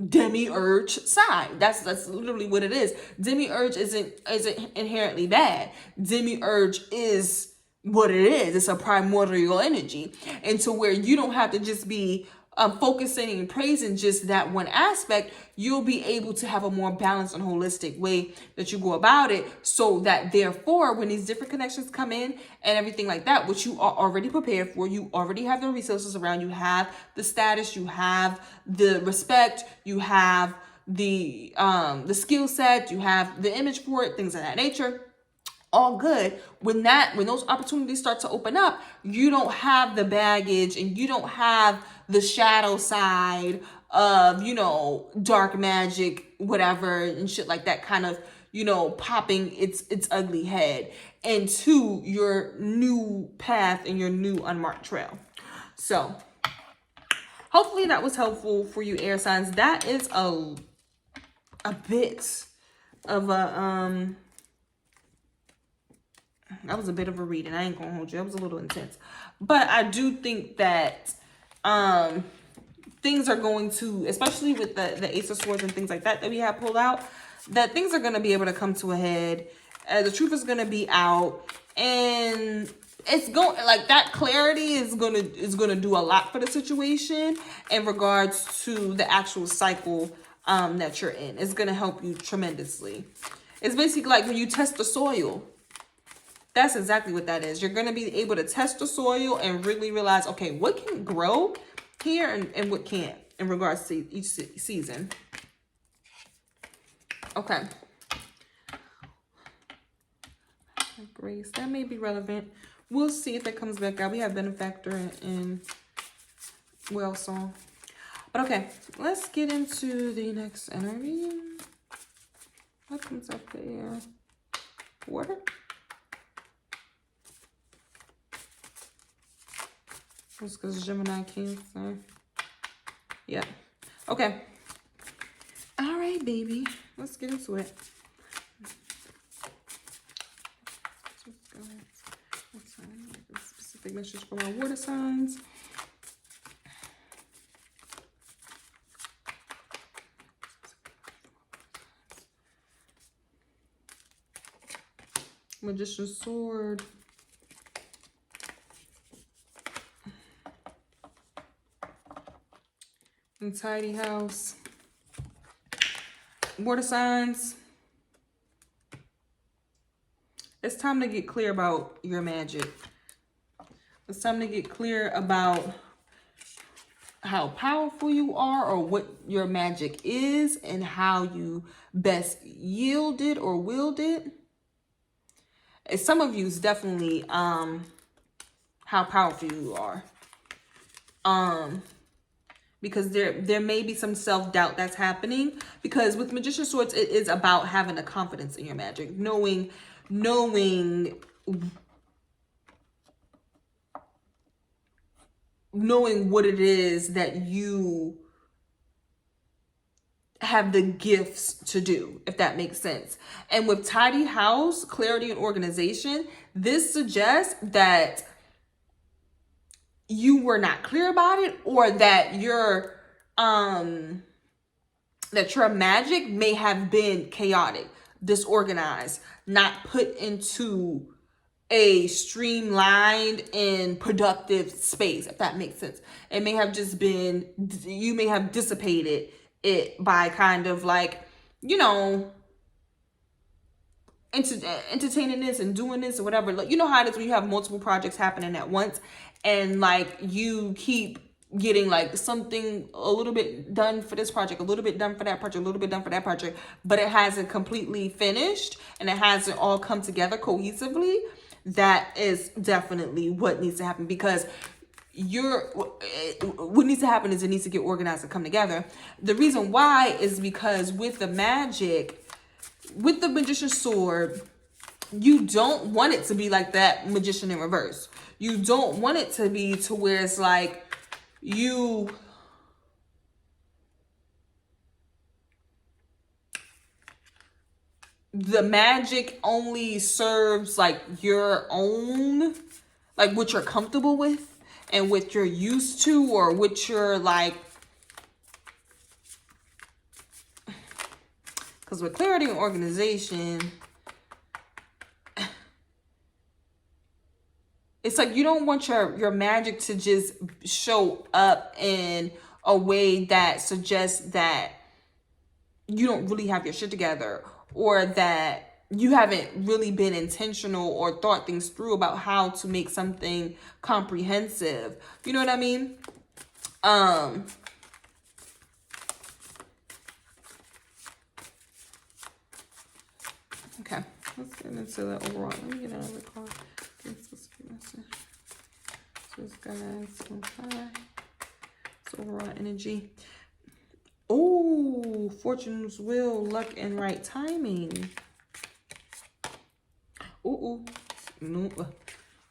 demiurge side. That's literally what it is. Demiurge isn't inherently bad. Demiurge is what it is. It's a primordial energy, and to where you don't have to just be focusing and praising just that one aspect. You'll be able to have a more balanced and holistic way that you go about it, so that therefore when these different connections come in and everything like that, which you are already prepared for, you already have the resources around, you have the status, you have the respect, you have the skill set, you have the image for it, things of that nature. All good. When those opportunities start to open up, you don't have the baggage and you don't have the shadow side of, you know, dark magic, whatever, and shit like that kind of, you know, popping its ugly head into your new path and your new unmarked trail. So hopefully that was helpful for you, air signs. That is a bit of a that was a bit of a reading. I ain't gonna hold you. That was a little intense. But I do think that things are going to, especially with the Ace of Swords and things like that we have pulled out, that things are going to be able to come to a head. The truth is going to be out, and it's going, like, that clarity is going to do a lot for the situation in regards to the actual cycle that you're in. It's going to help you tremendously. It's basically like when you test the soil. That's exactly what that is. You're going to be able to test the soil and really realize, okay, what can grow here and what can't in regards to each season. Okay. Grace, that may be relevant. We'll see if it comes back out. We have Benefactor and Well Song. But okay, let's get into the next energy. What comes up there? Water? Just because Gemini, Cancer. Yeah. Okay. All right, baby. Let's get into it. Specific message for our water signs. Magician's sword. Untidy house. Water signs. It's time to get clear about your magic. It's time to get clear about how powerful you are, or what your magic is, and how you best yield it or wield it. And some of you is definitely how powerful you are. Because there may be some self-doubt that's happening, because with Magician's Swords, it is about having a confidence in your magic, knowing what it is that you have the gifts to do, if that makes sense. And with tidy house, clarity and organization, this suggests that you were not clear about it, or that your magic may have been chaotic, disorganized, not put into a streamlined and productive space, if that makes sense. It may have just been, you may have dissipated it by kind of like, you know, entertaining this and doing this or whatever. Like, you know how it is when you have multiple projects happening at once, and like you keep getting like something a little bit done for this project, a little bit done for that project, a little bit done for that project, but it hasn't completely finished and it hasn't all come together cohesively. That is definitely what needs to happen, because what needs to happen is it needs to get organized and come together. The reason why is because with the magic, with the Magician's Sword, you don't want it to be like that Magician in reverse. You don't want it to be to where it's like the magic only serves like your own, like what you're comfortable with and what you're used to, or what you're like, because with clarity and organization, it's like you don't want your magic to just show up in a way that suggests that you don't really have your shit together, or that you haven't really been intentional or thought things through about how to make something comprehensive. You know what I mean? Okay, let's get into the overall. Let me get another card. So this guy's overall energy. Oh, fortune's wheel, luck, and right timing. Ooh, no.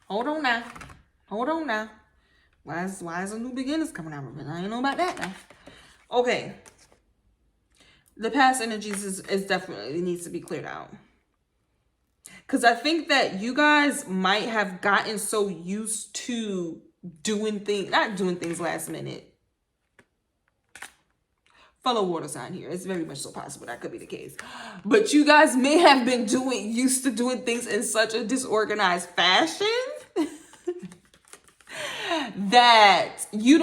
Hold on now. Why is the new beginners coming out of it? I ain't know about that now. Okay. The past energies is definitely needs to be cleared out. Because I think that you guys might have gotten so used to not doing things last minute. Fellow water sign here. It's very much so possible that could be the case. But you guys may have been used to doing things in such a disorganized fashion that you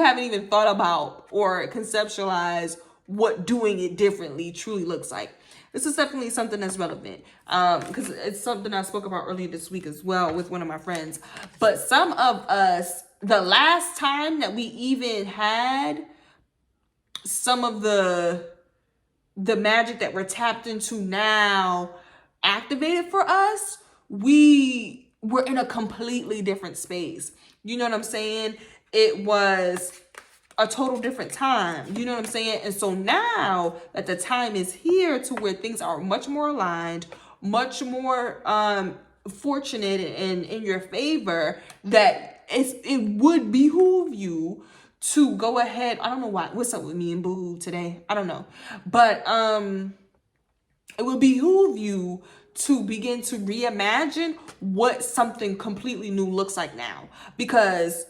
haven't even thought about or conceptualized what doing it differently truly looks like. This is definitely something that's relevant, because it's something I spoke about earlier this week as well with one of my friends. But some of us, the last time that we even had some of the magic that we're tapped into now activated for us, we were in a completely different space. You know what I'm saying? It was a total different time. You know what I'm saying? And so now that the time is here to where things are much more aligned, much more fortunate and in your favor, that it would behoove you to go ahead. I don't know what's up with me and boohoo today. I don't know. But it would behoove you to begin to reimagine what something completely new looks like now. Because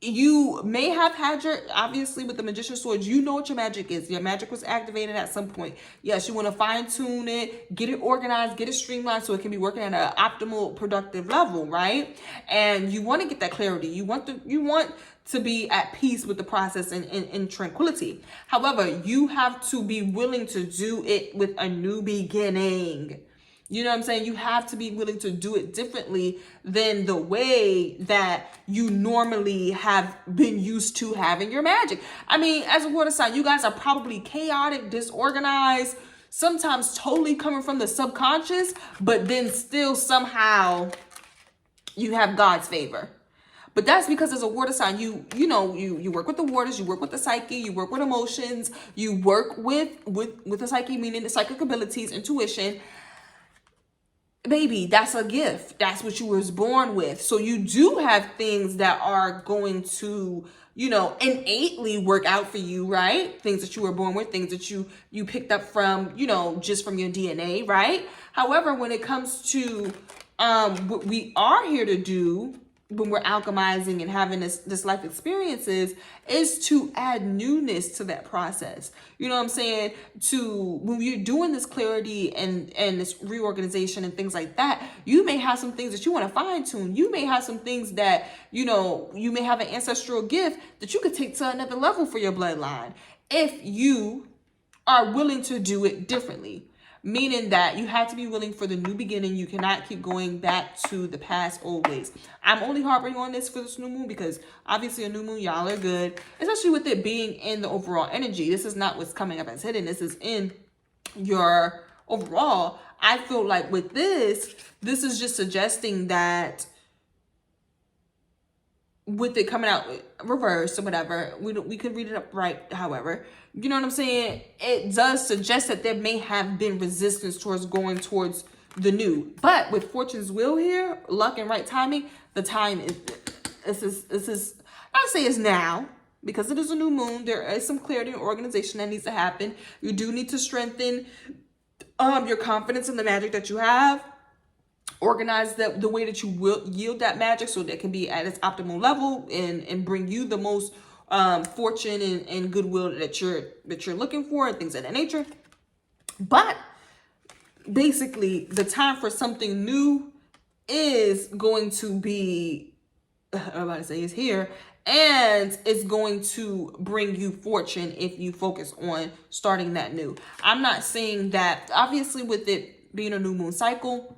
you may have had your, obviously with the Magician's Sword, you know what your magic is. Your magic was activated at some point. Yes, you want to fine tune it, get it organized, get it streamlined so it can be working at an optimal productive level, right? And you want to get that clarity. You want to be at peace with the process and in tranquility. However, you have to be willing to do it with a new beginning. You know what I'm saying? You have to be willing to do it differently than the way that you normally have been used to having your magic. I mean, as a water sign, you guys are probably chaotic, disorganized, sometimes totally coming from the subconscious, but then still somehow you have God's favor. But that's because as a water sign, you work with the waters, you work with the psyche, you work with emotions, you work with the psyche, meaning the psychic abilities, intuition. Baby, that's a gift. That's what you was born with. So you do have things that are going to, innately work out for you, right? Things that you were born with, things that you picked up from, just from your DNA, right? However, when it comes to what we are here to do when we're alchemizing and having this life experiences is to add newness to that process. You know what I'm saying? When you're doing this clarity and this reorganization and things like that, you may have some things that you want to fine tune. You may have some things that, you may have an ancestral gift that you could take to another level for your bloodline if you are willing to do it differently. Meaning that you have to be willing for the new beginning. You cannot keep going back to the past old ways. I'm only harping on this for this new moon because obviously a new moon, y'all are good. Especially with it being in the overall energy. This is not what's coming up as hidden. This is in your overall. I feel like with this is just suggesting that with it coming out reversed or whatever, we could read it up right, however, you know what I'm saying? It does suggest that there may have been resistance towards going towards the new. But with Fortune's Wheel here, luck and right timing, the time is, I would say is now, because it is a new moon. There is some clarity and organization that needs to happen. You do need to strengthen your confidence in the magic that you have. Organize the way that you will yield that magic so that it can be at its optimal level and bring you the most fortune and goodwill that you're looking for and things of that nature. But basically, the time for something new is going to be, I'm about to say, is here, and it's going to bring you fortune if you focus on starting that new. I'm not saying that, obviously, with it being a new moon cycle,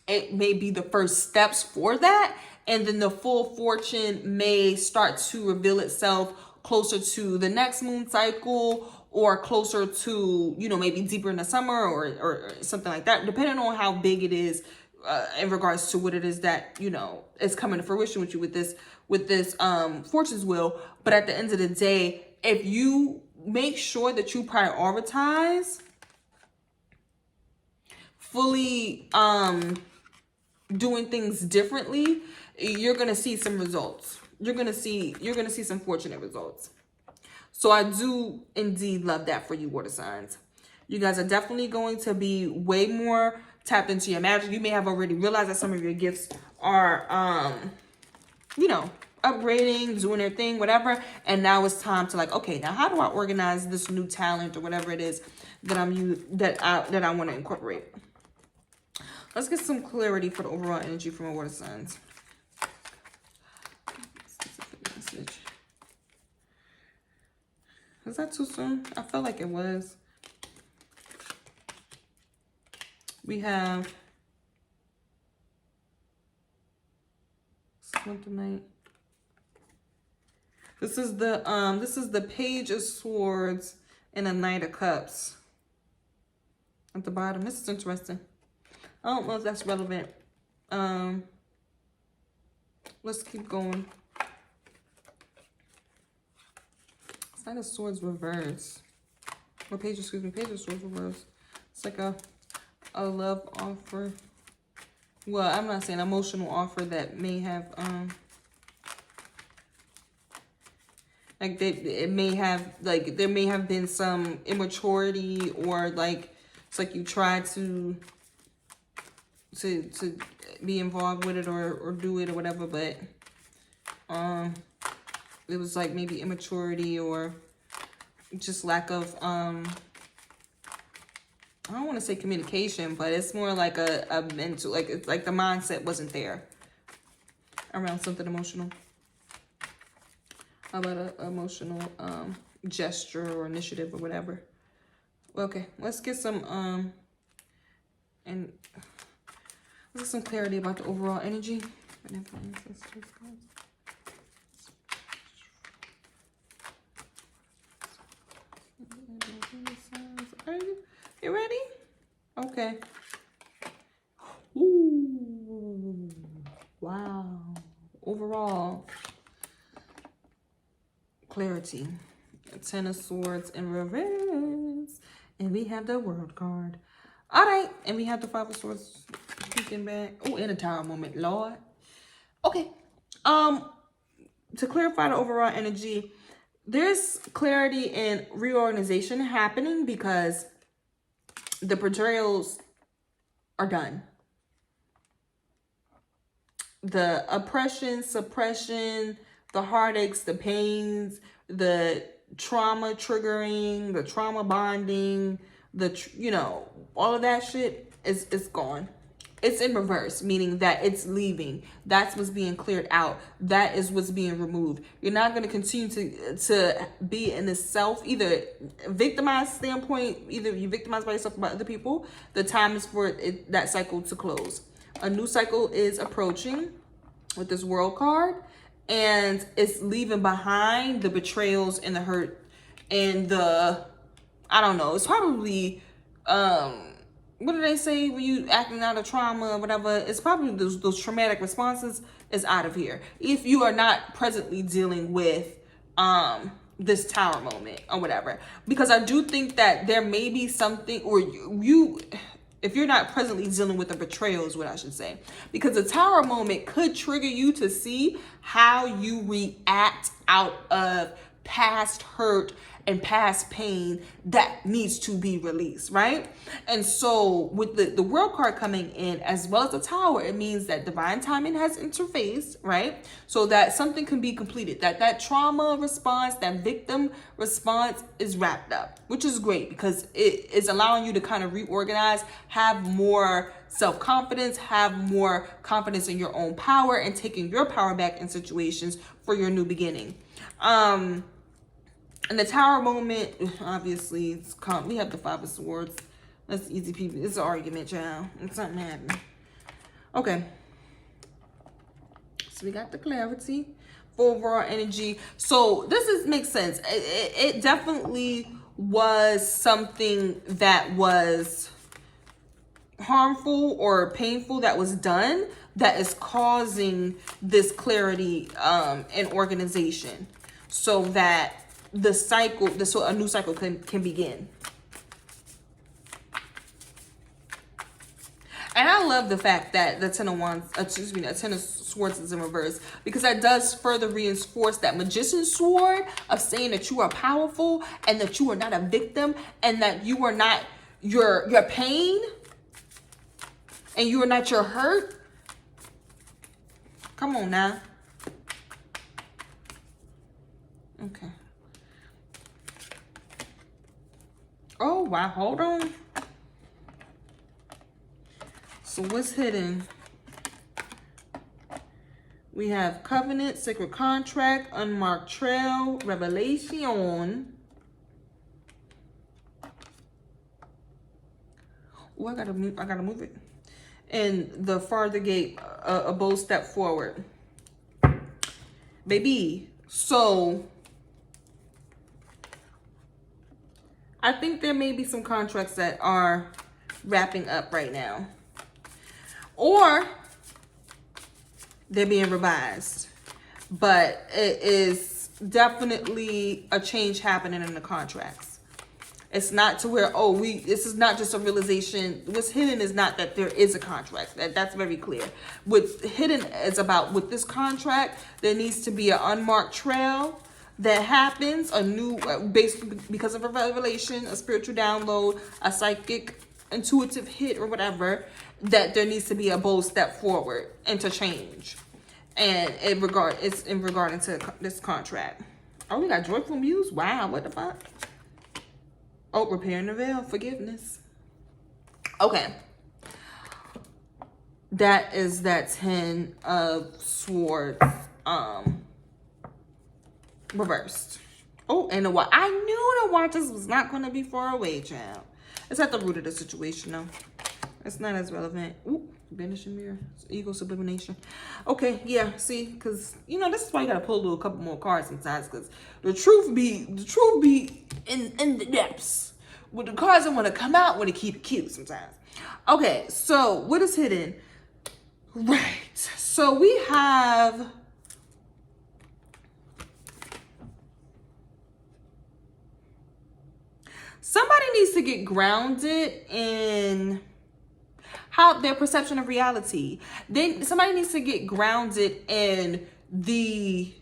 it may be the first steps for that. And then the full fortune may start to reveal itself closer to the next moon cycle or closer to, maybe deeper in the summer or something like that, depending on how big it is in regards to what it is that, is coming to fruition with you with this Fortune's Wheel. But at the end of the day, if you make sure that you prioritize fully doing things differently, you're gonna see some results. You're gonna see some fortunate results. So I do indeed love that for you, water signs. You guys are definitely going to be way more tapped into your magic. You may have already realized that some of your gifts are upgrading, doing their thing, whatever. And now it's time to okay, now how do I organize this new talent or whatever it is that I want to incorporate? Let's get some clarity for the overall energy from our water signs. Was that too soon? I felt like it was. We have tonight. This is the Page of Swords and a Knight of Cups at the bottom. This is interesting. I don't know if that's relevant. Let's keep going. Knight of Swords reverse. Or Page of Swords reverse. It's like a love offer. Well, I'm not saying emotional offer that may have there may have been some immaturity, or it's like you tried to be involved with it or do it or whatever, but it was like maybe immaturity or just lack of, I don't want to say communication, but it's more like a mental, like it's like the mindset wasn't there around something emotional. How about an emotional gesture or initiative or whatever? Okay, let's get some let's get some clarity about the overall energy. You ready? Okay. Ooh, wow. Overall, clarity. Ten of Swords in reverse. And we have the World card. All right. And we have the Five of Swords peeking back. Oh, and a Tower moment, Lord. Okay. To clarify the overall energy, there's clarity and reorganization happening because the betrayals are done. The oppression, suppression, the heartaches, the pains, the trauma triggering, the trauma bonding, all of that shit is gone. It's in reverse, meaning that it's leaving. That's what's being cleared out. That is what's being removed. You're not going to continue to be in this self, either victimized standpoint, either you victimize by yourself or by other people. The time is for that cycle to close. A new cycle is approaching with this World card, and it's leaving behind the betrayals and the hurt and the, I don't know, it's probably, what do they say when you acting out of trauma or whatever? It's probably those traumatic responses is out of here. If you are not presently dealing with this Tower moment or whatever. Because I do think that there may be something, or if you're not presently dealing with a betrayal is what I should say. Because the Tower moment could trigger you to see how you react out of past hurt and past pain that needs to be released, right? And so with the World card coming in as well as the Tower, it means that divine timing has interfaced, right? So that something can be completed, that trauma response, that victim response is wrapped up, which is great because it is allowing you to kind of reorganize, have more self-confidence, have more confidence in your own power and taking your power back in situations for your new beginning. And the Tower moment, obviously, it's calm. We have the Five of Swords. That's easy people. It's an argument, child. It's something happening. Okay. So we got the clarity for overall energy. So this makes sense. It definitely was something that was harmful or painful that was done that is causing this clarity and organization, so that the cycle, so a new cycle can begin. And I love the fact that the Ten of Swords is in reverse, because that does further reinforce that Magician's sword of saying that you are powerful and that you are not a victim and that you are not your pain and you are not your hurt. Come on now. Okay. Oh, wow. Hold on. So what's hidden? We have covenant, sacred contract, unmarked trail, revelation. Oh, I gotta move it. And the farther gate, a bold step forward. Baby. So I think there may be some contracts that are wrapping up right now, or they're being revised, but it is definitely a change happening in the contracts. It's not to where, this is not just a realization. What's hidden is not that there is a contract. That's very clear. What's hidden is about with this contract, there needs to be an unmarked trail that happens, a new, basically because of a revelation, a spiritual download, a psychic intuitive hit or whatever, that there needs to be a bold step forward into change. And it's in regarding to this contract. Oh, we got joyful muse. Wow, what the fuck? Oh, repairing the veil, forgiveness. Okay. That is that 10 of Swords reversed. Oh, and the watch. I knew the watches was not going to be far away, child. It's at the root of the situation, though. It's not as relevant. Ooh, vanishing mirror. Ego sublimation. Okay, yeah, see, because, you know, this is why you got to pull a couple more cards sometimes, because the truth be in the depths. With the cards that want to come out, want to keep it cute sometimes. Okay, so what is hidden? Right. So we have somebody needs to get grounded in how their perception of reality. Then somebody needs to get grounded in the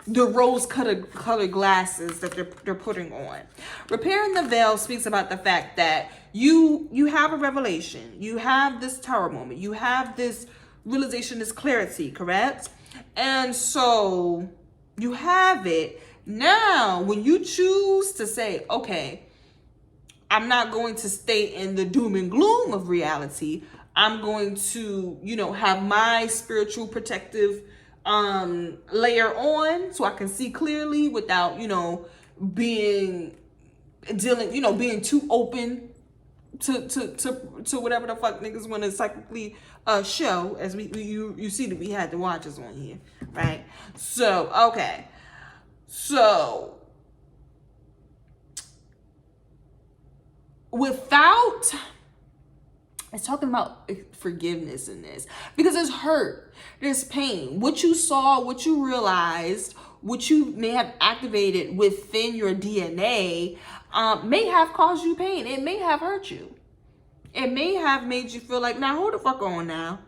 rose-colored glasses that they're putting on. Repairing the veil speaks about the fact that you have a revelation, you have this tower moment, you have this realization, this clarity, correct? And so you have it. Now, when you choose to say, okay, I'm not going to stay in the doom and gloom of reality. I'm going to, you know, have my spiritual protective layer on so I can see clearly without, you know, being too open to whatever the fuck niggas want to psychically show, as you see that we had the watches on here, right? So okay, so without, it's talking about forgiveness in this, because there's hurt, there's pain. What you saw, what you realized, what you may have activated within your DNA may have caused you pain. It may have hurt you. It may have made you feel like, now hold the fuck on now.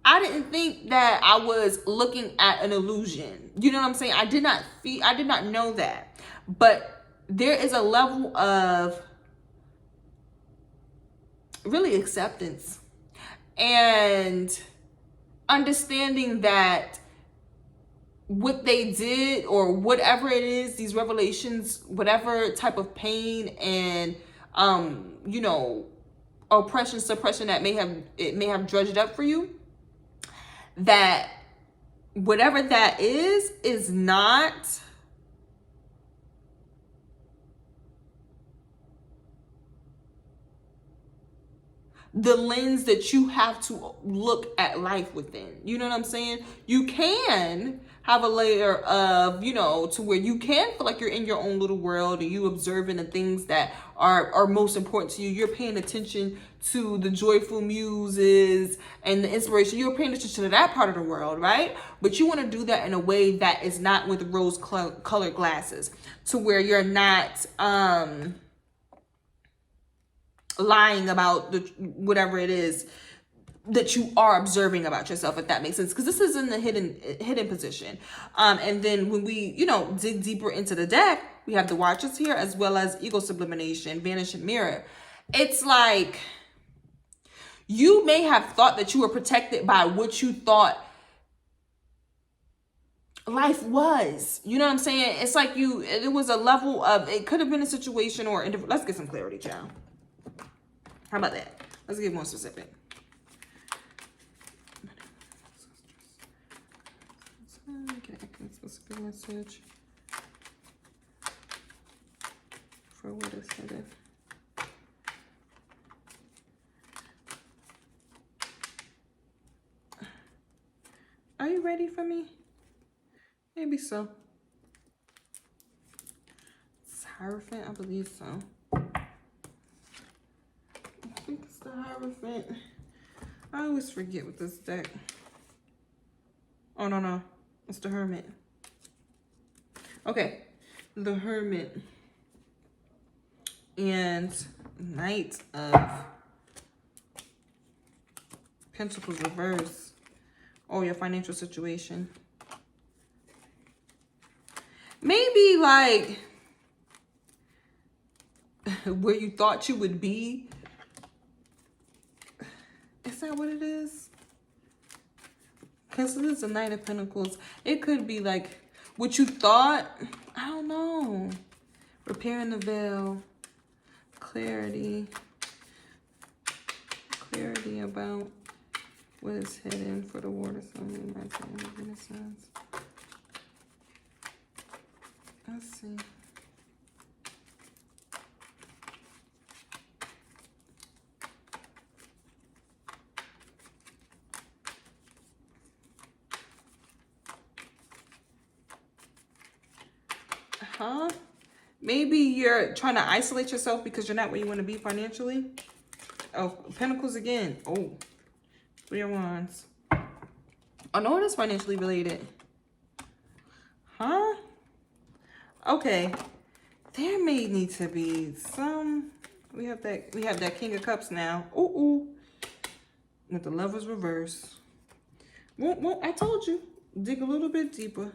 I didn't think that I was looking at an illusion. You know what I'm saying? I did not know that. But there is a level of really acceptance and understanding that what they did or whatever it is, these revelations, whatever type of pain and you know, oppression, suppression that may have drudged up for you, that whatever that is not the lens that you have to look at life within. You know what I'm saying? You can have a layer of, you know, to where you can feel like you're in your own little world and you observing the things that are most important to you. You're paying attention to the joyful muses and the inspiration. You're paying attention to that part of the world, right? But you want to do that in a way that is not with rose-colored glasses, to where you're not lying about whatever it is that you are observing about yourself, if that makes sense, because this is in the hidden position. And then when we, you know, dig deeper into the deck, we have the watches here, as well as ego sublimation, vanishing mirror. It's like you may have thought that you were protected by what you thought life was. You know what I'm saying? It's like it was a level of, it could have been a situation or let's get some clarity, child. How about that? Let's get more specific. Get a specific message for what is hidden. Are you ready for me? Maybe so. It's Hierophant, I believe so. I think it's the Hierophant. I always forget with this deck. Oh, no. It's the Hermit. Okay. The Hermit. And Knight of Pentacles reverse. Oh, your financial situation. Maybe like where you thought you would be. Is that what it is? Because this is the Knight of Pentacles. It could be like what you thought. I don't know. Repairing the veil. Clarity. Clarity about what is hidden for the water sign. Let's see. Maybe you're trying to isolate yourself because you're not where you want to be financially. Oh, Pentacles again. Oh, 3 of Wands. Oh, no, it is financially related. Huh? Okay. There may need to be some... We have that King of Cups now. Ooh. With the Lovers reverse. Won't, I told you. Dig a little bit deeper.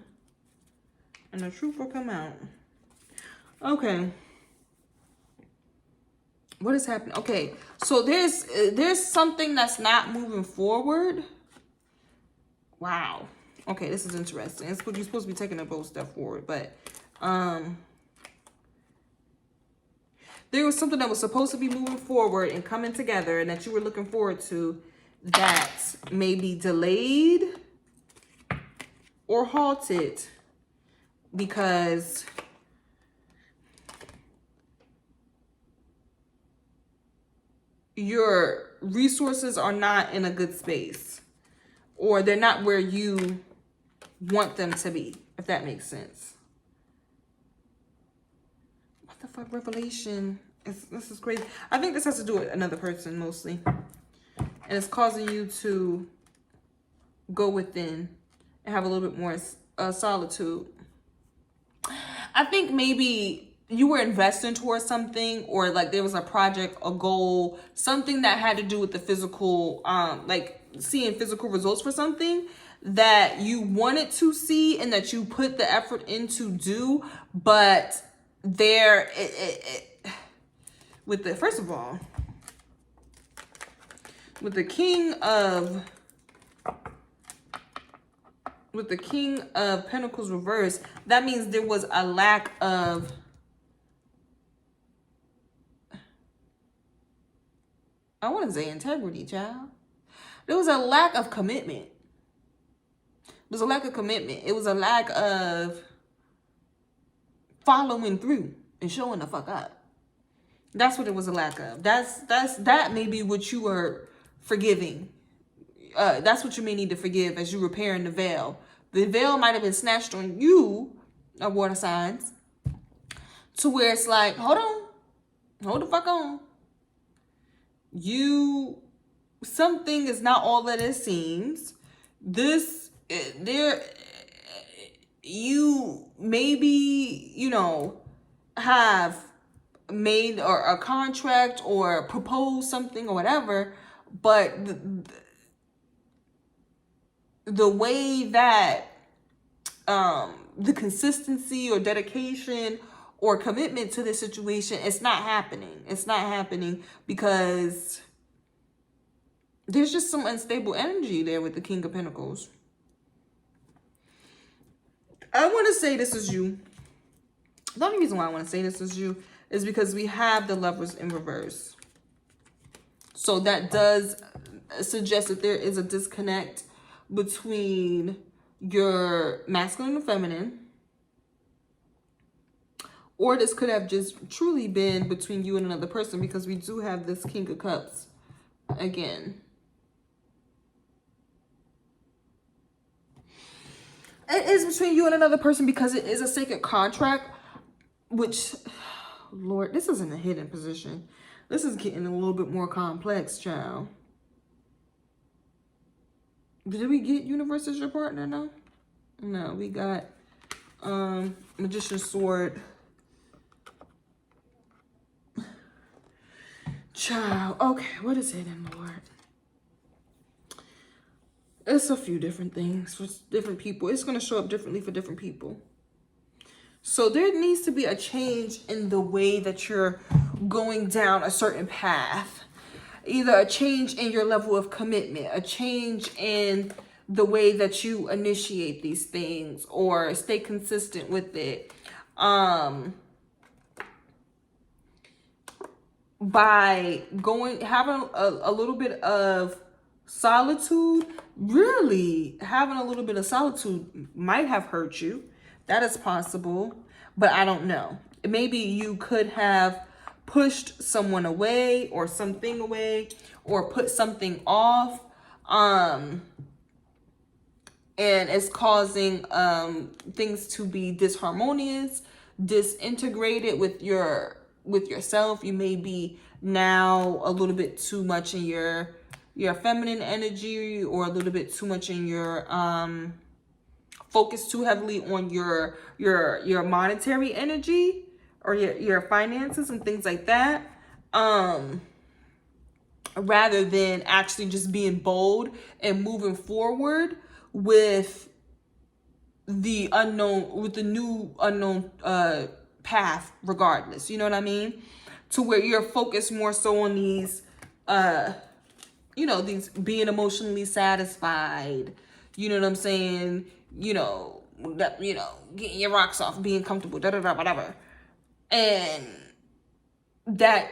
And the truth will come out. Okay. What is happening? Okay. So there's something that's not moving forward. Wow. Okay, this is interesting. It's what you're supposed to be taking a bold step forward, but there was something that was supposed to be moving forward and coming together and that you were looking forward to that may be delayed or halted because your resources are not in a good space, or they're not where you want them to be, if that makes sense. What the fuck, revelation? This is crazy. I think this has to do with another person mostly. And it's causing you to go within and have a little bit more solitude. I think maybe you were investing towards something, or like there was a project, a goal, something that had to do with the physical, like seeing physical results for something that you wanted to see and that you put the effort into do, but there, with the, first of all, with the King of Pentacles reverse, that means there was a lack of I want to say integrity, child. There was a lack of commitment. It was a lack of commitment. It was a lack of following through and showing the fuck up. That's what it was a lack of. That may be what you are forgiving. That's what you may need to forgive as you repairing the veil. The veil might have been snatched on you, water signs, to where it's like, hold on, hold the fuck on. Something is not all that it seems. You maybe, have made or a contract or proposed something or whatever, but the way that the consistency or dedication or commitment to this situation, it's not happening. It's not happening because there's just some unstable energy there with the King of Pentacles. I want to say this is you. The only reason why I want to say this is you is because we have the Lovers in reverse. So that does suggest that there is a disconnect between your masculine and feminine. Or this could have just truly been between you and another person, because we do have this King of Cups again. It is between you and another person because it is a sacred contract, which, Lord, this isn't a hidden position. This is getting a little bit more complex, child. Did we get Universe as your partner? No? No, we got Magician's Sword. Child. Okay, what is hidden, Lord? It's a few different things for different people. It's going to show up differently for different people. So there needs to be a change in the way that you're going down a certain path. Either a change in your level of commitment, a change in the way that you initiate these things or stay consistent with it. By having a little bit of solitude, really having a little bit of solitude might have hurt you. That is possible, but I don't know. Maybe you could have pushed someone away or something away or put something off. And it's causing things to be disharmonious, disintegrated with yourself. You may be now a little bit too much in your feminine energy, or a little bit too much in your focus too heavily on your monetary energy or your finances and things like that, rather than actually just being bold and moving forward with the new unknown path regardless. You know what I mean? To where you're focused more so on these these being emotionally satisfied, you know what I'm saying, getting your rocks off, being comfortable, whatever. And that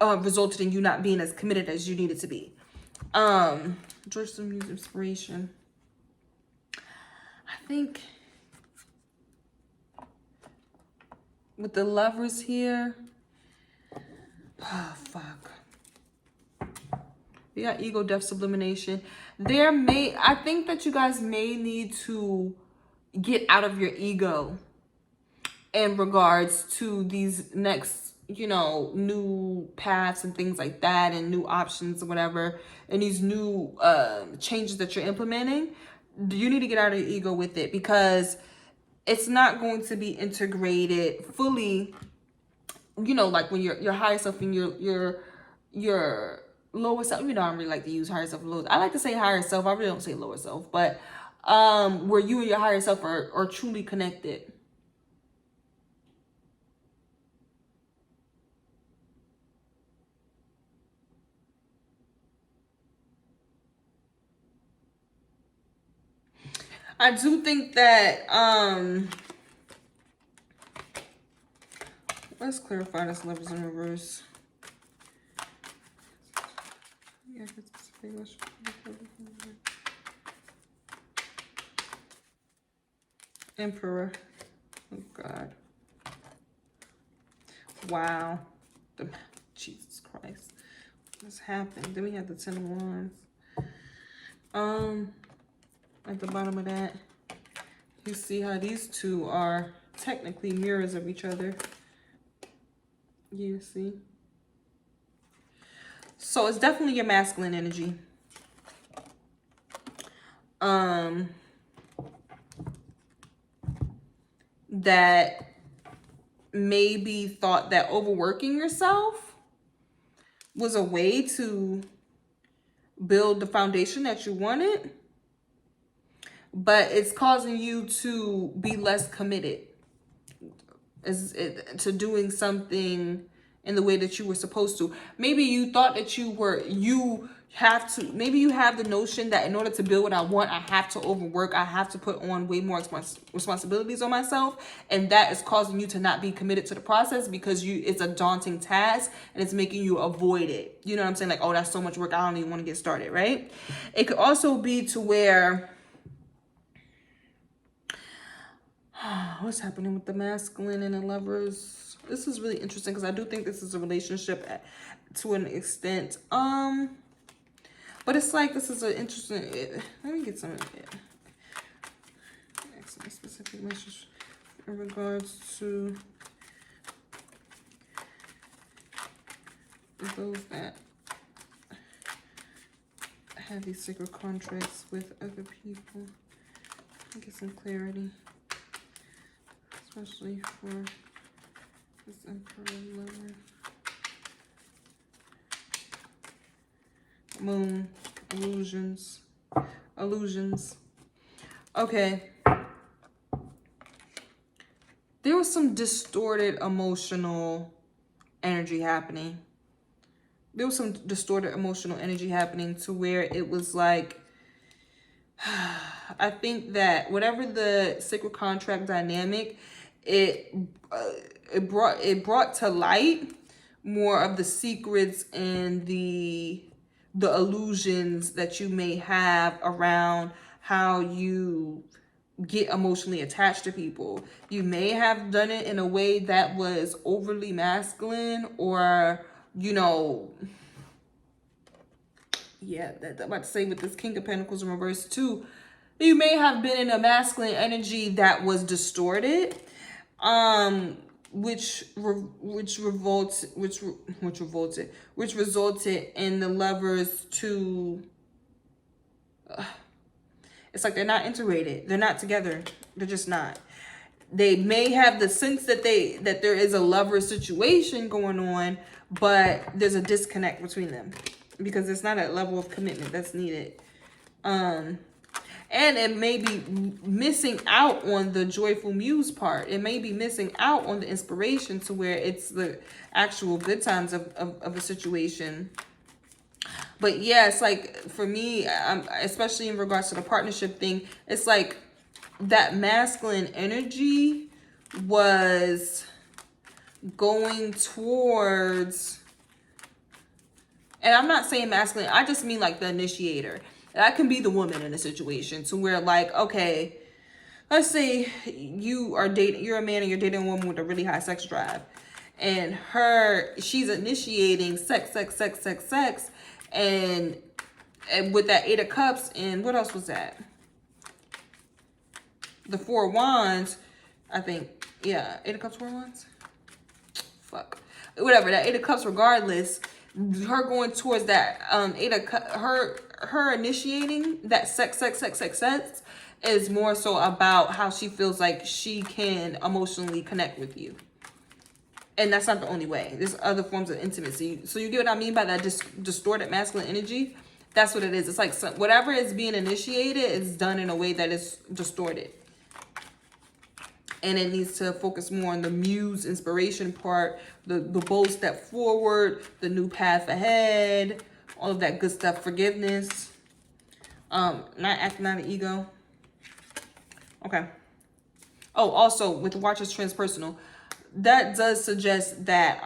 resulted in you not being as committed as you needed to be. George, some use inspiration. I think with the Lovers here, oh fuck, we got ego, death, sublimation. I think that you guys may need to get out of your ego in regards to these next, new paths and things like that, and new options or whatever, and these new changes that you're implementing. You need to get out of your ego with it, because it's not going to be integrated fully, like when your higher self and your lower self. I don't really like to use higher self and lower. I like to say higher self. I really don't say lower self, but where you and your higher self are truly connected. I do think that let's clarify this Lovers in reverse. Emperor. Oh God. Wow. Jesus Christ. What's happened? Then we have the 10 of Wands. At the bottom of that, you see how these two are technically mirrors of each other. You see? So it's definitely your masculine energy. That maybe thought that overworking yourself was a way to build the foundation that you wanted, but it's causing you to be less committed to doing something in the way that you were supposed to. Maybe you thought that maybe you have the notion that in order to build what I want, I have to overwork, I have to put on way more responsibilities on myself, and that is causing you to not be committed to the process, because it's a daunting task and it's making you avoid it. You know what I'm saying? Like, oh, that's so much work, I don't even want to get started, right? It could also be to where what's happening with the masculine and the Lovers? This is really interesting, because I do think this is a relationship to an extent. But it's like, this is an interesting. Let me get some of it. Some specific message in regards to those that have these sacred contracts with other people. Let me get some clarity. Especially for this Emperor Lover. Moon. Illusions. Okay. There was some distorted emotional energy happening. To where it was like I think that whatever the sacred contract dynamic, it brought to light more of the secrets and the illusions that you may have around how you get emotionally attached to people. You may have done it in a way that was overly masculine, or, you know, yeah, that I'm about to say with this King of Pentacles in reverse too, you may have been in a masculine energy that was distorted, which resulted in the lovers to. It's like they're not integrated. They're not together. They're just not. They may have the sense that there is a lover situation going on, but there's a disconnect between them because it's not a level of commitment that's needed. And it may be missing out on the joyful muse part. It may be missing out on the inspiration to where it's the actual good times of a situation. But yeah, it's like, for me, especially in regards to the partnership thing, it's like that masculine energy was going towards, and I'm not saying masculine, I just mean like the initiator. That can be the woman in a situation to where, like, okay, let's say you're a man and you're dating a woman with a really high sex drive, and she's initiating sex, and with that 8 of Cups, and what else was that? The 4 of Wands, I think. Yeah, 8 of Cups, 4 of Wands. Fuck. Whatever, that 8 of Cups, regardless, her going towards that 8 of Cups, her initiating that sex is more so about how she feels like she can emotionally connect with you. And that's not the only way. There's other forms of intimacy. So you get what I mean by that distorted masculine energy? That's what it is. It's like whatever is being initiated is done in a way that is distorted. And it needs to focus more on the muse inspiration part, the bold step forward, the new path ahead, all of that good stuff, forgiveness, not acting out of ego. Okay. Oh, also with the Watcher's transpersonal, that does suggest that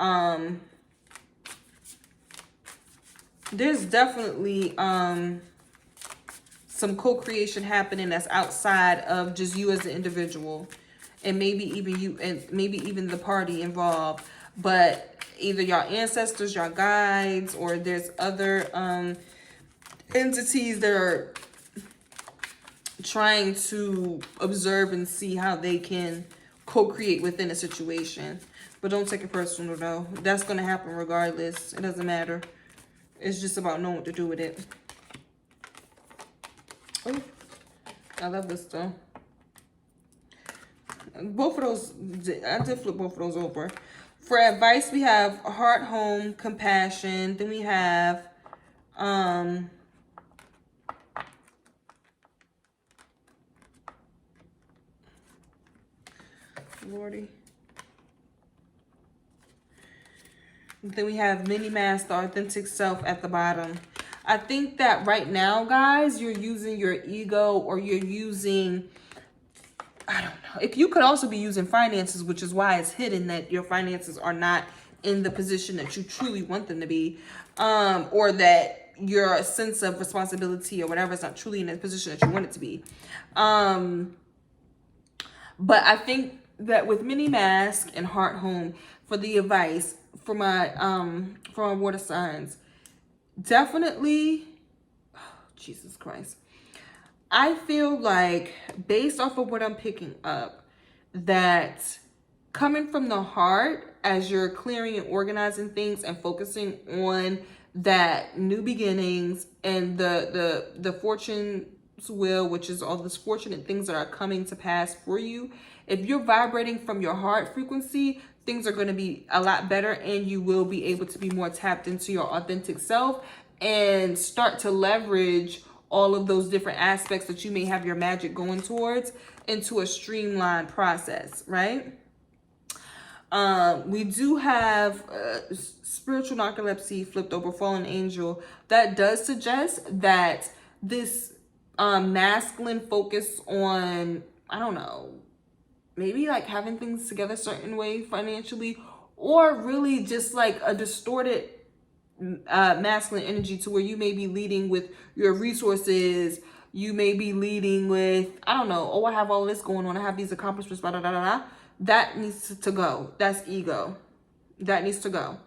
there's definitely some co-creation happening that's outside of just you as an individual, and maybe even you, and maybe even the party involved, but either your ancestors, your guides, or there's other entities that are trying to observe and see how they can co-create within a situation. But don't take it personal though. That's going to happen regardless. It doesn't matter. It's just about knowing what to do with it. Oh, I love this though. Both of those, I did flip both of those over. For advice, we have heart, home, compassion. Then we have Lordy. Then we have mini mask, the authentic self at the bottom. I think that right now, guys, you're using your ego, or you're using, I don't know. If you could also be using finances, which is why it's hidden that your finances are not in the position that you truly want them to be, or that your sense of responsibility or whatever is not truly in the position that you want it to be. But I think that with mini mask and heart home, for the advice for my water signs, definitely, oh, Jesus Christ, I feel like, based off of what I'm picking up, that coming from the heart, as you're clearing and organizing things and focusing on that new beginnings and the fortune's will, which is all these fortunate things that are coming to pass for you, if you're vibrating from your heart frequency, things are going to be a lot better, and you will be able to be more tapped into your authentic self and start to leverage all of those different aspects that you may have your magic going towards into a streamlined process, right? We do have spiritual narcolepsy flipped over, fallen angel. That does suggest that this masculine focus on, I don't know, maybe like having things together a certain way financially, or really just like a distorted masculine energy to where you may be leading with your resources. You may be leading with, I don't know, oh, I have all this going on, I have these accomplishments, blah, blah, blah, blah. That needs to go. That's ego. That needs to go.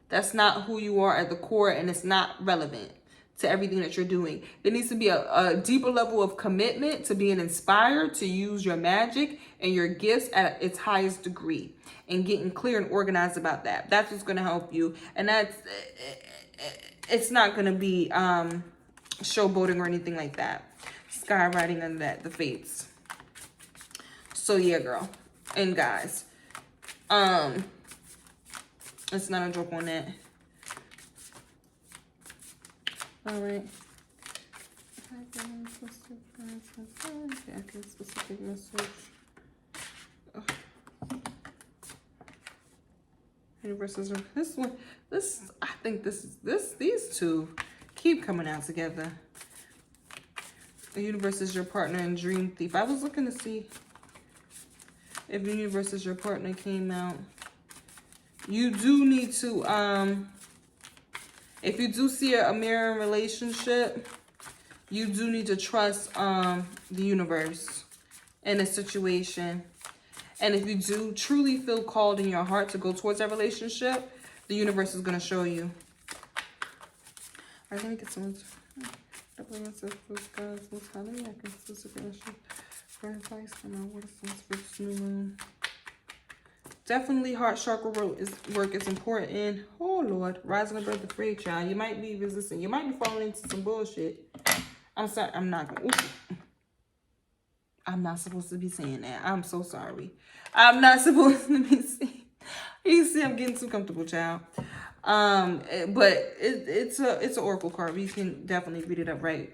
That's not who you are at the core, and it's not relevant to everything that you're doing. There needs to be a deeper level of commitment to being inspired to use your magic and your gifts at its highest degree, and getting clear and organized about that. That's what's going to help you. And it's not going to be showboating or anything like that. Skywriting under that, the fates. So yeah, girl and guys, it's not a joke on that. All right. Specific message. Universes are this one. I think these two keep coming out together. The universe is your partner and dream thief. I was looking to see if the universe is your partner came out. You do need to, if you do see a mirror relationship, you do need to trust the universe in a situation. And if you do truly feel called in your heart to go towards that relationship, the universe is going to show you. I think it's someone's definitely heart chakra work is important. Oh Lord, rising above the fray, child. You might be resistant. You might be falling into some bullshit. I'm sorry. I'm not supposed to be saying that. I'm so sorry. I'm not supposed to be saying. You see, I'm getting too comfortable, child. But it's an oracle card. You can definitely read it up right.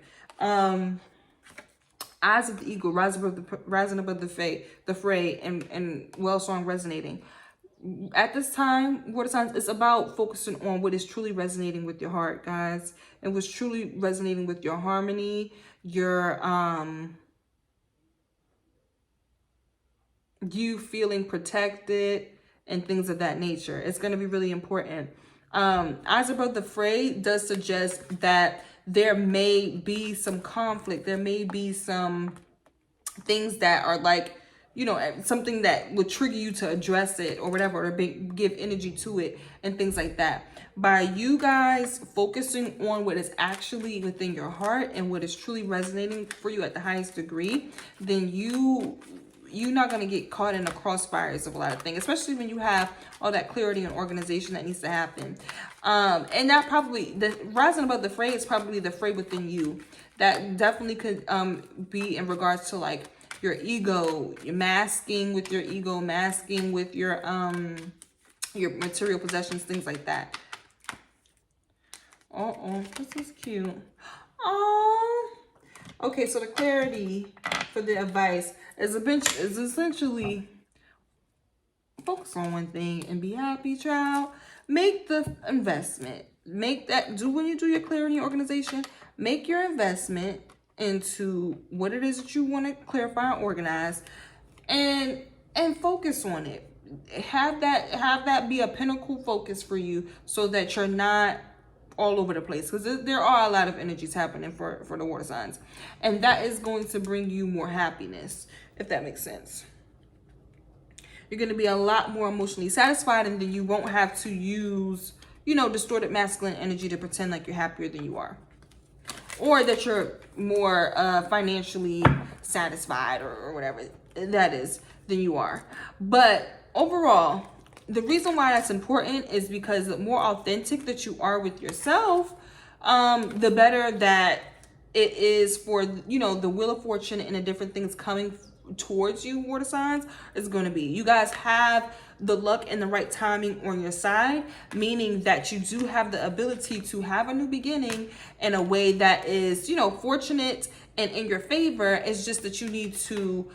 Eyes of the eagle, rising above the fray, and well song resonating. At this time, water signs, it's about focusing on what is truly resonating with your heart, guys, and what's truly resonating with your harmony, your you feeling protected and things of that nature. It's going to be really important. Eyes above the fray does suggest that there may be some conflict. There may be some things that are like, you know, something that would trigger you to address it or whatever, or give energy to it and things like that. By you guys focusing on what is actually within your heart and what is truly resonating for you at the highest degree, then you're not going to get caught in the crossfires of a lot of things, especially when you have all that clarity and organization that needs to happen. And that probably, the rising above the fray is probably the fray within you. That definitely could be in regards to like your ego, you're masking with your ego, masking with your material possessions, things like that. This is cute. Oh, okay. So the clarity for the advice is essentially focus on one thing and be happy, child. Make the investment. When you do your clarity organization, make your investment into what it is that you want to clarify and organize, and focus on it. Have that be a pinnacle focus for you, so that you're not all over the place, because there are a lot of energies happening for the water signs, and that is going to bring you more happiness, if that makes sense. You're going to be a lot more emotionally satisfied, and then you won't have to use, you know, distorted masculine energy to pretend like you're happier than you are, or that you're more financially satisfied or whatever that is than you are. But overall, the reason why that's important is because the more authentic that you are with yourself, the better that it is for, you know, the wheel of fortune and the different things coming towards you, water signs, is going to be. You guys have the luck and the right timing on your side, meaning that you do have the ability to have a new beginning in a way that is, you know, fortunate and in your favor. It's just that you need to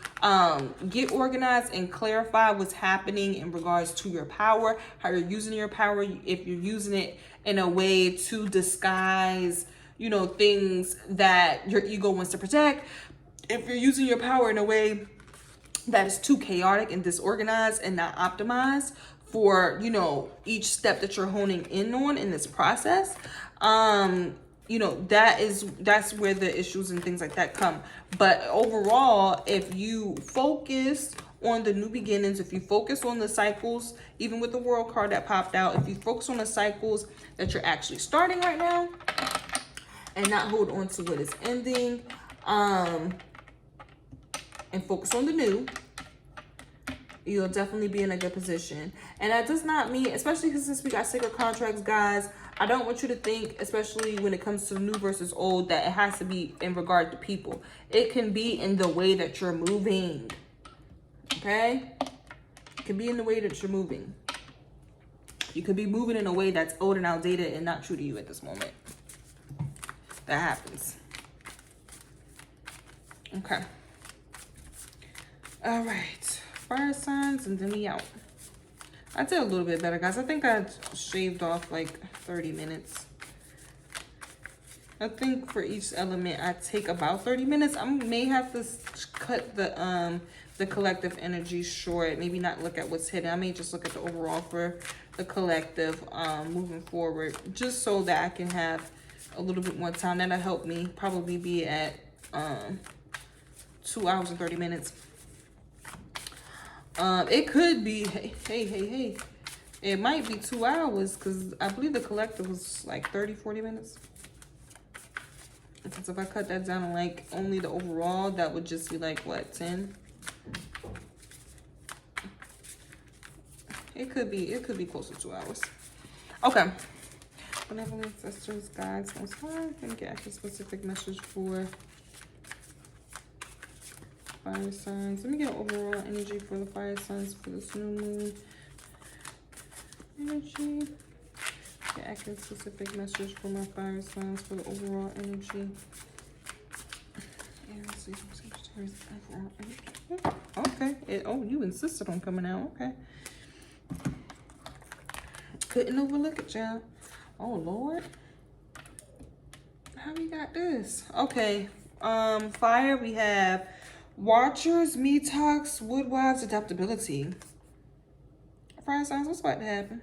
get organized and clarify what's happening in regards to your power, how you're using your power, if you're using it in a way to disguise you know, things that your ego wants to protect. If you're using your power in a way that is too chaotic and disorganized and not optimized for, you know, each step that you're honing in on in this process, you know, that's where the issues and things like that come. But overall, if you focus on the new beginnings, if you focus on the cycles, even with the world card that popped out, if you focus on the cycles that you're actually starting right now and not hold on to what is ending, and focus on the new, you'll definitely be in a good position. And that does not mean, especially because since we got sacred contracts, guys, I don't want you to think, especially when it comes to new versus old, that it has to be in regard to people. It can be in the way that you're moving. Okay? It can be in the way that you're moving. You could be moving in a way that's old and outdated and not true to you at this moment. That happens. Okay. All right. Fire signs, and then we out. I did a little bit better, guys. I think I shaved off like 30 minutes. I think for each element I take about 30 minutes. I may have to cut the collective energy short. Maybe not look at what's hidden. I may just look at the overall for the collective moving forward, just so that I can have a little bit more time. That'll help me probably be at 2 hours and 30 minutes. It could be, hey. It might be 2 hours because I believe the collective was like 30-40 minutes. Because if I cut that down to like only the overall, that would just be like what, 10? It could be close to 2 hours. Okay. Benevolent ancestors, guides, most high, can get a specific message for fire signs. Let me get an overall energy for the fire signs for this new moon. Energy. Get accurate specific message for my fire signs for the overall energy. Okay. Oh, you insisted on coming out. Okay. Couldn't overlook it, y'all. Oh Lord. How we got this? Okay. Fire, we have Watchers, Metox, Woodwives, Adaptability. Fire signs, what's about to happen?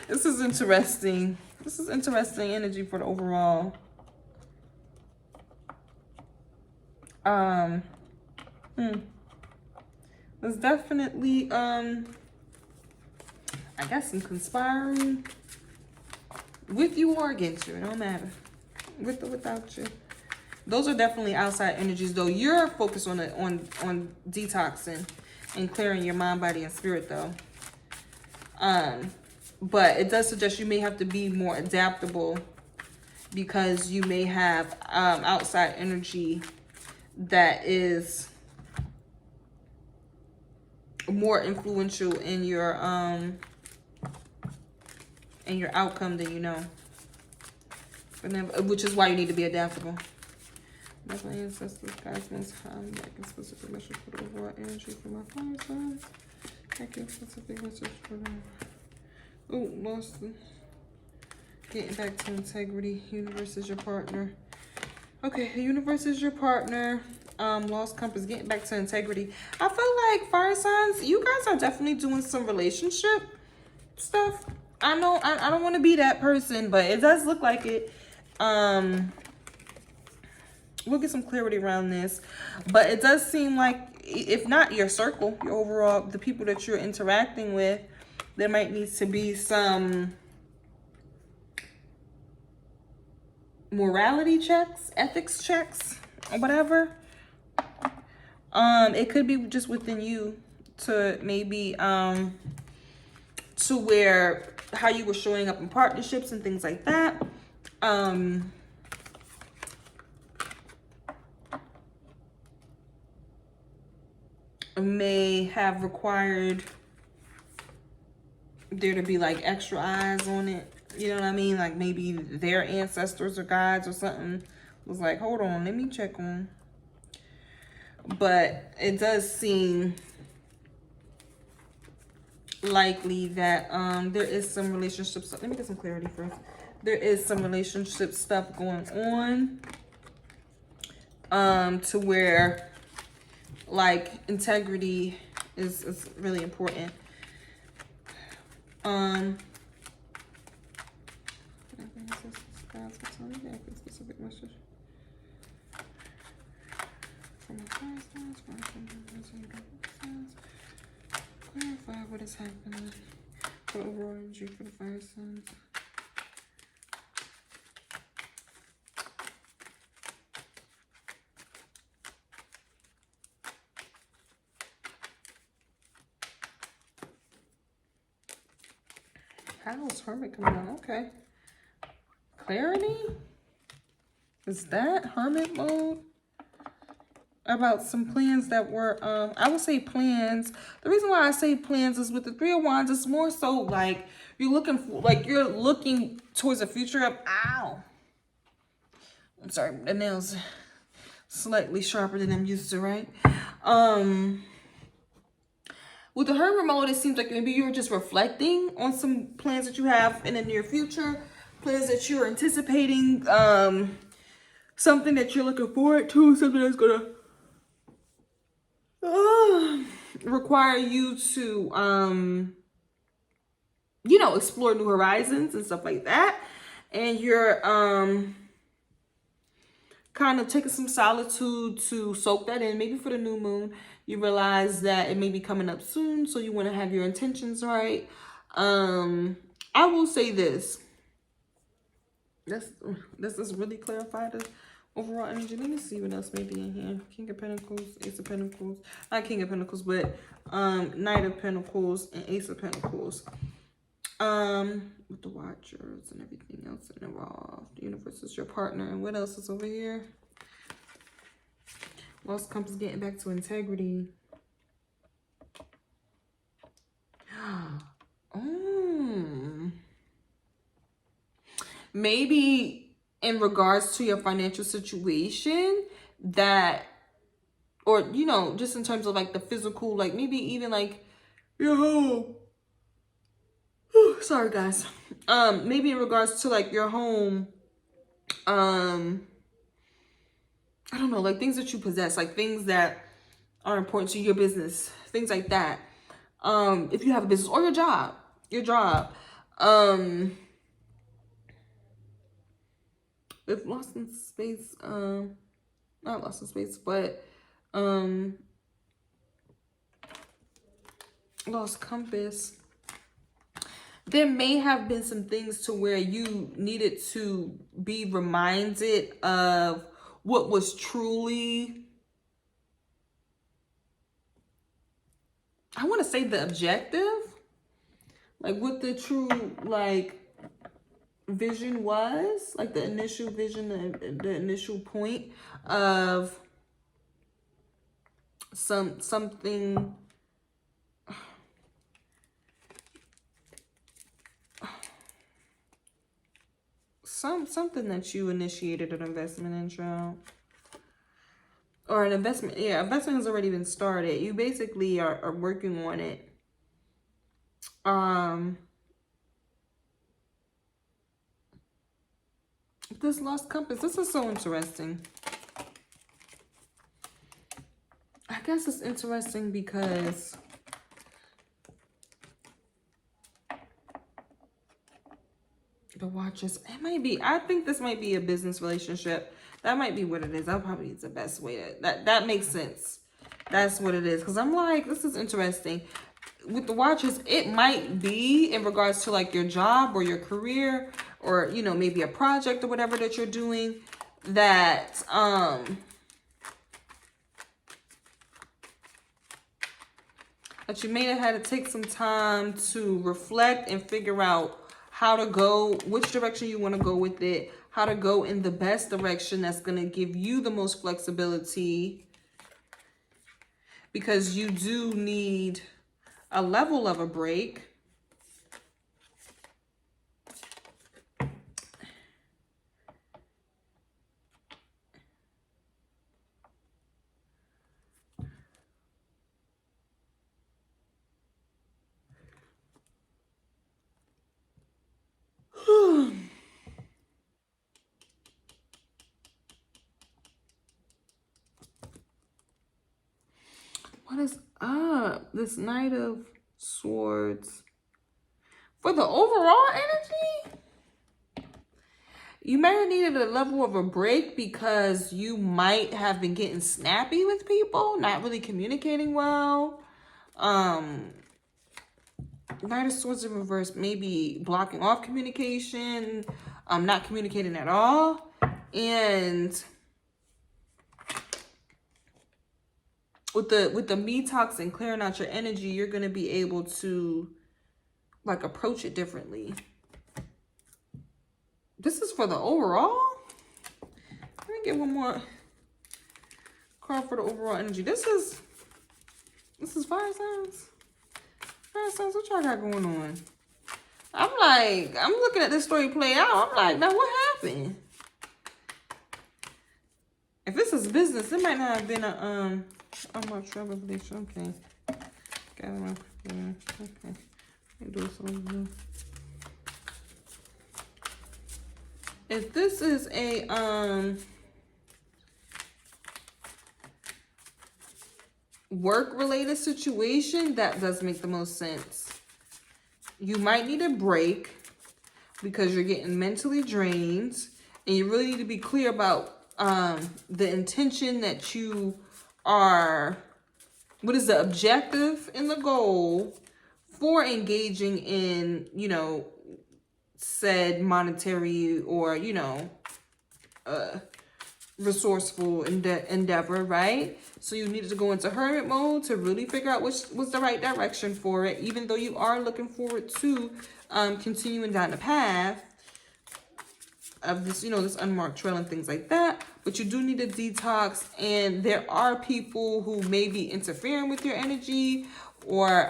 This is interesting. This is interesting energy for the overall. There's definitely I guess some conspiring with you or against you. It don't matter. With or without you. Those are definitely outside energies, though. You're focused on detoxing and clearing your mind, body, and spirit, though. But it does suggest you may have to be more adaptable because you may have outside energy that is more influential in your outcome than you know. Which is why you need to be adaptable. That's my ancestors, guys, most high. I can specific message for the overall energy for my fire signs. I can specific message for them. Oh, lost them. Getting back to integrity. Universe is your partner. Okay, the universe is your partner. Lost compass, getting back to integrity. I feel like fire signs, you guys are definitely doing some relationship stuff. I know I don't want to be that person, but it does look like it. We'll get some clarity around this, but it does seem like, if not your circle, your overall, the people that you're interacting with, there might need to be some morality checks, ethics checks, or whatever. It could be just within you to maybe to where how you were showing up in partnerships and things like that. May have required there to be like extra eyes on it. You know what I mean? Like maybe their ancestors or guides or something was like, hold on, let me check on. But it does seem likely that there is some relationship stuff. Let me get some clarity first. There is some relationship stuff going on to where like integrity is really important. Specific message. Clarify what is happening for overall energy for the fire signs. How's Hermit coming on? Okay. Clarity? Is that Hermit mode? About some plans that were, I would say plans. The reason why I say plans is with the Three of Wands, it's more so like you're looking towards the future of, ow. I'm sorry, the nails slightly sharper than I'm used to, right? With the Hermit mode, it seems like maybe you're just reflecting on some plans that you have in the near future, plans that you're anticipating, something that you're looking forward to, something that's gonna require you to, explore new horizons and stuff like that. And you're kind of taking some solitude to soak that in. Maybe for the new moon, you realize that it may be coming up soon, so you want to have your intentions right. I will say this. This is really clarified the overall energy. Let me see what else may be in here. King of Pentacles, Ace of Pentacles. Not King of Pentacles, but Knight of Pentacles and Ace of Pentacles. With the Watchers and everything else involved. The universe is your partner. And what else is over here? Lost Compass, getting back to integrity. Maybe in regards to your financial situation that, or, just in terms of like the physical, like maybe even like your home. Sorry guys. Maybe in regards to like your home, I don't know, like things that you possess, like things that are important to your business, things like that. If you have a business or your job, if Lost in Space, not Lost in Space, but Lost Compass, there may have been some things to where you needed to be reminded of what was truly, I want to say, the objective, like what the true vision was, like the initial vision, the initial point of something. Something that you initiated an investment in, child. Or an investment, investment has already been started. You basically are working on it. This Lost Compass, this is so interesting. I guess it's interesting because the Watchers, it might be, I think this might be a business relationship. That might be what it is. That probably is the best way to, that makes sense. That's what it is. Because I'm like, this is interesting. With the Watchers, it might be in regards to like your job or your career, or, maybe a project or whatever that you're doing, that, that you may have had to take some time to reflect and figure out how to go, which direction you want to go with it, how to go in the best direction that's going to give you the most flexibility, because you do need a level of a break. is up? This Knight of Swords. For the overall energy, you may have needed a level of a break because you might have been getting snappy with people, not really communicating well. Knight of Swords in reverse, maybe blocking off communication, not communicating at all. And with the detox and clearing out your energy, you're going to be able to like approach it differently. This is for the overall. Let me get one more card for the overall energy. This is fire signs. Fire signs, what y'all got going on? I'm looking at this story play out. I'm like, now what happened? If this is business, it might not have been a my trouble revelation. Okay. Got it. Okay. Do something. If this is a work-related situation, that does make the most sense. You might need a break because you're getting mentally drained, and you really need to be clear about the intention that you are, what is the objective and the goal for engaging in, you know, said monetary or, you know, resourceful endeavor, right? So you needed to go into hermit mode to really figure out which was the right direction for it, even though you are looking forward to continuing down the path of this, you know, this unmarked trail and things like that. But you do need a detox, and there are people who may be interfering with your energy or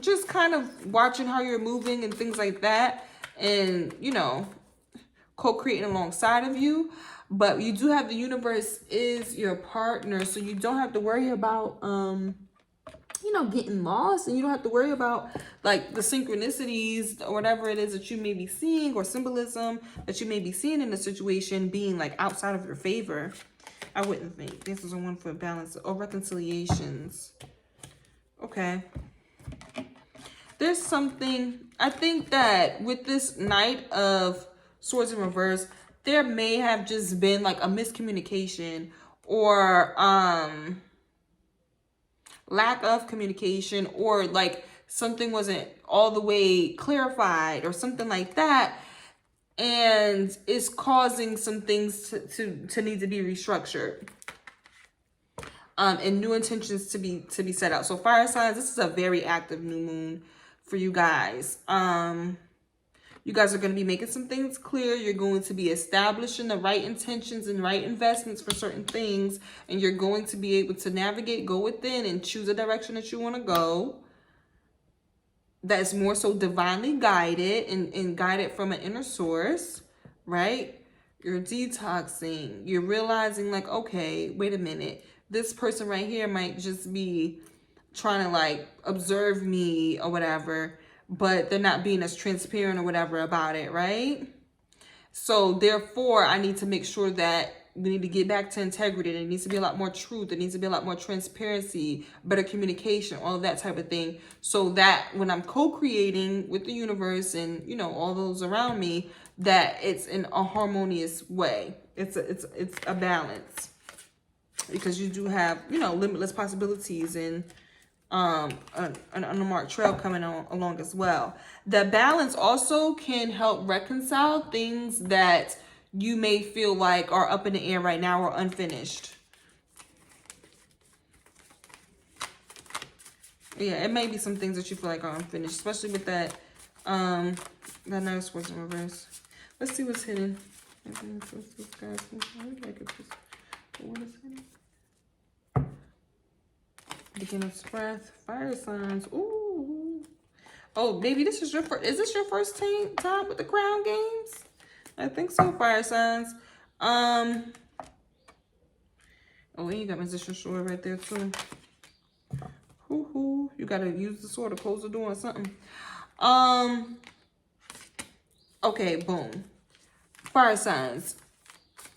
just kind of watching how you're moving and things like that, and, you know, co-creating alongside of you. But you do have the universe is your partner, so you don't have to worry about you know, getting lost, and you don't have to worry about like the synchronicities or whatever it is that you may be seeing, or symbolism that you may be seeing in the situation being like outside of your favor. I wouldn't think. This is a one for balance or reconciliations. Okay. There's something, I think that with this Knight of Swords in reverse, there may have just been like a miscommunication or lack of communication, or like something wasn't all the way clarified or something like that, and it's causing some things to need to be restructured. And new intentions to be set out. So fire signs, this is a very active new moon for you guys. You guys are going to be making some things clear. You're going to be establishing the right intentions and right investments for certain things. And you're going to be able to navigate, go within, and choose a direction that you want to go. That's more so divinely guided and guided from an inner source, right? You're detoxing. You're realizing like, okay, wait a minute. This person right here might just be trying to like observe me or whatever, but they're not being as transparent or whatever about it, right? So therefore, I need to make sure that we need to get back to integrity. There needs to be a lot more truth. There needs to be a lot more transparency, better communication, all of that type of thing. So that when I'm co-creating with the universe and, you know, all those around me, that it's in a harmonious way. It's a balance. Because you do have, you know, limitless possibilities and an unmarked trail coming along as well. The balance also can help reconcile things that you may feel like are up in the air right now or unfinished. Yeah, it may be some things that you feel like are unfinished, especially with that that Knight of Swords in reverse. Let's see what's hidden. What is hidden? Beginner's breath, fire signs. Ooh. Oh, baby, this is your first. Is this your first time with the crown games? I think so. Fire signs. Oh, and you got musician sword right there too. Hoo-hoo. You gotta use the sword to close the door or something. Okay, boom. Fire signs.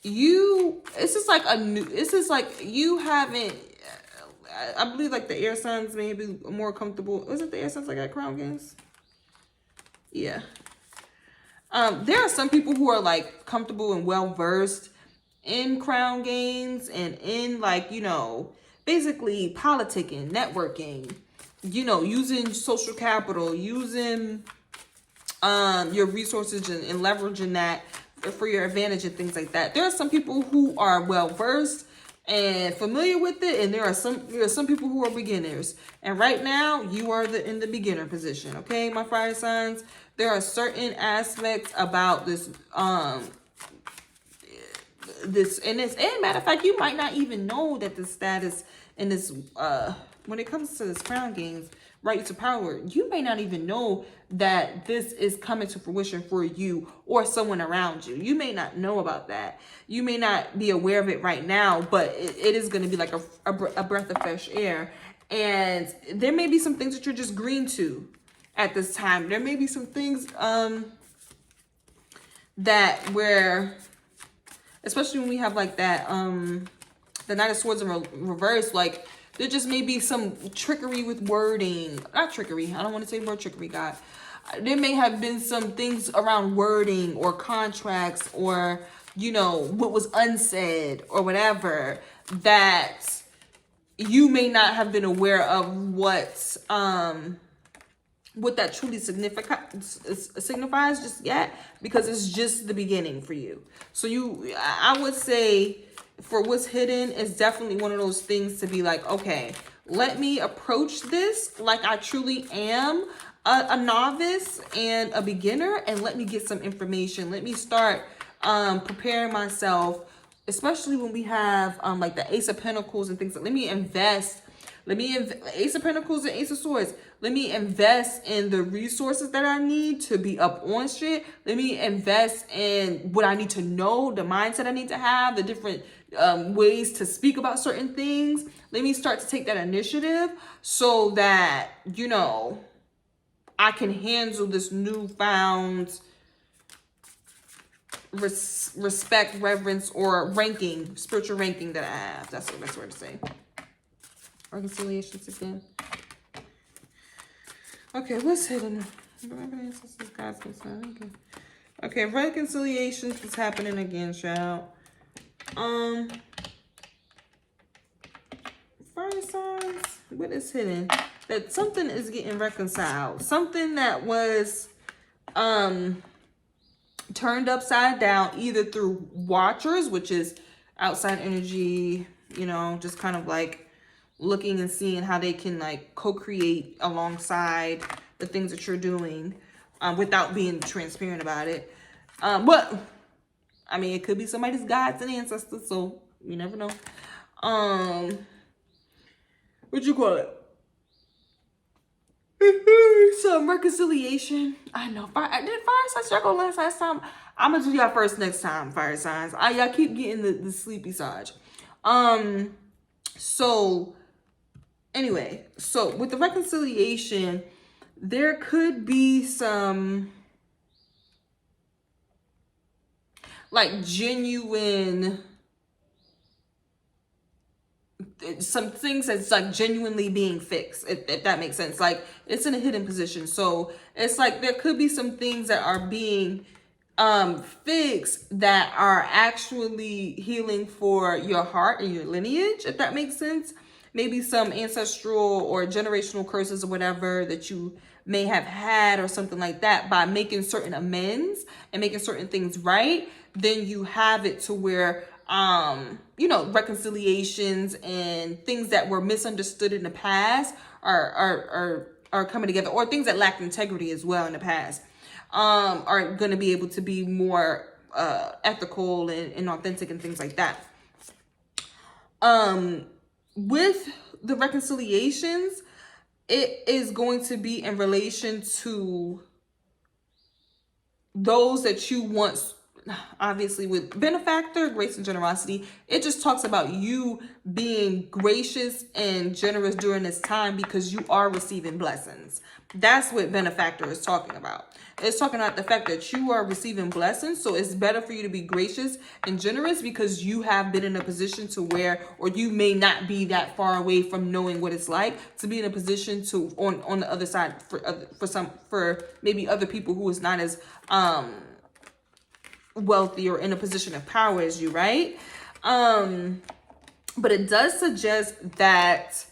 This is like you haven't. I believe like the air signs may be more comfortable. Was it the air signs that got crown gains? Yeah. There are some people who are like comfortable and well versed in crown gains and in like, you know, basically politicking, networking, you know, using social capital, using your resources and leveraging that for your advantage and things like that. There are some people who are well versed and familiar with it, and there are some people who are beginners. And right now, you are in the beginner position. Okay, my fire signs. There are certain aspects about this and matter of fact, you might not even know that the status in this when it comes to this crown gains, right to power, you may not even know that this is coming to fruition for you or someone around you. You may not know about that. You may not be aware of it right now, but it is going to be like a breath of fresh air. And there may be some things that you're just green to at this time. There may be some things that where, especially when we have like that the Knight of Swords in reverse, like there just may be some trickery with wording. Not trickery, I don't want to say word trickery, God. There may have been some things around wording or contracts or, you know, what was unsaid or whatever that you may not have been aware of what that truly signifies just yet, because it's just the beginning for you. So I would say for what's hidden is definitely one of those things to be like, okay, let me approach this like I truly am a novice and a beginner, and let me get some information. Let me start preparing myself, especially when we have like the Ace of Pentacles and things. Let me invest. Ace of Pentacles and Ace of Swords. Let me invest in the resources that I need to be up on shit. Let me invest in what I need to know, the mindset I need to have, the different ways to speak about certain things. Let me start to take that initiative so that, you know, I can handle this newfound respect, reverence, or ranking, spiritual ranking that I have. That's the best word to say. Reconciliations again. Okay, what's hidden? Okay, reconciliations is happening again, child. Fire signs, what is hidden? That something is getting reconciled. Something that was turned upside down, either through watchers, which is outside energy, you know, just kind of like looking and seeing how they can like co-create alongside the things that you're doing without being transparent about it. But I mean, it could be somebody's gods and ancestors, so you never know. What you call it? Some reconciliation. I know. I did fire signs y'all go last time. I'm gonna do y'all first next time, fire signs. Y'all keep getting the sleepy side. So anyway, so with the reconciliation, there could be some like genuine, some things that's like genuinely being fixed, if that makes sense. Like it's in a hidden position, so it's like there could be some things that are being fixed that are actually healing for your heart and your lineage, if that makes sense. Maybe some ancestral or generational curses or whatever that you may have had or something like that. By making certain amends and making certain things right, then you have it to where you know, reconciliations and things that were misunderstood in the past are coming together, or things that lacked integrity as well in the past are going to be able to be more ethical and authentic and things like that. With the reconciliations, it is going to be in relation to those that you once obviously with benefactor, grace and generosity, it just talks about you being gracious and generous during this time because you are receiving blessings. That's what benefactor is talking about. It's talking about the fact that you are receiving blessings. So it's better for you to be gracious and generous because you have been in a position to where, or you may not be that far away from knowing what it's like to be in a position to on the other side for maybe other people who is not as wealthy or in a position of power as you, right? But it does suggest that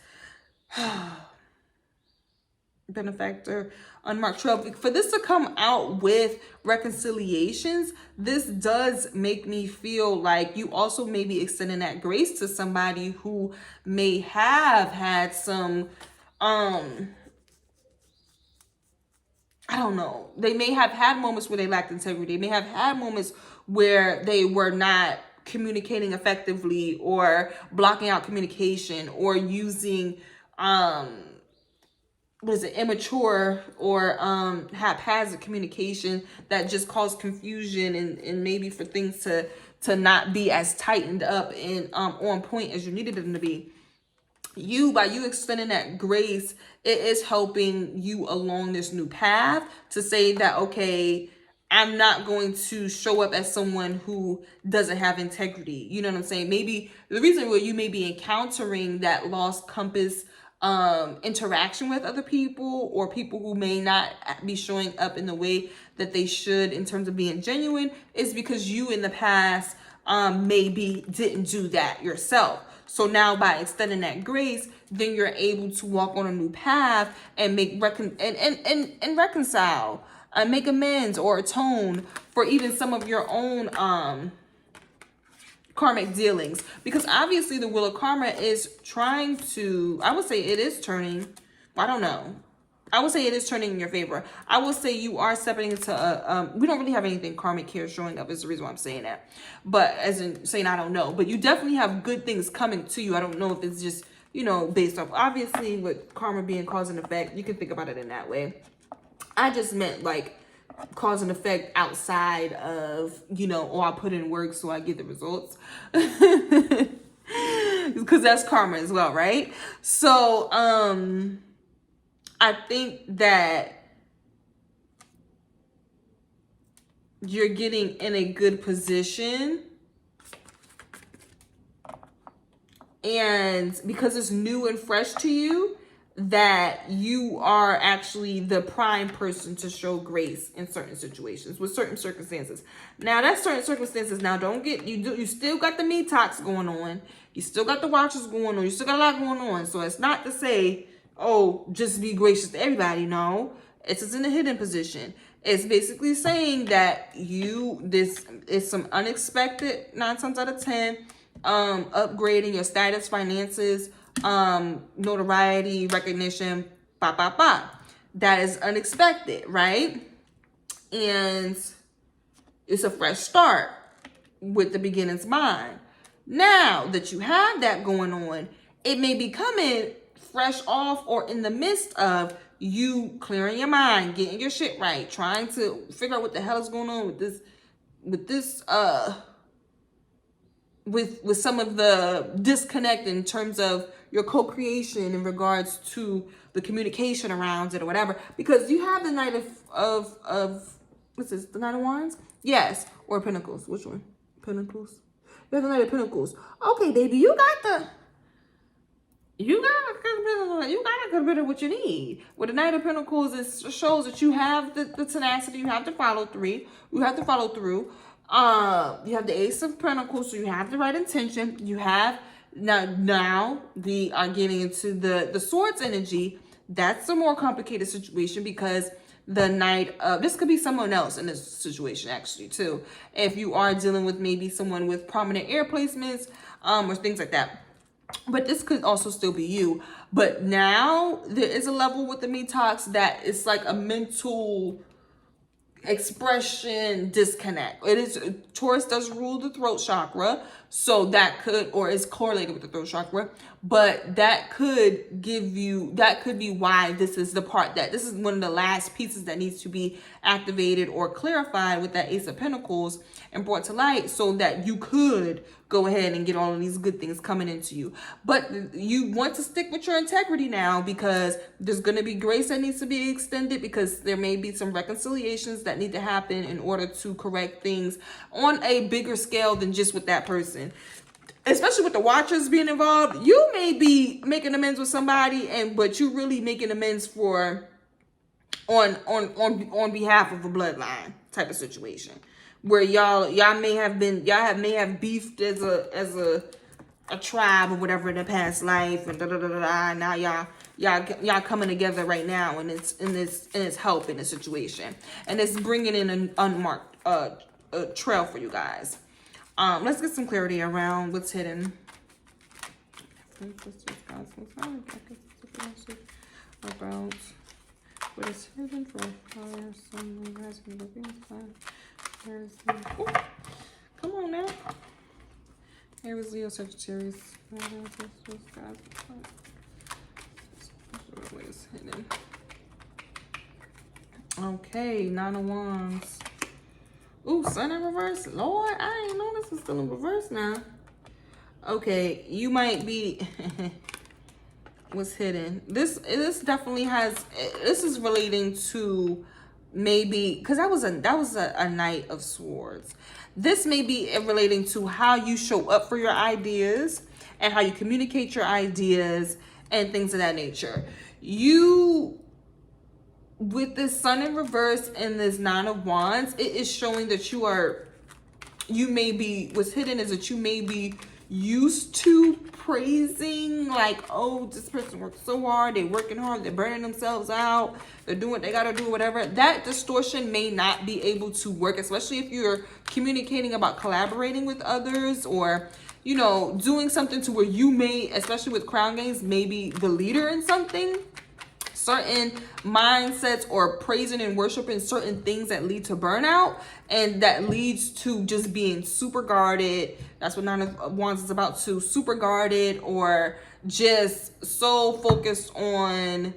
benefactor, unmarked 12, for this to come out with reconciliations, this does make me feel like you also may be extending that grace to somebody who may have had some I don't know. They may have had moments where they lacked integrity. They may have had moments where they were not communicating effectively or blocking out communication or using immature or haphazard communication that just caused confusion and maybe for things to not be as tightened up and on point as you needed them to be. By you extending that grace, it is helping you along this new path to say that, okay, I'm not going to show up as someone who doesn't have integrity. You know what I'm saying? Maybe the reason why you may be encountering that lost compass interaction with other people or people who may not be showing up in the way that they should in terms of being genuine is because you in the past maybe didn't do that yourself. So now by extending that grace, then you're able to walk on a new path and make reconcile, make amends or atone for even some of your own karmic dealings. Because obviously the wheel of karma is trying to, I would say it is turning, I don't know. I would say it is turning in your favor. I will say you are stepping into a, we don't really have anything karmic here showing up is the reason why I'm saying that. But as in saying, I don't know, but you definitely have good things coming to you. I don't know if it's just, you know, based off, obviously with karma being cause and effect, you can think about it in that way. I just meant like cause and effect outside of, you know, oh, I put in work so I get the results. Because that's karma as well, right? So, I think that you're getting in a good position. And because it's new and fresh to you, that you are actually the prime person to show grace in certain situations with certain circumstances. Now that's certain circumstances. Now don't get, you still got the me talks going on. You still got the watches going on. You still got a lot going on. So it's not to say, oh, just be gracious to everybody. No, it's just in a hidden position. It's basically saying that this is some unexpected 9 times out of 10, upgrading your status, finances, notoriety, recognition, that is unexpected, right? And it's a fresh start with the beginner's mind. Now that you have that going on, it may be coming fresh off or in the midst of you clearing your mind, getting your shit right, trying to figure out what the hell is going on with some of the disconnect in terms of your co-creation in regards to the communication around it or whatever, because you have the Knight of what's this, the Knight of Wands? Yes, or Pentacles. Which one? Pentacles. You have the Knight of Pentacles. Okay, baby, you got a good bit of what you need. With the Knight of Pentacles, it shows that you have the tenacity, you have to follow through. You have the Ace of Pentacles, so you have the right intention. You have now the getting into the Swords energy. That's a more complicated situation because the Knight of, this could be someone else in this situation actually too. If you are dealing with maybe someone with prominent air placements or things like that. But this could also still be you. But now there is a level with the me talks that it's like a mental expression disconnect. It is, Taurus does rule the throat chakra, so that could, or is correlated with the throat chakra, but that could give you, that could be why this is the part that, this is one of the last pieces that needs to be activated or clarified with that Ace of Pentacles and brought to light, so that you could go ahead and get all of these good things coming into you. But you want to stick with your integrity now, because there's going to be grace that needs to be extended, because there may be some reconciliations that need to happen in order to correct things on a bigger scale than just with that person. Especially with the watchers being involved, you may be making amends with somebody, but you really making amends for on behalf of a bloodline type of situation, where y'all may have beefed as a tribe or whatever in the past life, and now y'all coming together right now, and it's helping the situation, and it's bringing in an unmarked trail for you guys. Let's get some clarity around what's hidden. About what is hidden for fire, sun, rising, looking fire. Come on now. Aries, Leo, Sagittarius. What is hidden? Okay, 9 of Wands. Ooh, Sun in reverse. Lord, I ain't know this is still in reverse now. Okay, you might be what's hidden. This definitely has, this is relating to maybe, because that was a Knight of Swords. This may be relating to how you show up for your ideas and how you communicate your ideas and things of that nature. You, with this Sun in reverse and this 9 of Wands, it is showing that you may be, what's hidden is that you may be used to praising, like, oh, this person works so hard, they're working hard, they're burning themselves out, they're doing what they gotta do, whatever. That distortion may not be able to work, especially if you're communicating about collaborating with others, or, you know, doing something to where you may, especially with crown games, maybe the leader in something. Certain mindsets, or praising and worshiping certain things that lead to burnout, and that leads to just being super guarded. That's what 9 of Wands is about too. Super guarded, or just so focused on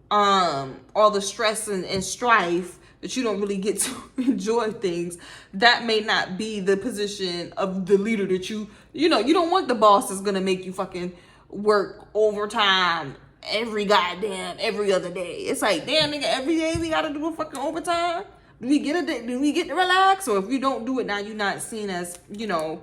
all the stress and strife that you don't really get to enjoy things. That may not be the position of the leader that you know, you don't want the boss that's gonna make you fucking work overtime every other day. It's like, damn, nigga, every day we gotta do a fucking overtime. Do we get to relax? Or if you don't do it now, you're not seen as, you know,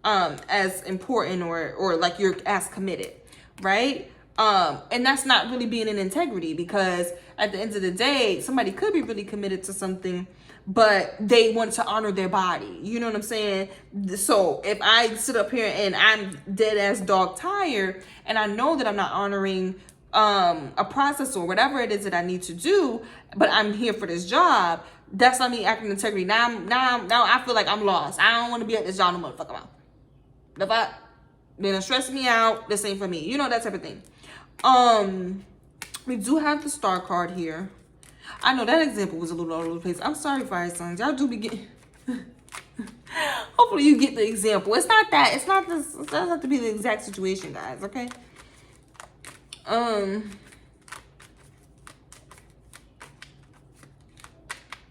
as important, or like you're as committed, right? And that's not really being in integrity, because at the end of the day, somebody could be really committed to something, but they want to honor their body. You know what I'm saying? So if I sit up here and I'm dead ass dog tired, and I know that I'm not honoring a process or whatever it is that I need to do, but I'm here for this job, that's not me acting integrity. Now I feel like I'm lost. I don't want to be at this job no more. Fuck about. The fuck? They're stressing me out. This ain't for me. You know, that type of thing. We do have the Star card here. I know that example was a little all over the place. I'm sorry, fire signs. Y'all do be getting. Hopefully you get the example. It's not that. It's not this. It doesn't have to be the exact situation, guys. Okay.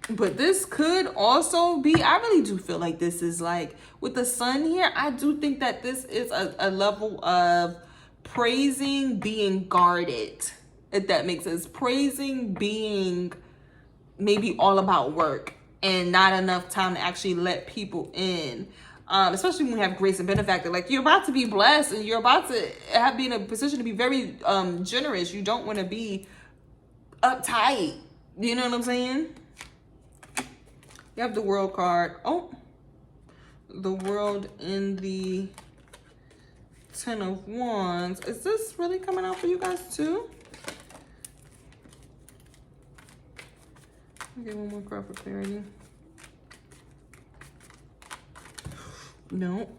But this could also be, I really do feel like this is like, with the Sun here, I do think that this is a level of praising being guarded, if that makes sense. Praising being maybe all about work and not enough time to actually let people in. Especially when we have grace and benefactor. Like, you're about to be blessed, and you're about to be in a position to be very generous. You don't want to be uptight. You know what I'm saying? You have the World card. Oh, the World in the 10 of Wands. Is this really coming out for you guys too? I'll get one more card for clarity. No.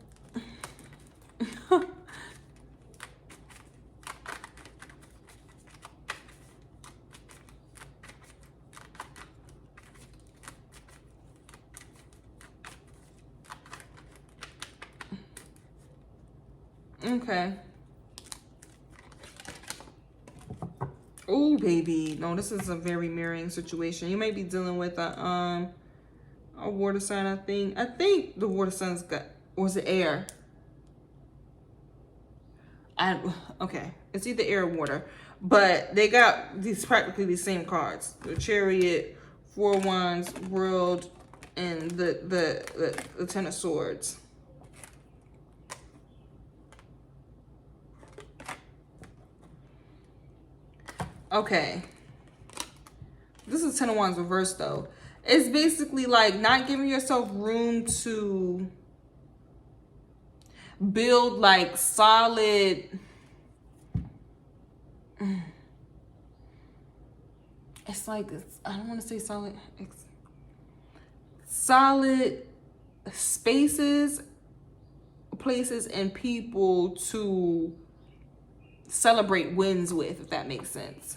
Okay. Oh, baby. No, this is a very mirroring situation. You may be dealing with a water sign, I think. I think the water sign's got, or is it air? Okay. It's either air or water. But they got these practically the same cards. The Chariot, Four of Wands, World, and the Ten of Swords. Okay. This is Ten of Wands reversed though. It's basically like not giving yourself room to build like solid. It's like, I don't want to say solid. Solid spaces, places, and people to celebrate wins with, if that makes sense.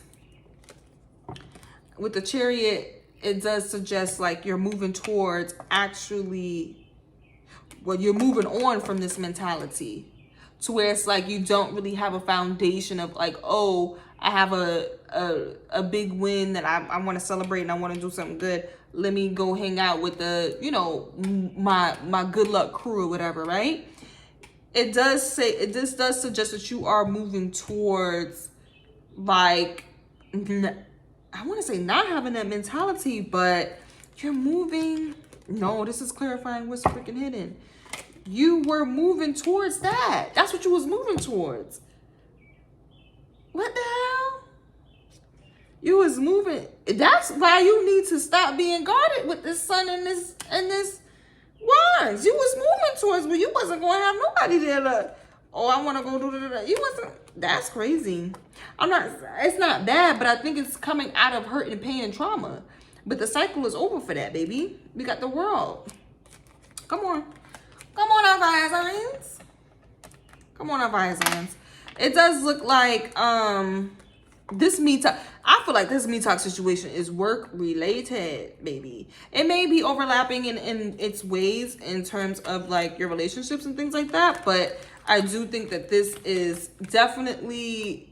With the Chariot, it does suggest like you're moving towards actually, well, you're moving on from this mentality to where it's like you don't really have a foundation of like, oh, I have a big win that I want to celebrate and I want to do something good. Let me go hang out with the, you know, my good luck crew or whatever, right? It does say, this does suggest that you are moving towards like, I want to say not having that mentality, but you're moving. No, this is clarifying what's freaking hidden. You were moving towards that. That's what you was moving towards. What the hell? You was moving. That's why you need to stop being guarded with this sun and this wands. You was moving towards, but you wasn't going to have nobody there to, oh, I want to go do that. You wasn't. That's crazy. It's not bad, but I think it's coming out of hurt and pain and trauma. But the cycle is over for that, baby. We got the World. Come on. Come on, our fire signs. Come on, our fire signs. It does look like this me talk. I feel like this me talk situation is work related, baby. It may be overlapping in its ways in terms of like your relationships and things like that, but I do think that this is definitely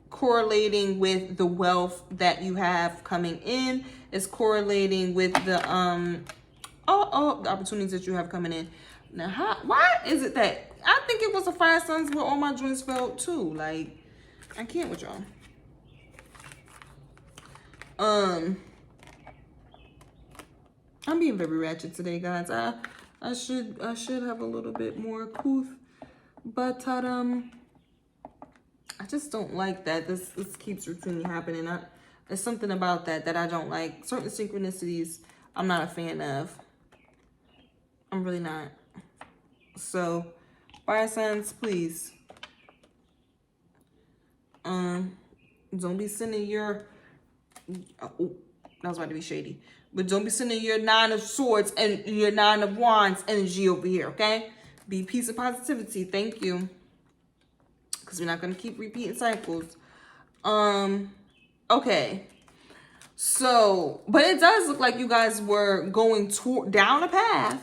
correlating with the wealth that you have coming in. It's correlating with the the opportunities that you have coming in. Now, why is it that I think it was a fire signs where all my joints felt too? Like, I can't with y'all. I'm being very ratchet today, guys. I should have a little bit more couth, but I just don't like that this keeps routinely happening. There's something about that I don't like. Certain synchronicities I'm not a fan of. I'm really not. So, fire signs, please. Don't be sending your, oh, that was about to be shady. But don't be sending your Nine of Swords and your Nine of Wands energy over here, okay? Be peace and positivity. Thank you. Because we're not going to keep repeating cycles. Okay. So, but it does look like you guys were going down a path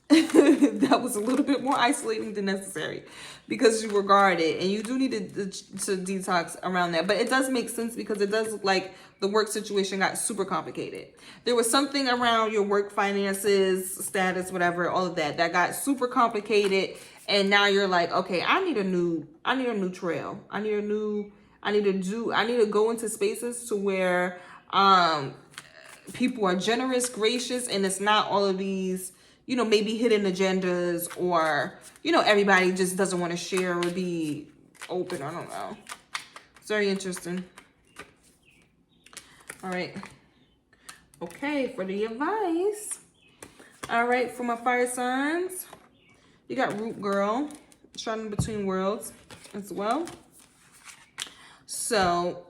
that was a little bit more isolating than necessary because you were guarded, and you do need to detox around that. But it does make sense because it does look like the work situation got super complicated. There was something around your work finances, status, whatever, all of that got super complicated, and now you're like, okay, I need a new trail. I need to go into spaces to where people are generous, gracious, and it's not all of these, you know, maybe hidden agendas, or, you know, everybody just doesn't want to share or be open. I don't know. It's very interesting. All right. Okay, for the advice. All right, for my fire signs, you got Root Girl, shining between worlds as well. So,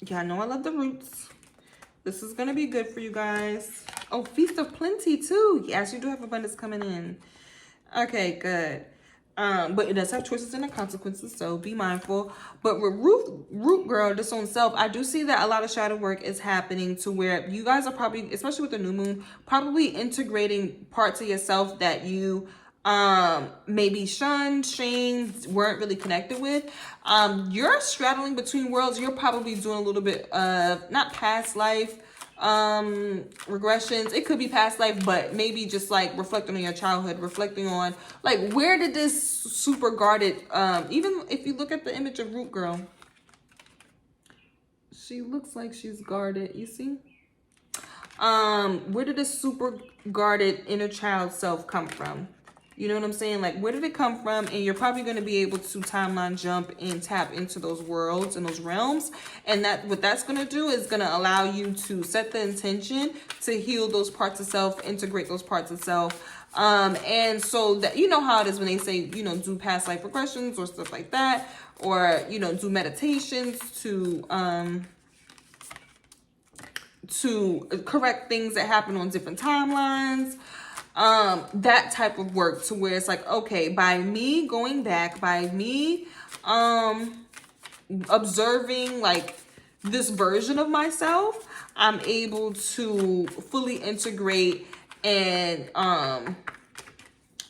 yeah, I know I love the roots. This is going to be good for you guys. Oh, Feast of Plenty too. Yes, you do have abundance coming in. Okay, good. But it does have choices and consequences, so be mindful. But with Root Girl, this own self, I do see that a lot of shadow work is happening to where you guys are probably, especially with the new moon, probably integrating parts of yourself that you maybe shunned, shamed, weren't really connected with. You're straddling between worlds. You're probably doing a little bit of, not past life regressions. It could be past life, but maybe just like reflecting on your childhood, reflecting on like, where did this super guarded, even if you look at the image of Root Girl, she looks like she's guarded, you see? Where did this super guarded inner child self come from? You know what I'm saying? Like, where did it come from? And you're probably going to be able to timeline jump and tap into those worlds and those realms. And that what that's going to do is going to allow you to set the intention to heal those parts of self, integrate those parts of self. And so that, you know how it is when they say, you know, do past life regressions or stuff like that, or, you know, do meditations to correct things that happen on different timelines. That type of work, to where it's like, okay, by me going back, by me observing like this version of myself, I'm able to fully integrate and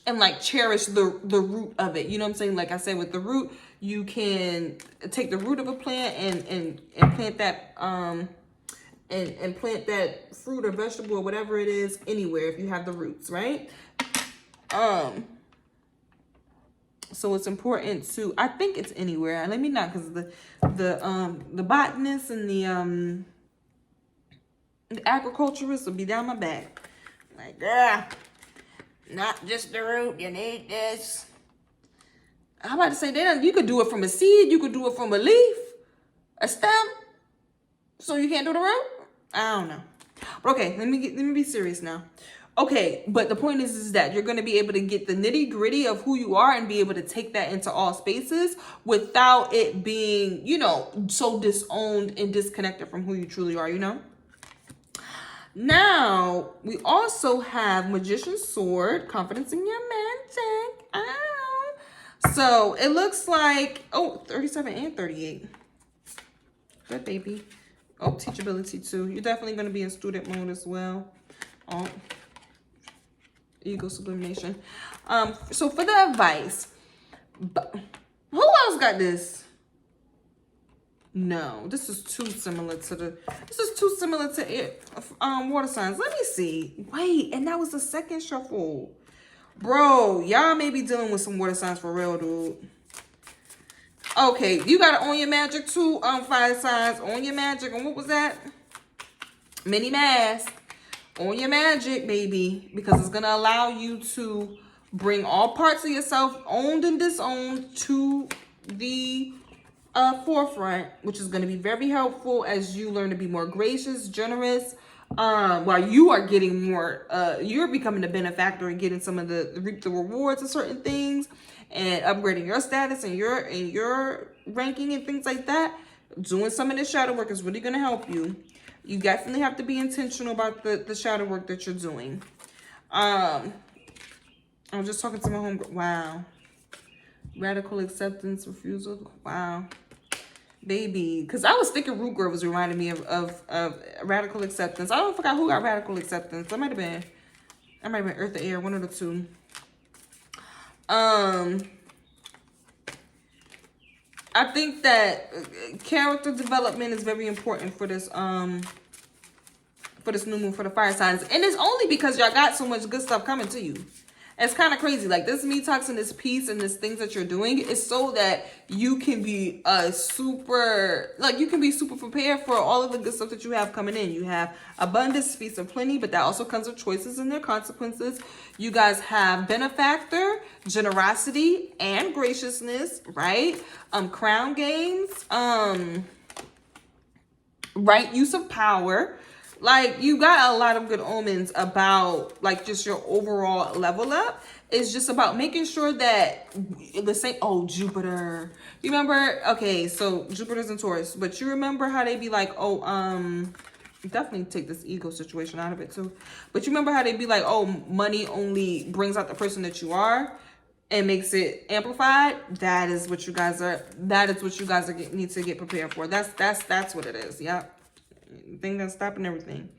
like cherish the root of it. You know what I'm saying? Like I said, with the root, you can take the root of a plant and plant that and plant that fruit or vegetable or whatever it is anywhere if you have the roots, right? So it's important to, I think it's anywhere. Let me not, because the botanists and the agriculturists will be down my back. Like, not just the root, you need this. I'm about to say, you could do it from a seed, you could do it from a leaf, a stem. So you can't do the root? I don't know. But okay, let me be serious now. Okay, but the point is that you're going to be able to get the nitty gritty of who you are and be able to take that into all spaces without it being, you know, so disowned and disconnected from who you truly are, you know? Now, we also have Magician's Sword, Confidence in Your Magic. Ow. So it looks like, 37 and 38. Good, baby. Oh, teachability too. You're definitely going to be in student mode as well. Oh, ego sublimation. So for the advice, who else got this? No, this is too similar to water signs. Let me see. Wait, and that was the second shuffle. Bro, y'all may be dealing with some water signs for real, dude. Okay, you gotta own your magic too, fire signs. Own your magic. And what was that? Mini mask. Own your magic, baby. Because it's gonna allow you to bring all parts of yourself, owned and disowned, to the forefront, which is gonna be very helpful as you learn to be more gracious, generous, while you are getting more, you're becoming a benefactor and getting some of reap the rewards of certain things, and upgrading your status and your ranking and things like that. Doing some of this shadow work is really going to help you. You definitely have to be intentional about the shadow work that you're doing. I was just talking to my homegirl. Wow. Radical acceptance, refusal. Wow. Baby. Because I was thinking Root Girl was reminding me of radical acceptance. I don't forget who got radical acceptance. That might have been Earth or Air, one of the two. I think that character development is very important for this new moon, for the fire signs. And it's only because y'all got so much good stuff coming to you. It's kind of crazy. Like this detox and this peace and this things that you're doing is so that you can be super prepared for all of the good stuff that you have coming in. You have abundance, feast of plenty, but that also comes with choices and their consequences. You guys have benefactor, generosity, and graciousness, right? Crown games, right use of power. Like, you got a lot of good omens about, like, just your overall level up. It's just about making sure that the same, Jupiter. You remember, okay, so Jupiter's in Taurus, but you remember how they be like, definitely take this ego situation out of it too. But you remember how they be like, money only brings out the person that you are and makes it amplified. That is what you guys need to get prepared for. That's what it is. Yep. Thing that's stopping everything.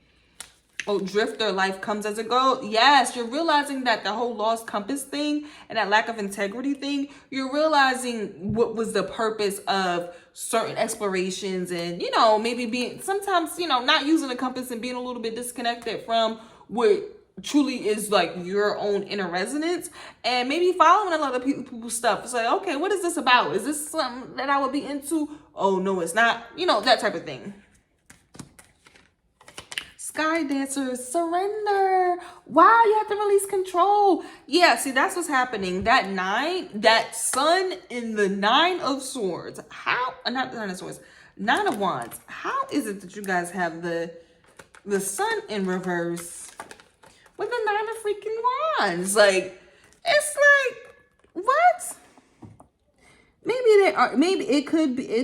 Oh, drifter, life comes as it goes. Yes, you're realizing that the whole lost compass thing and that lack of integrity thing, you're realizing what was the purpose of certain explorations and, you know, maybe being sometimes, you know, not using a compass and being a little bit disconnected from what truly is like your own inner resonance, and maybe following a lot of people's stuff. It's like, okay, what is this about? Is this something that I would be into? Oh, no, it's not. You know, that type of thing. Sky Dancers, surrender. Wow, you have to release control. Yeah, see, that's what's happening. That 9, that sun in the 9 of Swords. How, not the 9 of Swords, 9 of Wands. How is it that you guys have the sun in reverse with the 9 of freaking Wands? Like, it's like, what? Maybe it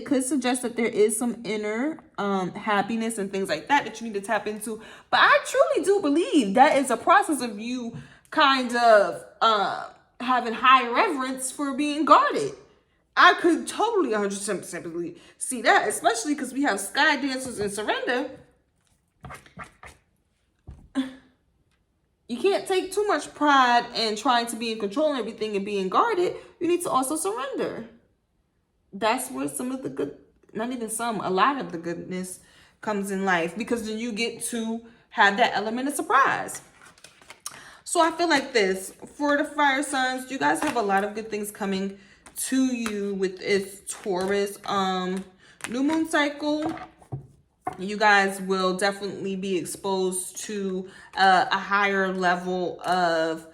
could suggest that there is some inner happiness and things like that you need to tap into. But I truly do believe that is a process of you kind of having high reverence for being guarded. I could totally 100% see that, especially because we have Sky Dancers and surrender. You can't take too much pride in trying to be in control and everything and being guarded. You need to also surrender. That's where some of the good, not even some, a lot of the goodness comes in life, because then you get to have that element of surprise. So I feel like this, for the fire signs, you guys have a lot of good things coming to you with this Taurus new moon cycle. You guys will definitely be exposed to a higher level of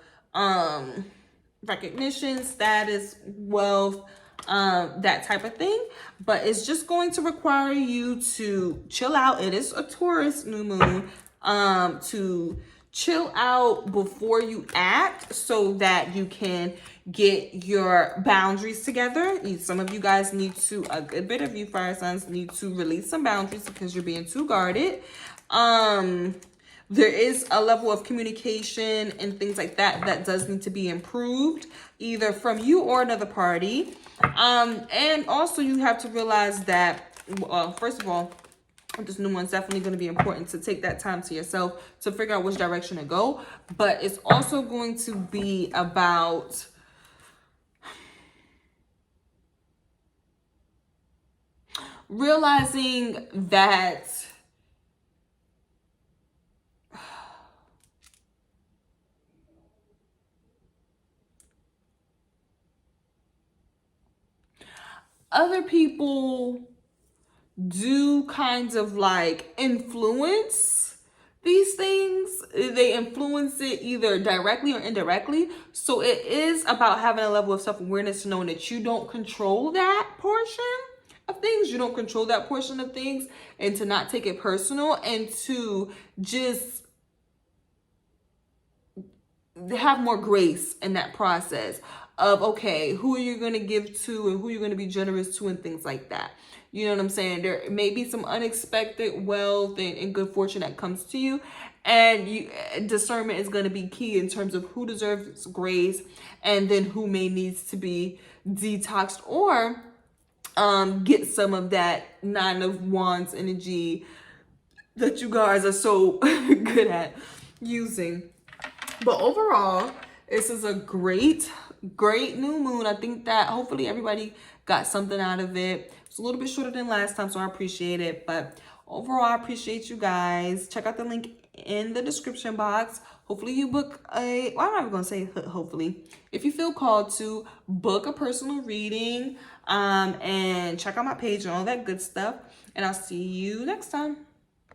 recognition, status, wealth, that type of thing. But it's just going to require you to chill out. It is a Taurus new moon, to chill out before you act so that you can get your boundaries together. Some of you guys need to, a good bit of you fire signs need to release some boundaries because you're being too guarded. There is a level of communication and things like that that does need to be improved, either from you or another party. And also you have to realize that, first of all, this new one's definitely going to be important to take that time to yourself to figure out which direction to go. But it's also going to be about realizing that other people do kinds of like influence these things. They influence it either directly or indirectly. So it is about having a level of self-awareness, knowing that you don't control that portion of things. You don't control that portion of things, and to not take it personal, and to just have more grace in that process of, okay, who are you going to give to and who you're going to be generous to and things like that. You know what I'm saying? There may be some unexpected wealth and good fortune that comes to you. And discernment is going to be key in terms of who deserves grace and then who may needs to be detoxed or get some of that 9 of Wands energy that you guys are so good at using. But overall, this is a great new moon. I think that hopefully everybody got something out of it. It's a little bit shorter than last time, so I appreciate it. But overall, I appreciate you guys. Check out the link in the description box. Hopefully you book a, well, I'm not even going to say hopefully. If you feel called to, book a personal reading and check out my page and all that good stuff. And I'll see you next time.